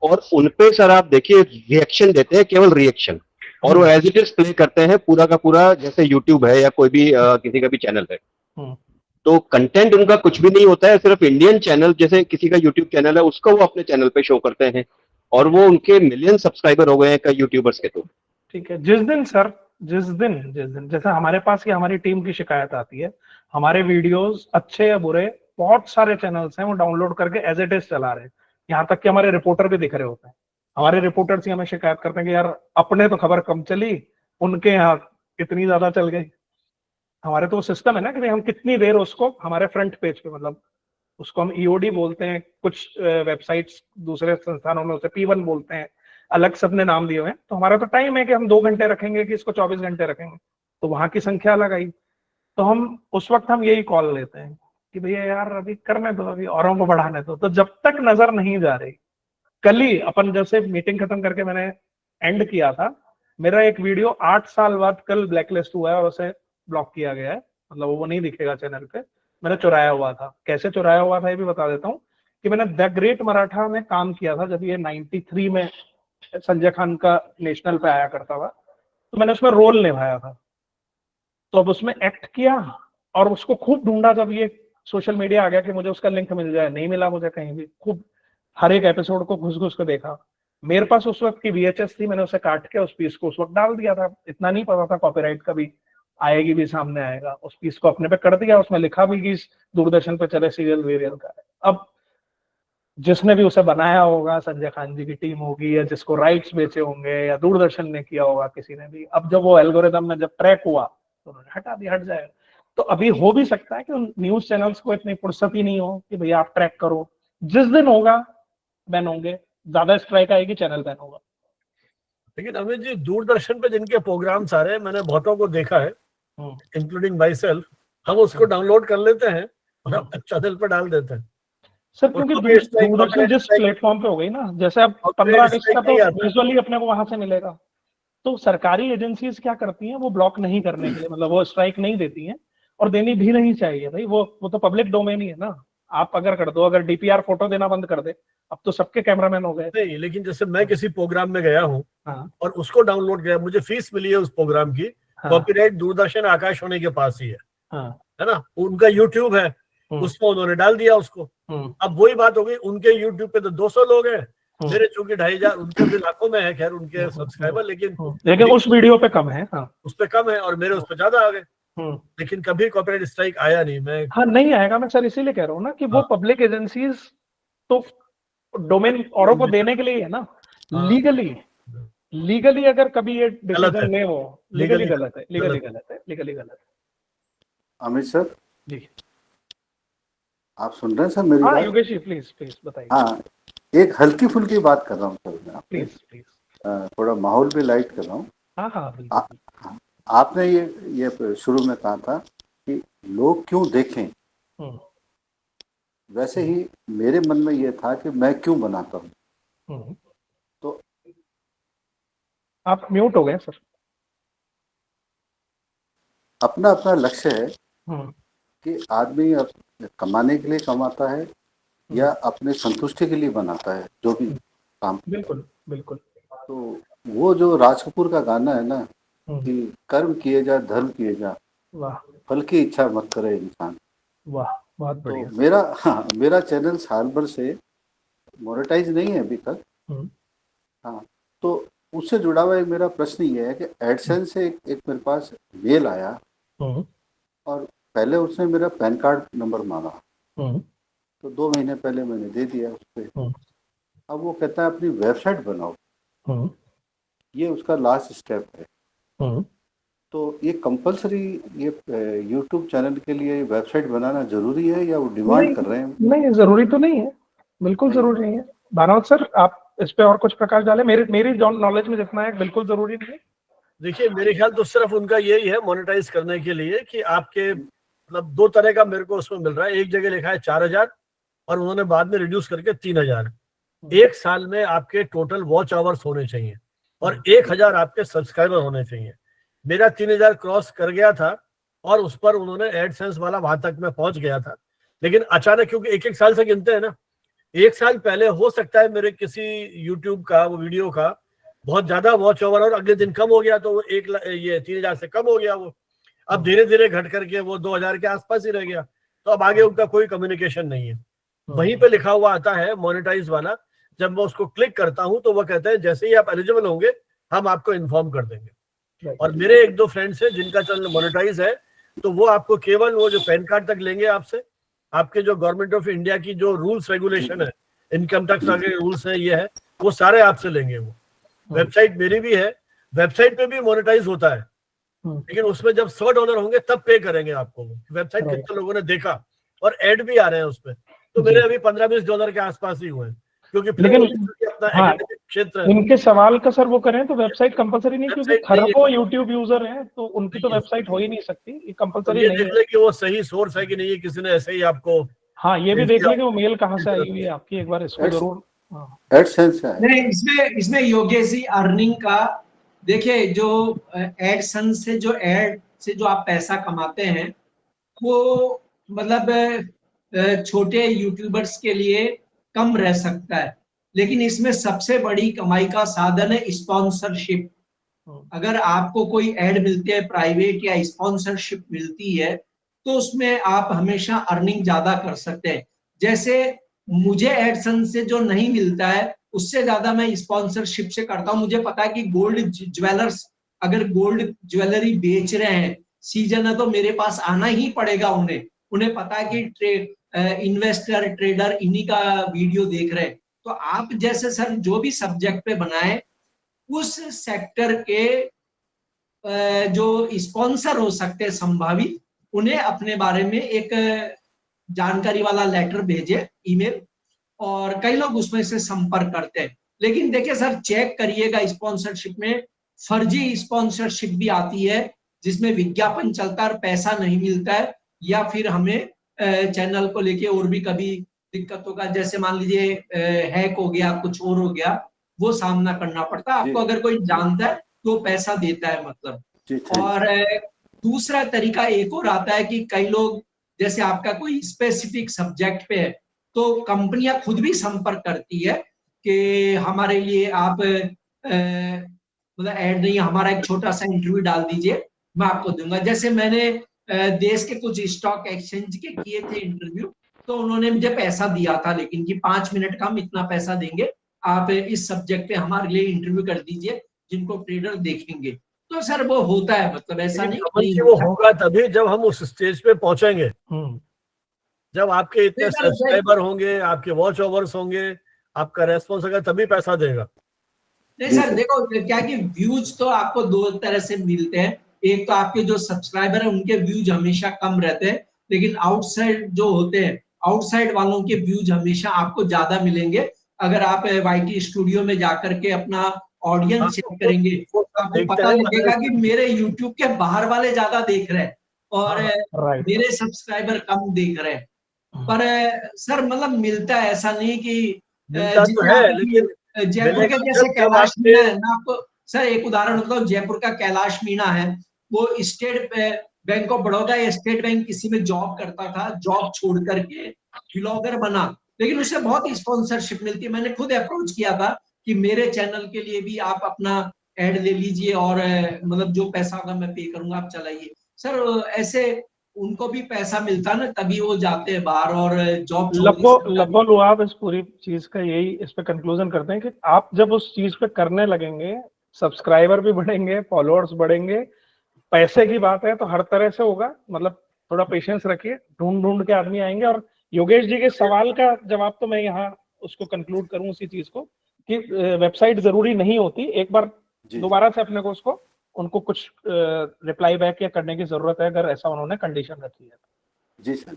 और उनपे सर आप देखिए रिएक्शन देते हैं, केवल रिएक्शन, और वो एज इट इज प्ले करते हैं पूरा का पूरा, जैसे यूट्यूब है या कोई भी किसी का भी चैनल है। तो कंटेंट उनका कुछ भी नहीं होता है, सिर्फ इंडियन चैनल, जैसे किसी का यूट्यूब चैनल है उसको वो अपने चैनल पे शो करते हैं, और वो उनके मिलियन सब्सक्राइबर हो गए हैं कई यूट्यूबर्स के। तो ठीक है, जिस दिन जैसे हमारे पास या हमारी टीम की शिकायत आती है, हमारे वीडियोस अच्छे या बुरे, बहुत सारे चैनल्स हैं वो डाउनलोड करके एज इट इज चला रहे हैं, यहाँ तक कि हमारे रिपोर्टर भी दिख रहे होते हैं। हमारे रिपोर्टर्स ही हमें शिकायत करते हैं कि यार अपने तो खबर कम चली, उनके यहाँ इतनी ज्यादा चल गई। हमारे तो सिस्टम है ना कि हम कितनी देर उसको हमारे फ्रंट पेज पे, मतलब उसको हम ईओडी बोलते हैं, कुछ वेबसाइट्स दूसरे संस्थानों में उसे P1 बोलते हैं, अलग सबने नाम दिए हुए हैं। तो हमारा तो टाइम है कि हम 2 घंटे रखेंगे कि इसको 24 घंटे रखेंगे, तो वहां की संख्या अलग आई। तो हम उस वक्त हम यही कॉल लेते हैं कि भैया यार अभी करने दो, अभी औरों को बढ़ाने दो। तो जब तक नजर नहीं जा रही, कल ही अपन जैसे मीटिंग खत्म करके मैंने एंड किया था, मेरा एक वीडियो 8 साल बाद कल ब्लैकलिस्ट हुआ है और उसे ब्लॉक किया गया है, मतलब वो नहीं दिखेगा चैनल पे। मैंने चुराया हुआ था। कैसे चुराया हुआ था ये भी बता देता हूँ कि मैंने द ग्रेट मराठा में काम किया था जब ये 93 में संजय खान का नेशनल पे आया करता था, तो मैंने उसमें रोल निभाया था। तो अब उसमें एक्ट किया और उसको खूब ढूंढा, जब ये सोशल मीडिया आ गया कि मुझे उसका लिंक मिल जाए, नहीं मिला मुझे कहीं भी। खूब हर एक एपिसोड को घुस घुस के देखा। मेरे पास उस वक्त की VHS थी, मैंने उसे काट के उस पीस को उस वक्त डाल दिया था। इतना नहीं पता था कॉपीराइट का भी आएगी भी सामने आएगा। उस पीस को अपने पे कर दिया, उसमें लिखा भी कि दूरदर्शन पे चले सीरियल वीरियल का है। अब जिसने भी उसे बनाया होगा, संजय खान जी की टीम होगी, या जिसको राइट्स बेचे होंगे, या दूरदर्शन ने किया होगा किसी ने भी, अब जब वो एल्गोरिदम में जब ट्रैक हुआ तो उन्होंने हटा दिया, हट जाएगा। तो अभी हो भी सकता है कि उन न्यूज चैनल्स को इतनी फुर्सत ही नहीं हो कि भैया आप ट्रैक करो। जिस दिन होगा बैन होंगे, ज्यादा स्ट्राइक आएगी, चैनल बैन होगा। लेकिन अमित जी, दूरदर्शन पे जिनके प्रोग्राम्स आ रहे हैं, मैंने बहुतों को देखा है, इंक्लूडिंग माई सेल्फ, हम उसको डाउनलोड कर लेते हैं और अपने चैनल पर डाल देते हैं सर, क्योंकि दूरदर्शन जिस प्लेटफॉर्म पे हो गई ना, जैसे अब 15 अगस्त का तो विजुअली अपने को वहां से मिलेगा, तो सरकारी एजेंसीज क्या करती हैं, वो ब्लॉक नहीं करने के लिए, मतलब वो स्ट्राइक नहीं देती हैं, और देनी भी नहीं चाहिए भाई। वो तो पब्लिक डोमेन ही है ना। आप अगर कर दो, अगर DPR फोटो देना बंद कर दे, अब तो सबके कैमरामैन हो गए। नहीं, लेकिन जैसे मैं किसी प्रोग्राम में गया हूँ और उसको डाउनलोड किया, मुझे फीस मिली है उस प्रोग्राम की, कॉपीराइट दूरदर्शन आकाशवाणी के पास ही है ना, उनका यूट्यूब है, उसको उन्होंने डाल दिया उसको। अब वही बात हो गई, उनके यूट्यूब पे तो 200 लोग हैं, मेरे चूंकि 2500, उनके भी लाखों में है खैर उनके सब्सक्राइबर, लेकिन उस वीडियो पे कम है। उस पे कम है और मेरे उस पे ज्यादा आ गए। लेकिन कभी कॉपीराइट स्ट्राइक आया नहीं। मैं नहीं आएगा। मैं सर इसीलिए कह रहा हूँ ना कि वो पब्लिक एजेंसीज तो डोमेन औरों को देने के लिए है ना। लीगली अगर कभी ये डिसीजन ले, वो लीगली गलत है, लीगली गलत है। अमित सर जी, आप सुन रहे हैं सर मेरी बात? योगेश जी प्लीज बताइए। हाँ, एक हल्की फुल्की बात कर रहा हूँ सर मैं, प्लीज थोड़ा माहौल भी लाइट कर रहा हूँ। हाँ, आपने ये शुरू में कहा था कि लोग क्यों देखें, वैसे ही मेरे मन में ये था कि मैं क्यों बनाता हूँ। तो आप म्यूट हो गए सर। अपना अपना लक्ष्य है कि आदमी कमाने के लिए कमाता है या अपने संतुष्टि के लिए बनाता है जो भी काम। बिल्कुल। तो वो जो राज कपूर का गाना है ना कि कर्म किए जा धर्म किए जा, फल की इच्छा मत करे इंसान। वाह, बहुत बढ़िया। तो मेरा चैनल साल भर से मोनेटाइज नहीं है अभी तक। तो उससे जुड़ा हुआ एक मेरा प्रश्न ये है कि एडसेंस से एक मेरे पास मेल आया और पहले उसने मेरा पैन कार्ड नंबर मांगा, तो 2 महीने पहले मैंने दे दिया उस पर। अब वो कहता है अपनी वेबसाइट बनाओ, ये उसका लास्ट स्टेप है। तो ये कंपलसरी ये यूट्यूब चैनल के लिए वेबसाइट बनाना जरूरी है या वो डिमांड कर रहे हैं? नहीं, जरूरी तो नहीं है, बिल्कुल जरूरी नहीं है। भानोद सर, आप इस पे और कुछ प्रकाश डालें। मेरी नॉलेज में जितना है बिल्कुल जरूरी नहीं है। देखिए, मेरे ख्याल तो सिर्फ उनका यही है मोनेटाइज करने के लिए कि आपके मतलब 2 तरह का मेरे को उसमें मिल रहा है। एक जगह लिखा है 4000 और उन्होंने बाद में रिड्यूस करके 3000। 1 साल में आपके टोटल वॉच आवर्स होने चाहिए और 1000 आपके सब्सक्राइबर होने चाहिए। मेरा 3000 क्रॉस कर गया था और उस पर उन्होंने एडसेंस वाला वहां तक मैं पहुंच गया था। लेकिन अचानक, क्योंकि 1-1 साल से गिनते हैं ना, 1 साल पहले हो सकता है मेरे किसी यूट्यूब का वो वीडियो का बहुत ज्यादा वॉच ओवर और अगले दिन कम हो गया, तो वो 3000 से कम हो गया। वो अब धीरे धीरे घट करके वो 2000 के आसपास ही रह गया। तो अब आगे उनका कोई कम्युनिकेशन नहीं है। वहीं पे लिखा हुआ आता है मोनेटाइज वाला। जब मैं उसको क्लिक करता हूं तो वो कहते हैं जैसे ही आप एलिजिबल होंगे हम आपको इन्फॉर्म कर देंगे। और मेरे 1-2 फ्रेंड्स हैं जिनका चैनल मोनेटाइज है, तो वो आपको केवल वो जो पैन कार्ड तक लेंगे आपसे, आपके जो गवर्नमेंट ऑफ इंडिया की जो रूल्स रेगुलेशन है, इनकम टैक्स के रूल्स है, ये है, वो सारे आपसे लेंगे। वो वेबसाइट मेरी भी है, वेबसाइट पे भी मोनेटाइज होता है, लेकिन उसमें जब $100 होंगे तब पे करेंगे आपको वेबसाइट कितने लोगों ने देखा, और एड भी आ रहे हैं उस पे। तो मेरे अभी $15-20 के आसपास ही हुए हैं, क्योंकि लेकिन अपना हाँ, एकेडमिक क्षेत्र है। इनके सवाल का सर वो करें तो वेबसाइट कंपलसरी नहीं, क्योंकि खरबों यूट्यूब यूजर हैं तो उनकी तो वेबसाइट हो ही नहीं सकती, ये कंपलसरी नहीं है। कि वो सही सोर्स है कि नहीं है, किसी ने ऐसे ही आपको। हाँ, ये भी देख लें कि वो मेल कहाँ से आई हुई है आपकी, एक बार इसको जरूर। एडसेंस है नहीं, इसमें योगेश जी अर्निंग का देखिए, जो एडसेंस से जो आप पैसा कमाते हैं वो मतलब छोटे यूट्यूबर्स के लिए कम रह सकता है, लेकिन इसमें सबसे बड़ी कमाई का साधन है स्पॉन्सरशिप। अगर आपको कोई ऐड मिलती है प्राइवेट या स्पॉन्सरशिप मिलती है तो उसमें आप हमेशा अर्निंग ज्यादा कर सकते हैं। जैसे मुझे एडसेंस से जो नहीं मिलता है उससे ज्यादा मैं स्पॉन्सरशिप से करता हूं। मुझे पता है कि गोल्ड ज्वेलर्स अगर गोल्ड ज्वेलरी बेच रहे हैं, सीजन है, तो मेरे पास आना ही पड़ेगा उन्हें पता है कि इन्वेस्टर ट्रेडर इन्हीं का वीडियो देख रहे हैं। तो आप जैसे सर जो भी सब्जेक्ट पे बनाए, उस सेक्टर के जो स्पॉन्सर हो सकते हैं संभावित, उन्हें अपने बारे में एक जानकारी वाला लेटर भेजे, ईमेल, और कई लोग उसमें से संपर्क करते हैं। लेकिन देखिए सर, चेक करिएगा, स्पॉन्सरशिप में फर्जी स्पॉन्सरशिप भी आती है जिसमें विज्ञापन चलता है और पैसा नहीं मिलता है, या फिर हमें चैनल को लेके और भी कभी दिक्कत होगा, जैसे मान लीजिए हैक हो गया, कुछ और हो गया, वो सामना करना पड़ता है आपको। अगर कोई जानता है तो पैसा देता है मतलब। और दूसरा तरीका एक और आता है कि कई लोग, जैसे आपका कोई स्पेसिफिक सब्जेक्ट पे है तो कंपनियां खुद भी संपर्क करती है कि हमारे लिए आप मतलब ऐड नहीं, हमारा एक छोटा सा इंटरव्यू डाल दीजिए, मैं आपको दूंगा। जैसे मैंने देश के कुछ स्टॉक एक्सचेंज के किए थे इंटरव्यू, तो उन्होंने मुझे पैसा दिया था, लेकिन कि 5 मिनट का हम इतना पैसा देंगे, आप इस सब्जेक्ट पे हमारे लिए इंटरव्यू कर दीजिए, जिनको ट्रेडर देखेंगे। तो सर वो होता है, मतलब ऐसा नहीं वो होगा तभी जब हम उस स्टेज पे पहुंचेंगे, जब आपके इतने सब्सक्राइबर होंगे, आपके वॉच ओवर्स होंगे, आपका रेस्पॉन्स होगा, तभी पैसा देगा। नहीं सर, देखो क्या कि व्यूज तो आपको दो तरह से मिलते हैं। एक तो आपके जो सब्सक्राइबर है उनके व्यूज हमेशा कम रहते हैं, लेकिन आउटसाइड जो होते हैं, आउटसाइड वालों के व्यूज हमेशा आपको ज्यादा मिलेंगे। अगर आप YT स्टूडियो में जाकर के अपना ऑडियंस चेक करेंगे तो आपको पता लगेगा कि मेरे YouTube के बाहर वाले ज्यादा देख रहे हैं और मेरे सब्सक्राइबर कम देख रहे हैं। पर सर मतलब मिलता है, ऐसा नहीं कि तो है, लेकिन जयपुर के जैसे कैलाश मीणा है, मैं आपको सर एक उदाहरण बताऊं, जयपुर का कैलाश मीणा है, वो स्टेट बैंक ऑफ बड़ौदा या स्टेट बैंक किसी में जॉब करता था, जॉब छोड़ करके ब्लॉगर बना, लेकिन उसे बहुत स्पॉन्सरशिप मिलती है। मैंने खुद अप्रोच किया था कि मेरे चैनल के लिए भी आप अपना ऐड ले लीजिए और मतलब जो पैसा होगा मैं पे करूंगा, आप चलाइए। सर ऐसे उनको भी पैसा मिलता ना, तभी वो जाते हैं बाहर और जॉब। लगभग आप इस पूरी चीज का यही इस पे कंक्लूजन करते हैं कि आप जब उस चीज पे करने लगेंगे, सब्सक्राइबर भी बढ़ेंगे, फॉलोअर्स बढ़ेंगे, पैसे की बात है तो हर तरह से होगा। मतलब थोड़ा पेशेंस रखिए, ढूंढ के आदमी आएंगे। और योगेश जी के सवाल का जवाब तो मैं यहाँ उसको कंक्लूड करूं उसी चीज को कि वेबसाइट जरूरी नहीं होती। एक बार दोबारा से अपने को उसको उनको कुछ रिप्लाई बैक या करने की जरूरत है, अगर ऐसा उन्होंने कंडीशन रखी है। जी सर।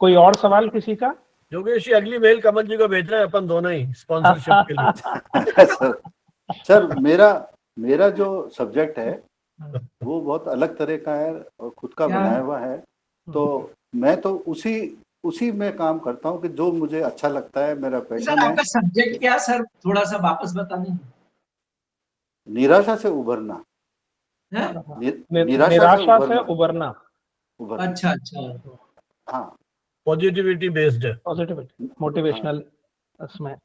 कोई और सवाल किसी का? योगेश जी अगली मेल कमल जी को भेज रहे हैं अपन दोनों ही स्पॉन्सरशिप के लिए। सर मेरा जो सब्जेक्ट है वो बहुत अलग तरह का है और खुद का बनाया हुआ है, तो मैं तो उसी में काम करता हूँ कि जो मुझे अच्छा लगता है, मेरा पैशन है। आपका सब्जेक्ट क्या सर, थोड़ा सा वापस बता दें। निराशा से उभरना। निराशा से उभरना। अच्छा। हाँ, पॉजिटिविटी बेस्ड है, पॉजिटिविटी, मोटिवेशनल। इसमें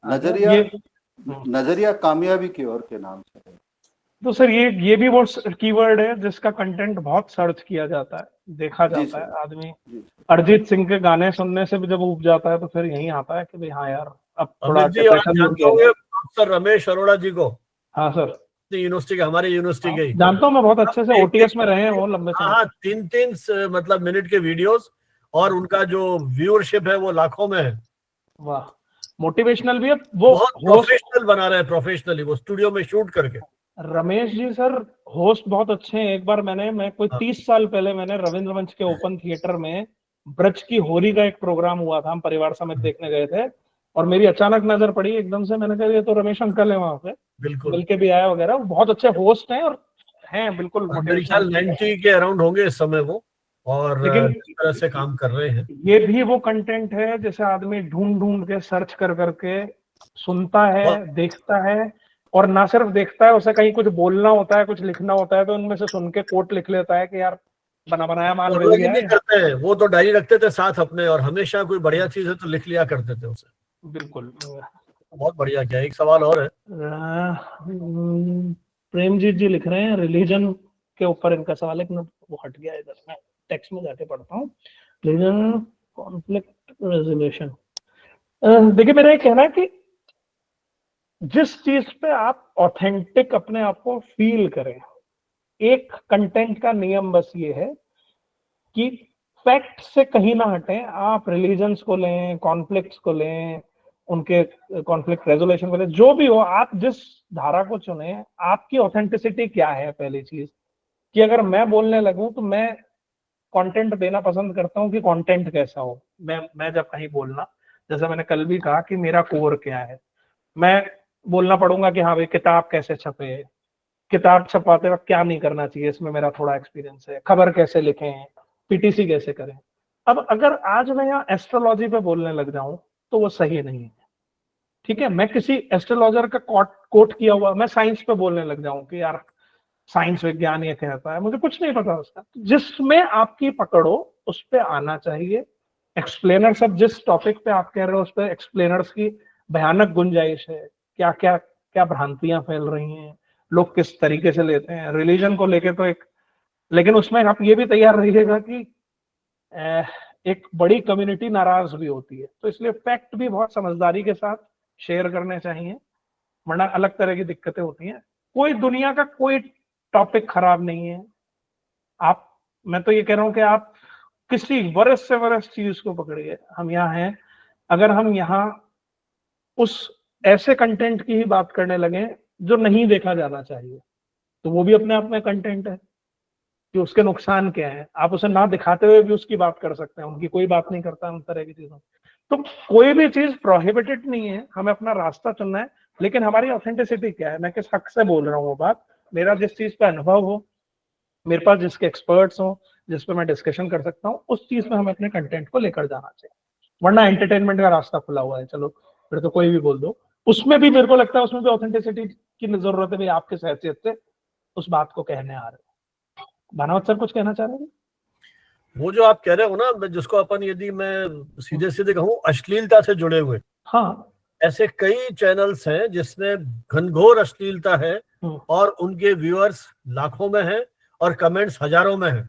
नजरिया कामयाबी की ओर के नाम से है। तो सर ये भी वो कीवर्ड है जिसका कंटेंट बहुत सर्च किया जाता है, देखा जाता है। आदमी अरिजीत सिंह के गाने सुनने से भी जब उब जाता है तो फिर यही आता है कि भाई हाँ यार अब थोड़ा सर रमेश अरोड़ा जी को। हाँ सर, यूनिवर्सिटी के, हमारे यूनिवर्सिटी के जानता हूँ मैं, बहुत अच्छे से OTS में रहे हो लंबे समय। हाँ, 3 मतलब मिनट के वीडियोस और उनका जो व्यूअरशिप है वो लाखों में है। वाह, मोटिवेशनल भी है वो, बहुत प्रोफेशनल बना रहे हैं, प्रोफेशनली वो स्टूडियो में शूट करके। रमेश जी सर होस्ट बहुत अच्छे हैं। एक बार मैं कोई 30 साल पहले मैंने रविंद्र मंच के ओपन थिएटर में ब्रज की होरी का एक प्रोग्राम हुआ था, हम परिवार समेत देखने गए थे, और मेरी अचानक नजर पड़ी एकदम से, मैंने कहा ये तो रमेश अंकल है वहां पे, बिल्कुल मिलके भी आया वगैरह। बहुत अच्छे होस्ट हैं और हैं बिल्कुल मेरे ख्याल 90 के अराउंड होंगे इस समय वो, और लेकिन इस तरह से काम कर रहे हैं। ये भी वो कंटेंट है जैसे आदमी ढूंढ ढूंढ के सर्च कर करके सुनता है, देखता है, और ना सिर्फ देखता है, उसे कहीं कुछ बोलना होता है, कुछ लिखना होता है, तो उनमें से सुन के कोट लिख लेता है कि यार बना बनाया माल मिल गया है। करते हैं वो तो डायरी रखते थे साथ अपने, और हमेशा कोई बढ़िया चीज है तो लिख लिया करते थे उसे। बिल्कुल बहुत बढ़िया। क्या एक सवाल और है, प्रेमजीत जी लिख रहे हैं रिलीजन के ऊपर इनका सवाल है, वो हट गया इधर, मैं टेक्स्ट में जाके पढ़ता हूँ। Religion conflict resolution. देखिए मेरा ये कहना है कि जिस चीज पे आप ऑथेंटिक अपने आप को फील करें, एक कंटेंट का नियम बस ये है कि फैक्ट से कहीं ना हटें। आप रिलीजन्स को लें, कॉन्फ्लिक्ट्स को लें, उनके कॉन्फ्लिक्ट रेजोल्यूशन को लें, जो भी हो, आप जिस धारा को चुने, आपकी ऑथेंटिसिटी क्या है। पहली चीज कि अगर मैं बोलने लगूं तो मैं कंटेंट देना पसंद करता हूं कि कंटेंट कैसा हो। मैं जब कहीं बोलना, जैसे मैंने कल भी कहा कि मेरा कोर क्या है, मैं बोलना पड़ूंगा कि हाँ भाई किताब कैसे छपे, किताब छपाते वक्त क्या नहीं करना चाहिए, इसमें मेरा थोड़ा एक्सपीरियंस है, खबर कैसे लिखें, पीटीसी कैसे करें। अब अगर आज मैं यहाँ एस्ट्रोलॉजी पे बोलने लग जाऊं तो वो सही नहीं है, ठीक है। मैं किसी एस्ट्रोलॉजर का कोट किया हुआ मैं साइंस पे बोलने लग जाऊं कि यार साइंस विज्ञान ये कहता है, मुझे कुछ नहीं पता उसका। जिसमें आपकी पकड़ो उस पे आना चाहिए। एक्सप्लेनर सब जिस टॉपिक पे आप कह रहे हो उस पे एक्सप्लेनर्स की भयानक गुंजाइश है। क्या क्या क्या भ्रांतियां फैल रही हैं, लोग किस तरीके से लेते हैं रिलीजन को लेके तो एक, लेकिन उसमें आप ये भी तैयार रहिएगा कि एक बड़ी कम्युनिटी नाराज भी होती है, तो इसलिए फैक्ट भी बहुत समझदारी के साथ शेयर करने चाहिए, वरना अलग तरह की दिक्कतें होती हैं। कोई दुनिया का कोई टॉपिक खराब नहीं है। आप, मैं तो ये कह रहा हूं कि आप किसी वर्ष से वर्ष चीज को पकड़िए। हम यहाँ हैं, अगर हम यहाँ उस ऐसे कंटेंट की ही बात करने लगे जो नहीं देखा जाना चाहिए, तो वो भी अपने आप में कंटेंट है कि उसके नुकसान क्या है। आप उसे ना दिखाते हुए भी उसकी बात कर सकते हैं, उनकी कोई बात नहीं करता उन तरह की चीजों। तो कोई भी चीज प्रोहिबिटेड नहीं है, हमें अपना रास्ता चुनना है, लेकिन हमारी ऑथेंटिसिटी क्या है, मैं किस हक से बोल रहा हूँ वो बात, मेरा जिस चीज पे अनुभव हो, मेरे पास जिसके एक्सपर्ट्स हो, जिस पे मैं डिस्कशन कर सकता हूँ, उस चीज में हमें अपने कंटेंट को लेकर जाना चाहिए। वरना एंटरटेनमेंट का रास्ता खुला हुआ है, चलो फिर तो कोई भी बोल दो। उसमें भी मेरे को लगता है उसमें भी ऑथेंटिसिटी की जरूरत है, भाई आप किस हैसियत से उस बात को कहने आ रहे हो। भानावत सर कुछ कहना चाह रहे हैं? वो जो आप कह रहे हो ना, जिसको अपन, यदि मैं सीधे सीधे कहूँ, अश्लीलता से जुड़े हुए, हाँ, ऐसे कई चैनल्स हैं जिसमें घनघोर अश्लीलता है और उनके व्यूअर्स लाखों में हैं और कमेंट्स हजारों में हैं।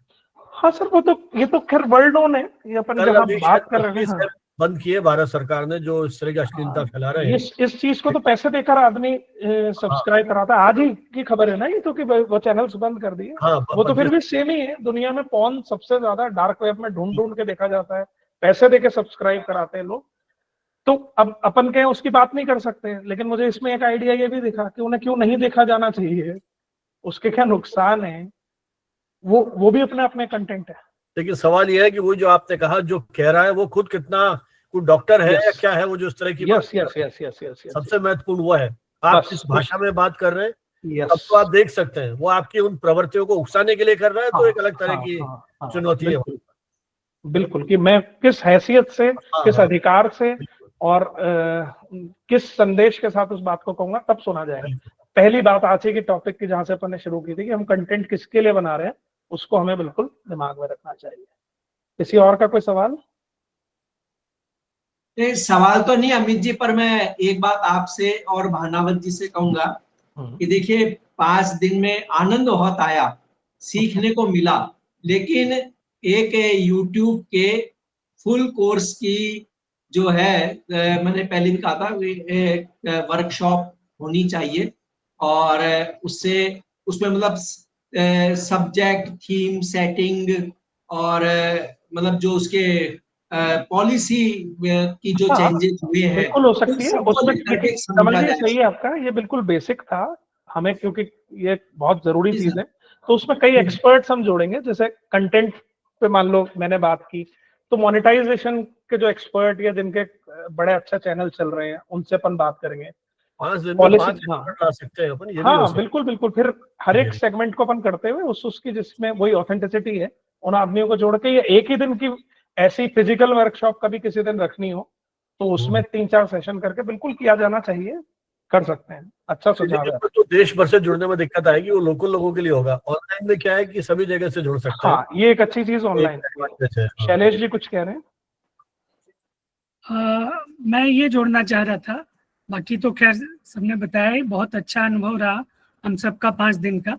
हाँ सर, वो तो ये तो खैर वर्ल्ड नोन है, ये अपन जब बात कर रहे हैं। बंद किए भारत सरकार ने जो इस तरह की अश्लीलता फैला रहे हैं। इस चीज को तो पैसे देकर आदमी सब्सक्राइब कराता है। आज ही की खबर है ना ये तो, कि वो चैनल्स बंद कर दिए। वो तो फिर भी सेम ही है, दुनिया में पॉर्न सबसे ज्यादा डार्क वेब में ढूंढ ढूंढ के देखा जाता है, पैसे देके सब्सक्राइब कराते हैं लोग। तो अब अपन कहें उसकी बात नहीं कर सकते, लेकिन मुझे इसमें एक आइडिया ये भी दिखा कि उन्हें क्यों नहीं देखा जाना चाहिए, उसके क्या नुकसान है, वो भी अपने आप में कंटेंट है। लेकिन सवाल यह है कि वो जो आपने कहा, जो कह रहा है वो खुद कितना कोई डॉक्टर है या क्या है, वो जो इस तरह की यस, सबसे महत्वपूर्ण वो है। आप किस भाषा में बात कर रहे हैं, अब तो आप देख सकते हैं वो आपकी उन प्रवृत्तियों को उकसाने के लिए कर रहा है, तो एक अलग तरह की चुनौती है। बिल्कुल, कि मैं किस हैसियत से, किस अधिकार से और किस संदेश के साथ उस बात को कहूंगा, तब सुना जाएगा। पहली बात आज की टॉपिक की जहां से अपन ने शुरू की थी कि हम कंटेंट किसके लिए बना रहे हैं, उसको हमें बिल्कुल दिमाग में रखना चाहिए। किसी और का कोई सवाल? सवाल तो नहीं अमित जी, पर मैं एक बात आपसे और भानावत जी से कहूंगा कि देखिए 5 दिन में आनंद बहुत आया, सीखने को मिला, लेकिन एक YouTube के फुल कोर्स की जो है, मैंने पहले भी कहा था, वर्कशॉप होनी चाहिए, और उसमें मतलब सब्जेक्ट, थीम, सेटिंग और मतलब जो उसके पॉलिसी की जो चेंजेस हुए हैं, बिल्कुल हो सकती है उसमें। समझिए, सही है आपका, ये बिल्कुल बेसिक था। हमें, क्योंकि ये बहुत जरूरी चीज है, तो उसमें कई एक्सपर्ट्स हम जोड़ेंगे। जैसे कंटेंट पे मान लो मैंने बात की, तो मोनेटाइजेशन के जो एक्सपर्ट या जिनके बड़े अच्छा चैनल चल रहे हैं उनसे अपन बात करेंगे। पॉलिसी, हाँ बिल्कुल बिल्कुल। फिर हर एक सेगमेंट को अपन करते हुए उसकी जिसमें वही ऑथेंटिसिटी है, उन आदमियों को जोड़ के, ये एक ही दिन की ऐसी फिजिकल वर्कशॉप कभी किसी दिन रखनी हो तो उसमें 3-4 सेशन करके बिल्कुल किया जाना चाहिए, कर सकते हैं। अच्छा सुझाव है। तो देश भर से जुड़ने में दिक्कत आएगी, वो लोकल लोगों के लिए होगा। ऑनलाइन में क्या है कि सभी जगह से जुड़ सकते हैं। हाँ, ये एक अच्छी चीज ऑनलाइन। शैलेश जी कुछ कह रहे हैं? मैं ये जोड़ना चाह रहा था, बाकी तो खैर सबने बताया ही, बहुत अच्छा अनुभव रहा हम सबका 5 दिन का।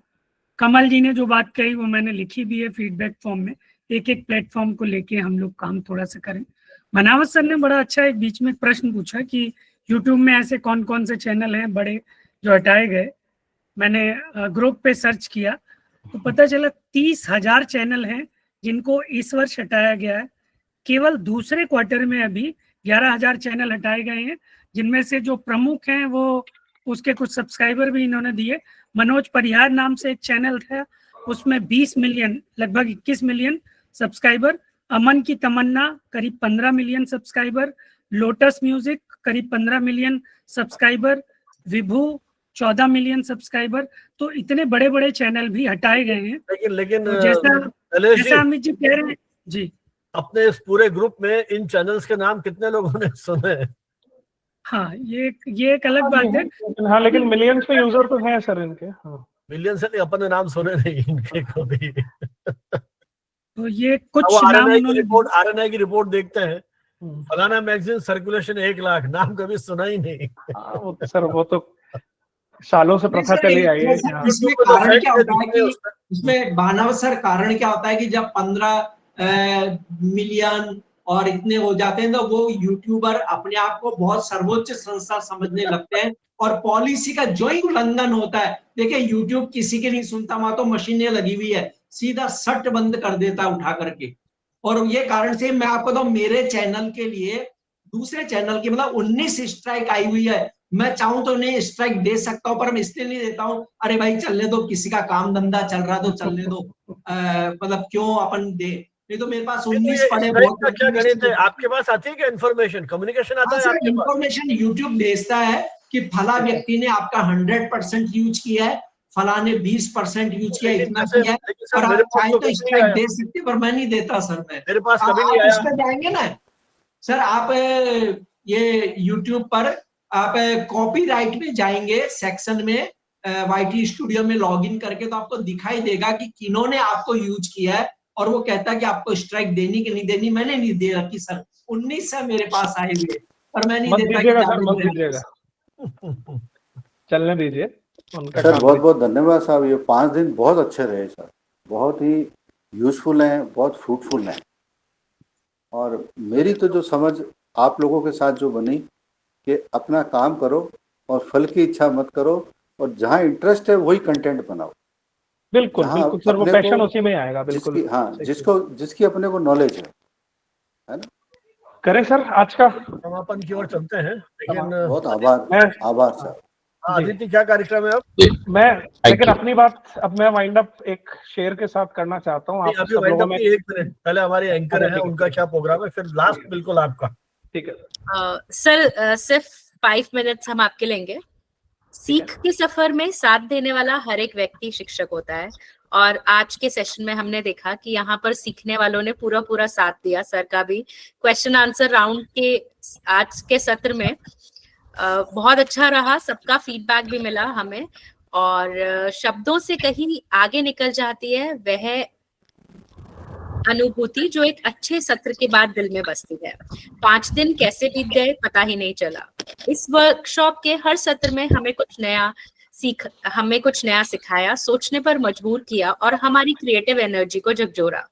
कमल जी ने जो बात कही वो मैंने लिखी भी है फीडबैक फॉर्म में, एक एक प्लेटफॉर्म को लेके हम लोग काम थोड़ा सा करें। मनावत सर ने बड़ा अच्छा एक बीच में प्रश्न पूछा कि यूट्यूब में ऐसे कौन कौन से चैनल हैं बड़े जो हटाए गए। मैंने ग्रुप पे सर्च किया तो पता चला 30,000 चैनल हैं जिनको इस वर्ष हटाया गया है। केवल दूसरे क्वार्टर में अभी 11,000 चैनल हटाए गए हैं, जिनमें से जो प्रमुख हैं वो उसके कुछ सब्सक्राइबर भी इन्होंने दिए। मनोज परिहार नाम से एक चैनल था, उसमें 20 मिलियन, लगभग 21 मिलियन सब्सक्राइबर। अमन की तमन्ना करीब 15 मिलियन सब्सक्राइबर। लोटस म्यूजिक करीब 15 मिलियन सब्सक्राइबर। विभू 14 मिलियन सब्सक्राइबर। तो इतने बड़े बड़े चैनल भी हटाए गए हैं। लेकिन तो जैसा अमित जी कह रहे हैं जी, अपने इस पूरे ग्रुप में इन चैनल्स के नाम कितने लोगों ने सुने? हाँ, ये एक अलग बात है। हाँ, लेकिन मिलियंस पे यूजर तो हैं सर इनके। हाँ, मिलियन से अपने नाम सुने नहीं इनके कभी। तो ये कुछ नाम आरएनआई की रिपोर्ट देखते हैं, फलाना मैगजीन सर्कुलेशन 1 लाख, नाम कभी सुना ही नहीं। वो सर वो तो सालों से प्रथा चली आई है। इसमें कारण क्या होता है कि इसमें भानावत सर कारण क्या होता है कि जब 15 मिलियन और इतने हो जाते हैं तो वो यूट्यूबर अपने आप को बहुत सर्वोच्च संस्था समझने लगते हैं और पॉलिसी का जो ही उल्लंघन होता है, देखिए यूट्यूब किसी के नहीं सुनता, वहां तो मशीनें लगी हुई है, सीधा सट बंद कर देता उठा करके। और ये कारण से मैं आपको तो मेरे चैनल के लिए दूसरे चैनल की मतलब 19 स्ट्राइक आई हुई है। मैं चाहूं तो उन्हें स्ट्राइक दे सकता हूं, पर मैं इसलिए नहीं देता हूं, अरे भाई चलने दो, किसी का काम धंधा चल रहा तो चलने दो, मतलब क्यों अपन दे। नहीं तो मेरे पास 19 पड़े। बहुत क्या गणित है आपके पास? आती है क्या इन्फॉर्मेशन, कम्युनिकेशन आता है आपके पास? इन्फॉर्मेशन यूट्यूब भेजता है कि फला व्यक्ति ने आपका 100% यूज किया है, फला ने 20% यूज किया, इतना किया है, और आप चाहे तो स्ट्राइक दे सकते, पर मैं नहीं देता सर। मेरे पास कभी नहीं आया। आप जाएंगे ना सर, आप ये यूट्यूब पर आप कॉपीराइट में जाएंगे सेक्शन में, वाईटी स्टूडियो में लॉगिन करके, तो आपको दिखाई देगा कि किन्होंने आपको यूज किया है, और वो कहता है कि आपको स्ट्राइक देनी कि नहीं देनी। मैंने नहीं दे रखी सर, 19 है मेरे पास आए हुए, पर मैं नहीं देता। चलने दीजिए सर। बहुत बहुत धन्यवाद साहब, ये 5 दिन बहुत अच्छे रहे सर, बहुत ही यूजफुल हैं, बहुत फ्रूटफुल हैं। और मेरी तो जो समझ आप लोगों के साथ जो बनी कि अपना काम करो और फल की इच्छा मत करो, और जहाँ इंटरेस्ट है वही कंटेंट बनाओ। बिल्कुल बिल्कुल सर, वो पैशन उसी में आएगा। बिल्कुल, हाँ, जिसकी अपने को नॉलेज है ना। करें सर, आज का समापन की ओर चलते हैं। लेकिन बहुत आभार सर। आदित्य, क्या कार्यक्रम है अब? लेकिन अपनी बात अब मैं वाइंड अप एक शेयर के साथ करना चाहता हूँ। आप सब लोगों में 1 मिनट पहले हमारे एंकर है, उनका क्या प्रोग्राम है, फिर लास्ट बिल्कुल आपका। ठीक है सर, सिर्फ 5 मिनट्स हम आपके लेंगे। सीख के सफर में साथ देने वाला हर एक व्यक्ति शिक्षक होता है, और आज के सेशन में हमने देखा कि यहाँ पर सीखने वालों ने पूरा साथ दिया। सर का भी क्वेश्चन आंसर राउंड के आज के सत्र में बहुत अच्छा रहा, सबका फीडबैक भी मिला हमें, और शब्दों से कहीं आगे निकल जाती है वह अनुभूति जो एक अच्छे सत्र के बाद दिल में बसती है। 5 दिन कैसे बीत गए पता ही नहीं चला। इस वर्कशॉप के हर सत्र में हमें कुछ नया सिखाया, सोचने पर मजबूर किया और हमारी क्रिएटिव एनर्जी को झकझोरा।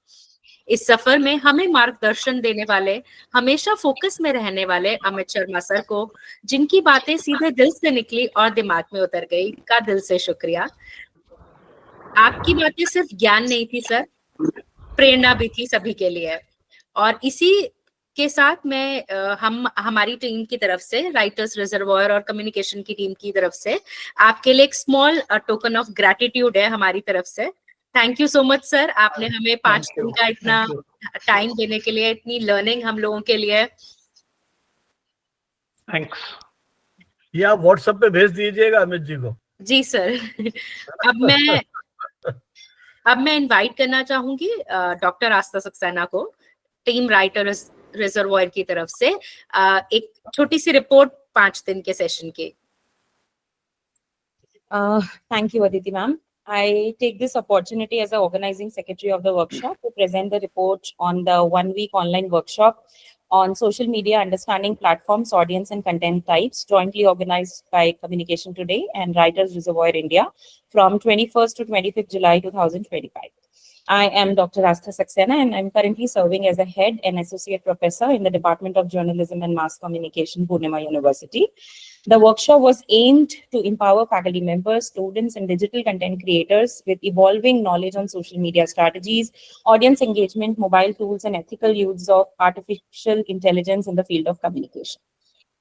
इस सफर में हमें मार्गदर्शन देने वाले, हमेशा फोकस में रहने वाले अमित शर्मा सर को, जिनकी बातें सीधे दिल से निकली और दिमाग में उतर गई, का दिल से शुक्रिया। आपकी बातें सिर्फ ज्ञान नहीं थी सर, प्रेरणा भी थी सभी के लिए। और इसी के साथ मैं हमारी टीम की तरफ से, राइटर्स रिजर्वॉयर और कम्युनिकेशन की टीम की तरफ से आपके लिए एक स्मॉल टोकन ऑफ ग्रैटिट्यूड है हमारी तरफ से। Thank you so much sir, आपने हमें 5 दिन का इतना टाइम देने के लिए, इतनी लर्निंग हम लोगों के लिए। थैंक्स। ये आप व्हाट्सएप पे भेज दीजिएगा अमित जी को। जी सर। अब मैं इनवाइट करना चाहूंगी डॉक्टर आस्था सक्सेना को, टीम राइटर्स रिजर्वॉयर की तरफ से एक छोटी सी रिपोर्ट 5 दिन के सेशन की। Thank you, Aditi ma'am. I take this opportunity as the organizing secretary of the workshop to present the report on the 1-week online workshop on social media understanding platforms, audience and content types, jointly organized by Communication Today and Writers Reservoir India from 21st to 25th July 2025. I am Dr. Astha Saxena and I'm currently serving as a head and associate professor in the Department of Journalism and Mass Communication, Pune University. The workshop was aimed to empower faculty members, students, and digital content creators with evolving knowledge on social media strategies, audience engagement, mobile tools, and ethical use of artificial intelligence in the field of communication.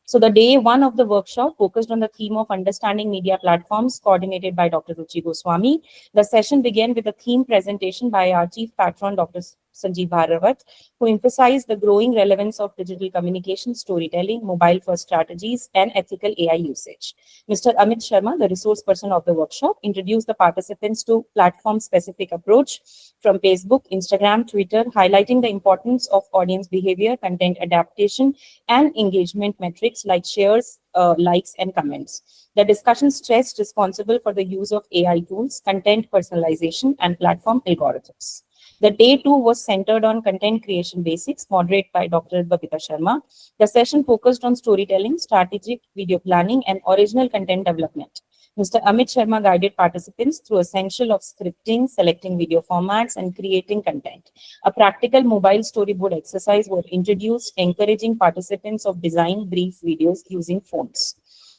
So the day 1 of the workshop focused on the theme of understanding media platforms, coordinated by Dr. Ruchi Goswami. The session began with a theme presentation by our chief patron, Dr. Sanjeev Bhargava, who emphasized the growing relevance of digital communication, storytelling, mobile-first strategies, and ethical AI usage. Mr. Amit Sharma, the resource person of the workshop, introduced the participants to platform-specific approach from Facebook, Instagram, Twitter, highlighting the importance of audience behavior, content adaptation, and engagement metrics like shares, likes, and comments. The discussion stressed responsible for the use of AI tools, content personalization, and platform algorithms. The day 2 was centered on content creation basics, moderated by Dr. Babita Sharma. The session focused on storytelling, strategic video planning, and original content development. Mr. Amit Sharma guided participants through essential of scripting, selecting video formats, and creating content. A practical mobile storyboard exercise was introduced, encouraging participants of design brief videos using phones.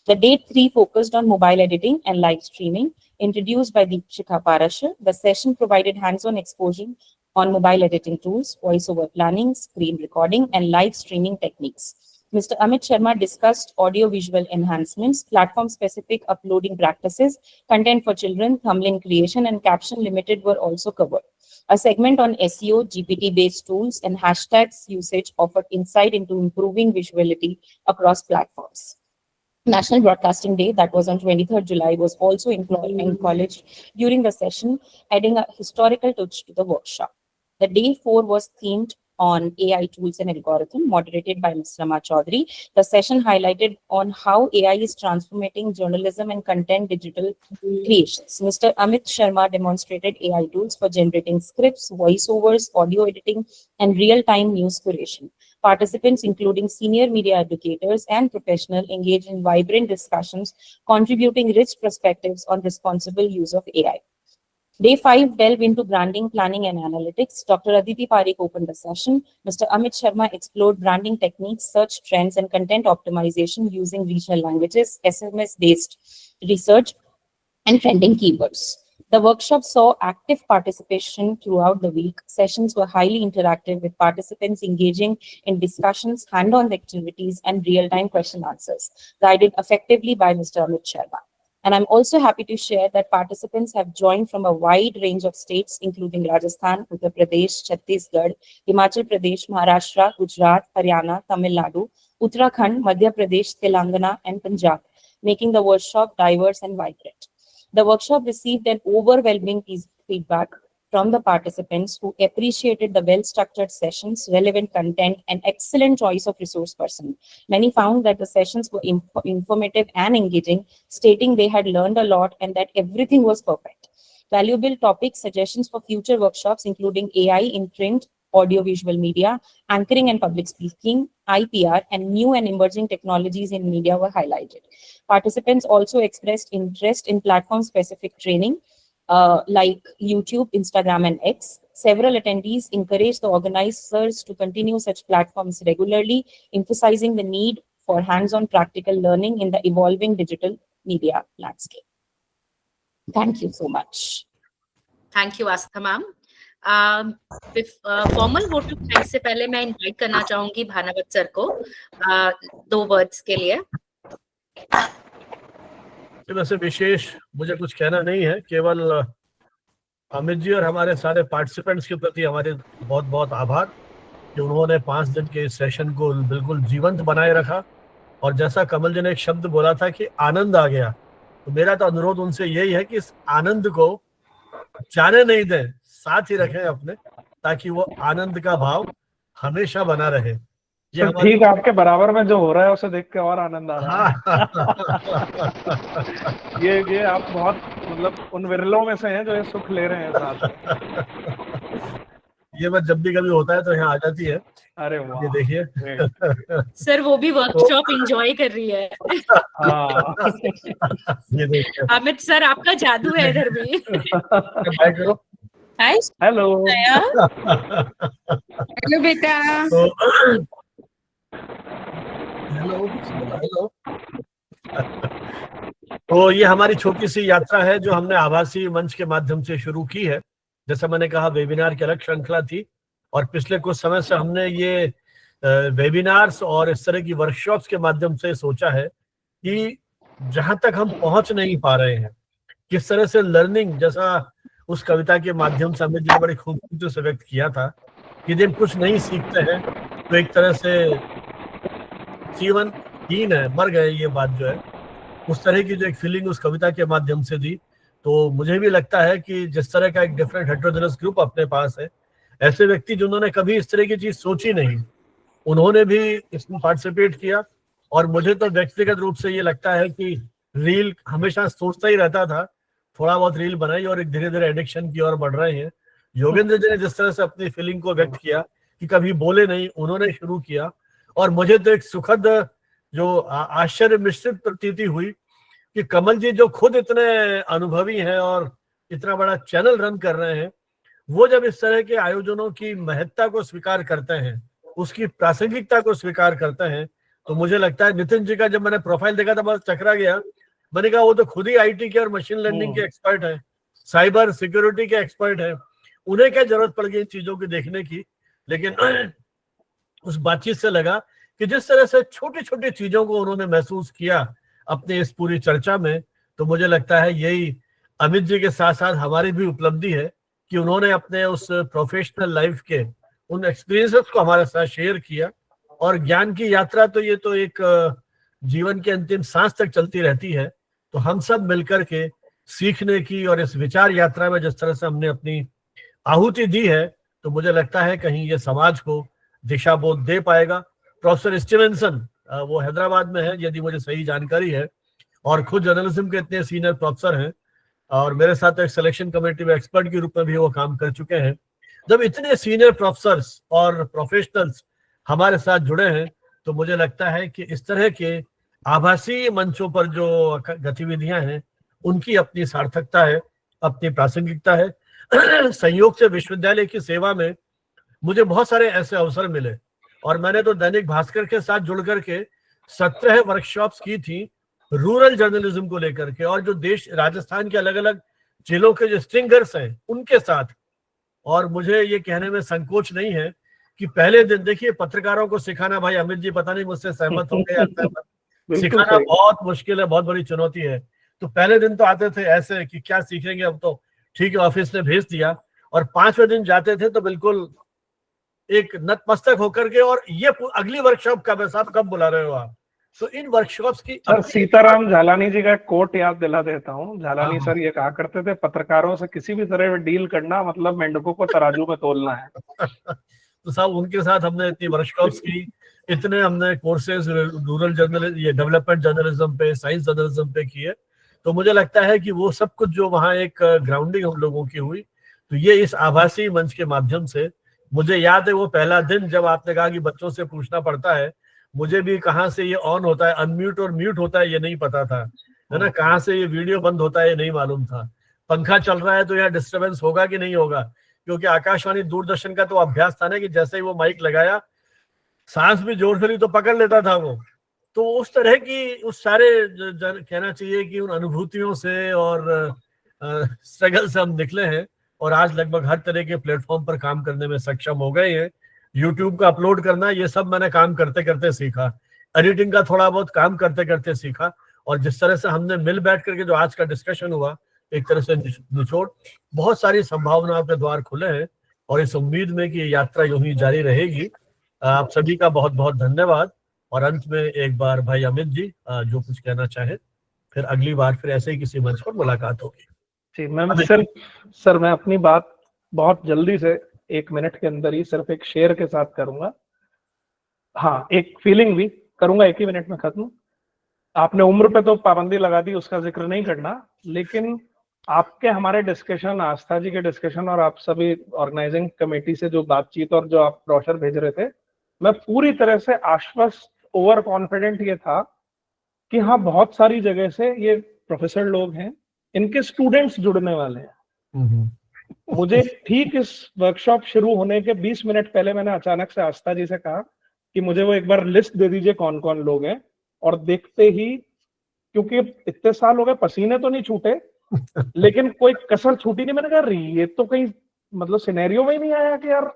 The day 3 focused on mobile editing and live streaming, introduced by Deepshikha Parashar. The session provided hands-on exposure on mobile editing tools, voiceover planning, screen recording, and live streaming techniques. Mr. Amit Sharma discussed audio-visual enhancements, platform-specific uploading practices, content for children, thumbnail creation, and caption limited were also covered. A segment on SEO, GPT-based tools, and hashtags usage offered insight into improving visuality across platforms. National Broadcasting Day, that was on 23rd July, was also encouraged during the session, adding a historical touch to the workshop. The day 4 was themed on AI tools and algorithm, moderated by Ms. Rama Chaudhary. The session highlighted on how AI is transforming journalism and content digital creations. Mr. Amit Sharma demonstrated AI tools for generating scripts, voiceovers, audio editing, and real-time news curation. Participants, including senior media educators and professionals, engaged in vibrant discussions, contributing rich perspectives on responsible use of AI. Day 5 delved into branding, planning, and analytics. Dr. Aditi Parikh opened the session. Mr. Amit Sharma explored branding techniques, search trends, and content optimization using regional languages, SMS-based research, and trending keywords. The workshop saw active participation throughout the week. Sessions were highly interactive, with participants engaging in discussions, hand-on activities, and real-time question answers, guided effectively by Mr. Amit Sharma. And I'm also happy to share that participants have joined from a wide range of states, including Rajasthan, Uttar Pradesh, Chhattisgarh, Himachal Pradesh, Maharashtra, Gujarat, Haryana, Tamil Nadu, Uttarakhand, Madhya Pradesh, Telangana, and Punjab, making the workshop diverse and vibrant. The workshop received an overwhelming feedback from the participants, who appreciated the well-structured sessions, relevant content, and excellent choice of resource person. Many found that the sessions were informative and engaging, stating they had learned a lot and that everything was perfect. Valuable topic suggestions for future workshops, including AI in print, audio-visual media, anchoring and public speaking, IPR, and new and emerging technologies in media were highlighted. Participants also expressed interest in platform-specific training, like YouTube, Instagram, and X. Several attendees encouraged the organizers to continue such platforms regularly, emphasizing the need for hands-on practical learning in the evolving digital media landscape. Thank you so much. Thank you, Astha ma'am. Formal vote of thanks से पहले मैं invite करना चाहूंगी Bhanawat sir को 2 words के लिए। वैसे विशेष मुझे कुछ कहना नहीं है, केवल अमित जी और हमारे सारे पार्टिसिपेंट्स के प्रति हमारे बहुत बहुत आभार कि उन्होंने 5 दिन के इस सेशन को बिल्कुल जीवंत बनाए रखा। और जैसा कमल जी ने एक शब्द बोला था कि आनंद आ गया, तो मेरा तो अनुरोध उनसे यही है कि इस आनंद को जाने नहीं दें, साथ ही रखें अपने, ताकि वो आनंद का भाव हमेशा बना रहे। ये ठीक आपके बराबर में जो हो रहा है उसे देख के और आनंद आ रहा है। ये आप बहुत मतलब उन विरलों में से हैं जो ये सुख ले रहे हैं साथ। ये बात जब भी कभी होता है तो यहाँ आ जाती है। अरे वाह, ये देखिए सर वो भी वर्कशॉप एंजॉय कर रही है। ये देखिए अमित सर आपका जादू है इधर भी। बाय करो। हाय हेलो हेलो बेटा। हेलो। तो ये हमारी छोटी सी यात्रा है जो हमने आभासी मंच के माध्यम से शुरू की है। जैसा मैंने कहा, वेबिनार की अलग श्रृंखला थी और पिछले कुछ समय से हमने ये वेबिनार्स और इस तरह की वर्कशॉप्स के माध्यम से सोचा है कि जहां तक हम पहुंच नहीं पा रहे हैं, किस तरह से लर्निंग, जैसा उस कविता के माध्यम से अमित जी ने बड़ी खूबसूरती से व्यक्त किया था कि जब कुछ नहीं सीखते हैं तो एक तरह से जीवन हीन है, मर गए, ये बात जो है उस तरह की जो एक फीलिंग उस कविता के माध्यम से दी। तो मुझे भी लगता है कि जिस तरह का एक डिफरेंट हेटेरोजेनस ग्रुप अपने पास है, ऐसे व्यक्ति जिन्होंने कभी इस तरह की चीज सोची नहीं, उन्होंने भी इसमें पार्टिसिपेट किया। और मुझे तो व्यक्तिगत रूप से ये लगता है कि रील हमेशा सोचता ही रहता था, थोड़ा बहुत रील बनाई और एक धीरे धीरे एडिक्शन की ओर बढ़ रहे हैं। योगेंद्र जी ने जिस तरह से अपनी फीलिंग को व्यक्त किया कि कभी बोले नहीं, उन्होंने शुरू किया। और मुझे तो एक सुखद जो आश्चर्य मिश्रित प्रतीति हुई कि कमल जी जो खुद इतने अनुभवी हैं और इतना बड़ा चैनल रन कर रहे हैं, वो जब इस तरह के आयोजनों की महत्ता को स्वीकार करते हैं, उसकी प्रासंगिकता को स्वीकार करते हैं, तो मुझे लगता है नितिन जी का जब मैंने प्रोफाइल देखा था बस चकरा गया। मैंने कहा वो तो खुद ही आईटी के और मशीन लर्निंग के एक्सपर्ट हैं, साइबर सिक्योरिटी के एक्सपर्ट हैं, उन्हें क्या जरूरत पड़ गई इन चीजों की देखने की। लेकिन उस बातचीत से लगा कि जिस तरह से छोटी छोटी चीजों को उन्होंने महसूस किया अपनी इस पूरी चर्चा में, तो मुझे लगता है यही अमित जी के साथ साथ हमारी भी उपलब्धि है कि उन्होंने अपने उस प्रोफेशनल लाइफ के उन एक्सपीरियंसेस को हमारे साथ शेयर किया। और ज्ञान की यात्रा तो ये तो एक जीवन के अंतिम सांस तक चलती रहती है, तो हम सब मिलकर के सीखने की और इस विचार यात्रा में जिस तरह से हमने अपनी आहुति दी है, तो मुझे लगता है कहीं ये समाज को दिशा बोध दे पाएगा। प्रोफेसर स्टीवेंसन वो हैदराबाद में है यदि मुझे सही जानकारी है, और खुद जर्नलिज्म के इतने सीनियर प्रोफेसर हैं और मेरे साथ एक सिलेक्शन कमेटी में एक्सपर्ट के रूप में भी वो काम कर चुके हैं। जब इतने सीनियर प्रोफेसर्स और प्रोफेशनल्स हमारे साथ जुड़े हैं, तो मुझे लगता है कि इस तरह के आभासी मंचों पर जो गतिविधियां हैं उनकी अपनी सार्थकता है, अपनी प्रासंगिकता है। संयोग से विश्वविद्यालय की सेवा में मुझे बहुत सारे ऐसे अवसर मिले और मैंने तो दैनिक भास्कर के साथ जुड़ करके 17 वर्कशॉप्स की थी रूरल जर्नलिज्म को लेकर के, और जो देश राजस्थान के अलग अलग जिलों के जो स्ट्रिंगर्स हैं उनके साथ। और मुझे ये कहने में संकोच नहीं है कि पहले दिन, देखिए पत्रकारों को सिखाना, भाई अमित जी पता नहीं मुझसे सहमत होंगे या सहमत, सिखाना बहुत मुश्किल है, बहुत बड़ी चुनौती है। तो पहले दिन तो आते थे ऐसे कि क्या सीखेंगे, अब तो ठीक है ऑफिस ने भेज दिया, और 5वें दिन जाते थे तो बिल्कुल एक नतमस्तक होकर के, और ये अगली वर्कशॉप कब है साहब, कब बुला रहे हो आप। तो इन वर्कशॉप्स की सर सीताराम झालानी जी का कोट याद दिला देता हूँ। झालानी सर ये कहा करते थे, पत्रकारों से किसी भी तरह डील करना मतलब मेंढकों को तराजू में तोलना है। तो साहब उनके साथ हमने इतनी वर्कशॉप्स की, इतने हमने कोर्सेज रूरल जर्नलिज्म, ये डेवलपमेंट जर्नलिज्म पे, साइंस जर्नलिज्म पे किए। तो मुझे लगता है कि वो सब कुछ जो वहाँ एक ग्राउंडिंग हम लोगों की हुई, तो ये इस आभासी मंच के माध्यम से, मुझे याद है वो पहला दिन जब आपने कहा कि बच्चों से पूछना पड़ता है, मुझे भी कहाँ से ये ऑन होता है, अनम्यूट और म्यूट होता है ये नहीं पता था, है ना, कहाँ से ये वीडियो बंद होता है ये नहीं मालूम था, पंखा चल रहा है तो यहाँ डिस्टर्बेंस होगा कि नहीं होगा, क्योंकि आकाशवाणी दूरदर्शन का तो अभ्यास था ना कि जैसे ही वो माइक लगाया सांस भी जोर से ली तो पकड़ लेता था वो। तो उस तरह की उस सारे कहना चाहिए कि उन अनुभूतियों से और स्ट्रगल से हम निकले हैं, और आज लगभग हर तरह के प्लेटफॉर्म पर काम करने में सक्षम हो गए हैं। यूट्यूब का अपलोड करना, ये सब मैंने काम करते करते सीखा। एडिटिंग का थोड़ा बहुत काम करते करते सीखा। और जिस तरह से हमने मिल बैठ करके जो आज का डिस्कशन हुआ, एक तरह से निचोड़, बहुत सारी संभावनाओं के द्वार खुले हैं और इस उम्मीद में कि ये यात्रा यूं ही जारी रहेगी। आप सभी का बहुत बहुत धन्यवाद। और अंत में एक बार भाई अमित जी जो कुछ कहना चाहे, फिर अगली बार फिर ऐसे ही किसी मंच पर मुलाकात होगी। जी मैं सर मैं अपनी बात बहुत जल्दी से 1 मिनट के अंदर ही सिर्फ एक शेयर के साथ करूंगा। हाँ, एक फीलिंग भी करूंगा, 1 ही मिनट में खत्म। आपने उम्र पे तो पाबंदी लगा दी, उसका जिक्र नहीं करना, लेकिन आपके हमारे डिस्कशन, आस्था जी के डिस्कशन और आप सभी ऑर्गेनाइजिंग कमेटी से जो बातचीत और जो आप ब्रोशर भेज रहे थे, मैं पूरी तरह से आश्वस्त, ओवर कॉन्फिडेंट ये था कि हाँ, बहुत सारी जगह से ये प्रोफेसर लोग हैं, इनके स्टूडेंट्स जुड़ने वाले हैं। मुझे ठीक इस वर्कशॉप शुरू होने के 20 मिनट पहले मैंने अचानक से आस्था जी से कहा कि मुझे वो एक बार लिस्ट दे दीजिए कौन कौन लोग हैं। और देखते ही, क्योंकि इतने साल हो गए, पसीने तो नहीं छूटे लेकिन कोई कसर छूटी नहीं। मैंने कहा ये तो कहीं मतलब सिनेरियो में ही नहीं आया कि यार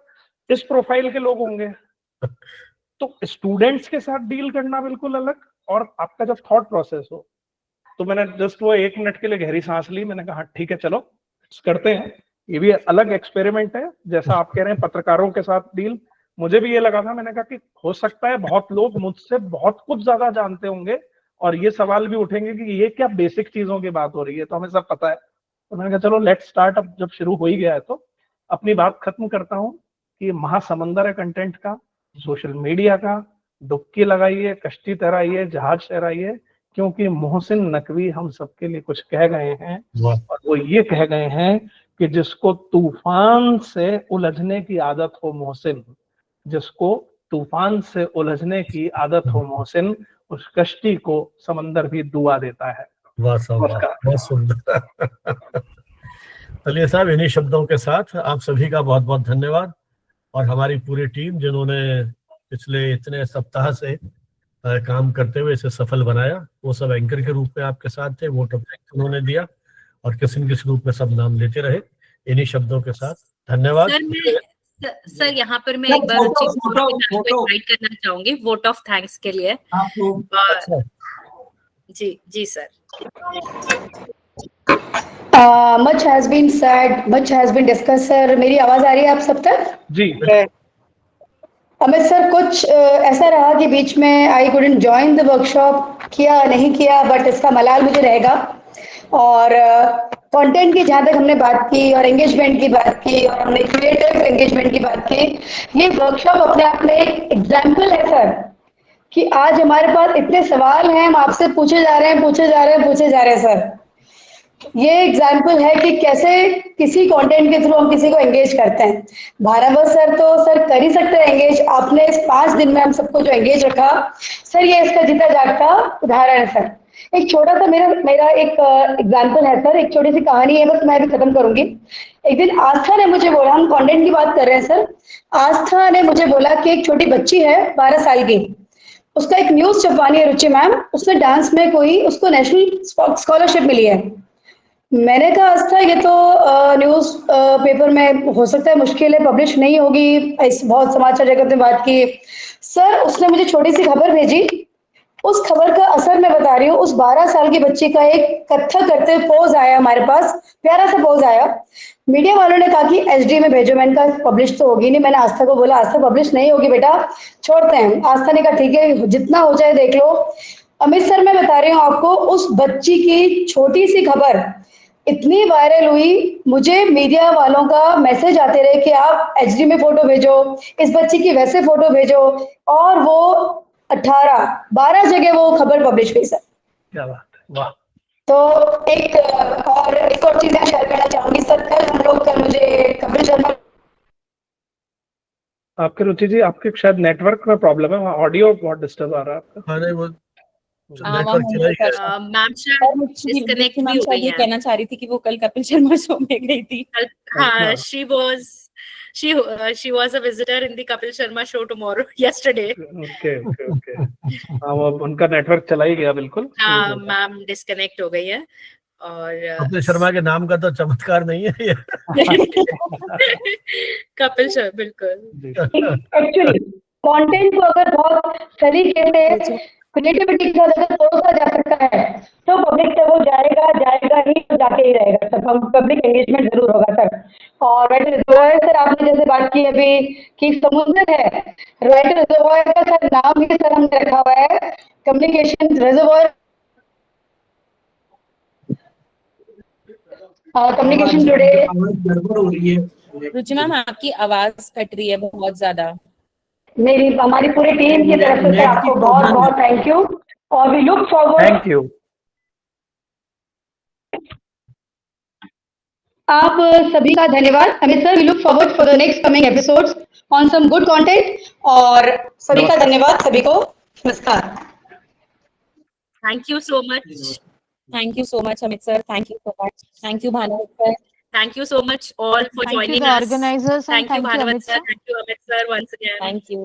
इस प्रोफाइल के लोग होंगे। तो स्टूडेंट्स के साथ डील करना बिल्कुल अलग, और आपका जब थॉट प्रोसेस हो, तो मैंने जस्ट वो 1 मिनट के लिए गहरी सांस ली। मैंने कहा ठीक है, चलो करते हैं। ये भी अलग एक्सपेरिमेंट है, जैसा आप कह रहे हैं पत्रकारों के साथ डील। मुझे भी ये लगा था, मैंने कहा कि हो सकता है बहुत लोग मुझसे बहुत कुछ ज्यादा जानते होंगे और ये सवाल भी उठेंगे कि ये क्या बेसिक चीजों की बात हो रही है, तो हमें सब पता है। तो मैंने कहा चलो लेट्स स्टार्ट। अब जब शुरू हो ही गया है तो अपनी बात खत्म करता हूँ कि महासमंदर है कंटेंट का, सोशल मीडिया का। डुबकी लगाइए, कश्ती तैराइए, जहाज तैराइए, क्योंकि मोहसिन नकवी हम सबके लिए कुछ कह गए हैं। और वो ये कह गए हैं कि जिसको तूफान से उलझने की आदत हो मोहसिन, जिसको तूफान से उलझने की आदत हो मोहसिन, उस कश्ती को समंदर भी दुआ देता है। बहुत सुंदर। चलिए साहब, इन्हीं शब्दों के साथ आप सभी का बहुत बहुत धन्यवाद। और हमारी पूरी टीम जिन्होंने पिछले इतने सप्ताह से काम करते हुए इसे सफल बनाया, वो सब एंकर के रूप में आपके साथ थे। वोट ऑफ थैंक्स उन्होंने दिया और किस रूप में सब नाम लेते रहे। इन्हीं शब्दों के साथ धन्यवाद। सर यहाँ पर मैं एक बार इनवाइट करना चाहूंगी वोट ऑफ थैंक्स के लिए। जी sir. Much has been said, much has been discussed. Sir मेरी आवाज आ रही है आप सब तक? जी। अमित सर, कुछ ऐसा रहा कि बीच में I couldn't join the workshop, किया नहीं किया, बट इसका मलाल मुझे रहेगा। और कंटेंट की जहाँ तक हमने बात की और एंगेजमेंट की बात की और हमने क्रिएटिव एंगेजमेंट की बात की, ये वर्कशॉप अपने आप में एक एग्जाम्पल है सर कि आज हमारे पास इतने सवाल हैं, हम आपसे पूछे जा रहे हैं सर। ये एग्जाम्पल है कि कैसे किसी कंटेंट के थ्रू हम किसी को एंगेज करते हैं। भारत सर तो सर कर ही सकते हैं एंगेज। आपने इस 5 दिन में हम सबको जो एंगेज रखा सर, ये इसका जीता जागता उदाहरण है सर। एक छोटा सा मेरा एक एग्जाम्पल है सर, एक छोटी सी कहानी है, बस मैं भी खत्म करूंगी। एक दिन आस्था ने मुझे बोला, हम कंटेंट की बात कर रहे हैं सर, आस्था ने मुझे बोला कि एक छोटी बच्ची है 12 साल की, उसका एक न्यूज छपवानी है रुचि मैम, उसने डांस में कोई उसको नेशनल स्कॉलरशिप मिली है। मैंने कहा आस्था ये तो न्यूज पेपर में हो सकता है मुश्किल है, पब्लिश नहीं होगी, इस बहुत समाचार जगत में बात की। सर उसने मुझे छोटी सी खबर भेजी, उस खबर का असर मैं बता रही हूँ। उस 12 साल की बच्ची का एक कथक करते हुए पोज आया हमारे पास, प्यारा सा पोज आया। मीडिया वालों ने कहा कि एचडी में भेजो। मैंने कहा पब्लिश तो होगी नहीं। मैंने आस्था को बोला आस्था पब्लिश नहीं होगी बेटा, छोड़ते हैं। आस्था ने कहा ठीक है, जितना हो जाए देख लो। अमित सर मैं बता रही हूँ आपको, उस बच्ची की छोटी सी खबर इतनी वायरल हुई, मुझे मीडिया वालों का मैसेज आते रहे कि आप एचडी में फोटो भेजो, इस बच्ची की वैसे फोटो भेजो, और वो 12 जगह वो खबर पब्लिश हुई सर। क्या बात है, वाह। तो एक और चीज मैं शेयर करना चाहूंगी सर। कल मुझे कपिल शर्मा, आपके रुचि जी, आपके शायद नेटवर्क में प्रॉब्लम है, वहाँ ऑडियो बहुत डिस्टर्ब आ रहा है आपका। अरे वो मैम डिस्कनेक्ट भी हो गई है। कहना चाह रही थी कि वो कल कपिल शर्मा शो में गई थी। हाँ, she was a visitor in the Kapil Sharma show yesterday. Okay. हाँ, वो उनका नेटवर्क चला ही गया बिल्कुल। हाँ, मैम डिस्कनेक्ट हो गई है। और कपिल शर्मा के नाम का तो चमत्कार नहीं है ये। कपिल शर्मा बिल्कुल। एक्चुअली कंटेंट को अगर बहुत तरीके से क्रिएटिविटी के साथ अगर परोसा जा सकता है तो पब्लिक तक वो जाएगा ही, तो जाके ही रहेगा सर। पब्लिक एंगेजमेंट जरूर होगा सर। और राइट रिजर्वायर सर, आपने जैसे बात की अभी कि समुद्र है, राइट रिजर्वायर का सर नाम ही सर हमने रखा हुआ है कम्युनिकेशन रिजर्वायर, कम्युनिकेशन टुडे। गड़बड़ हो रही है। रुचि मैम आपकी आवाज कट रही है बहुत ज्यादा। नहीं, हमारी पूरी टीम की तरफ से सर आपको बहुत बहुत थैंक यू और we look forward. Thank you. आप सभी का धन्यवाद Amit sir. We look forward for the next coming episodes on some good content. और सभी का धन्यवाद, सभी को नमस्कार। Thank you so much. Thank you so much, Amit sir. Thank you so much. Thank you, Bhanavat sir. Thank you so much all for Thank you joining the us. organizers and Thank you thank you Bhanavat Amit sir. sir. Thank you Amit sir once again. Thank you.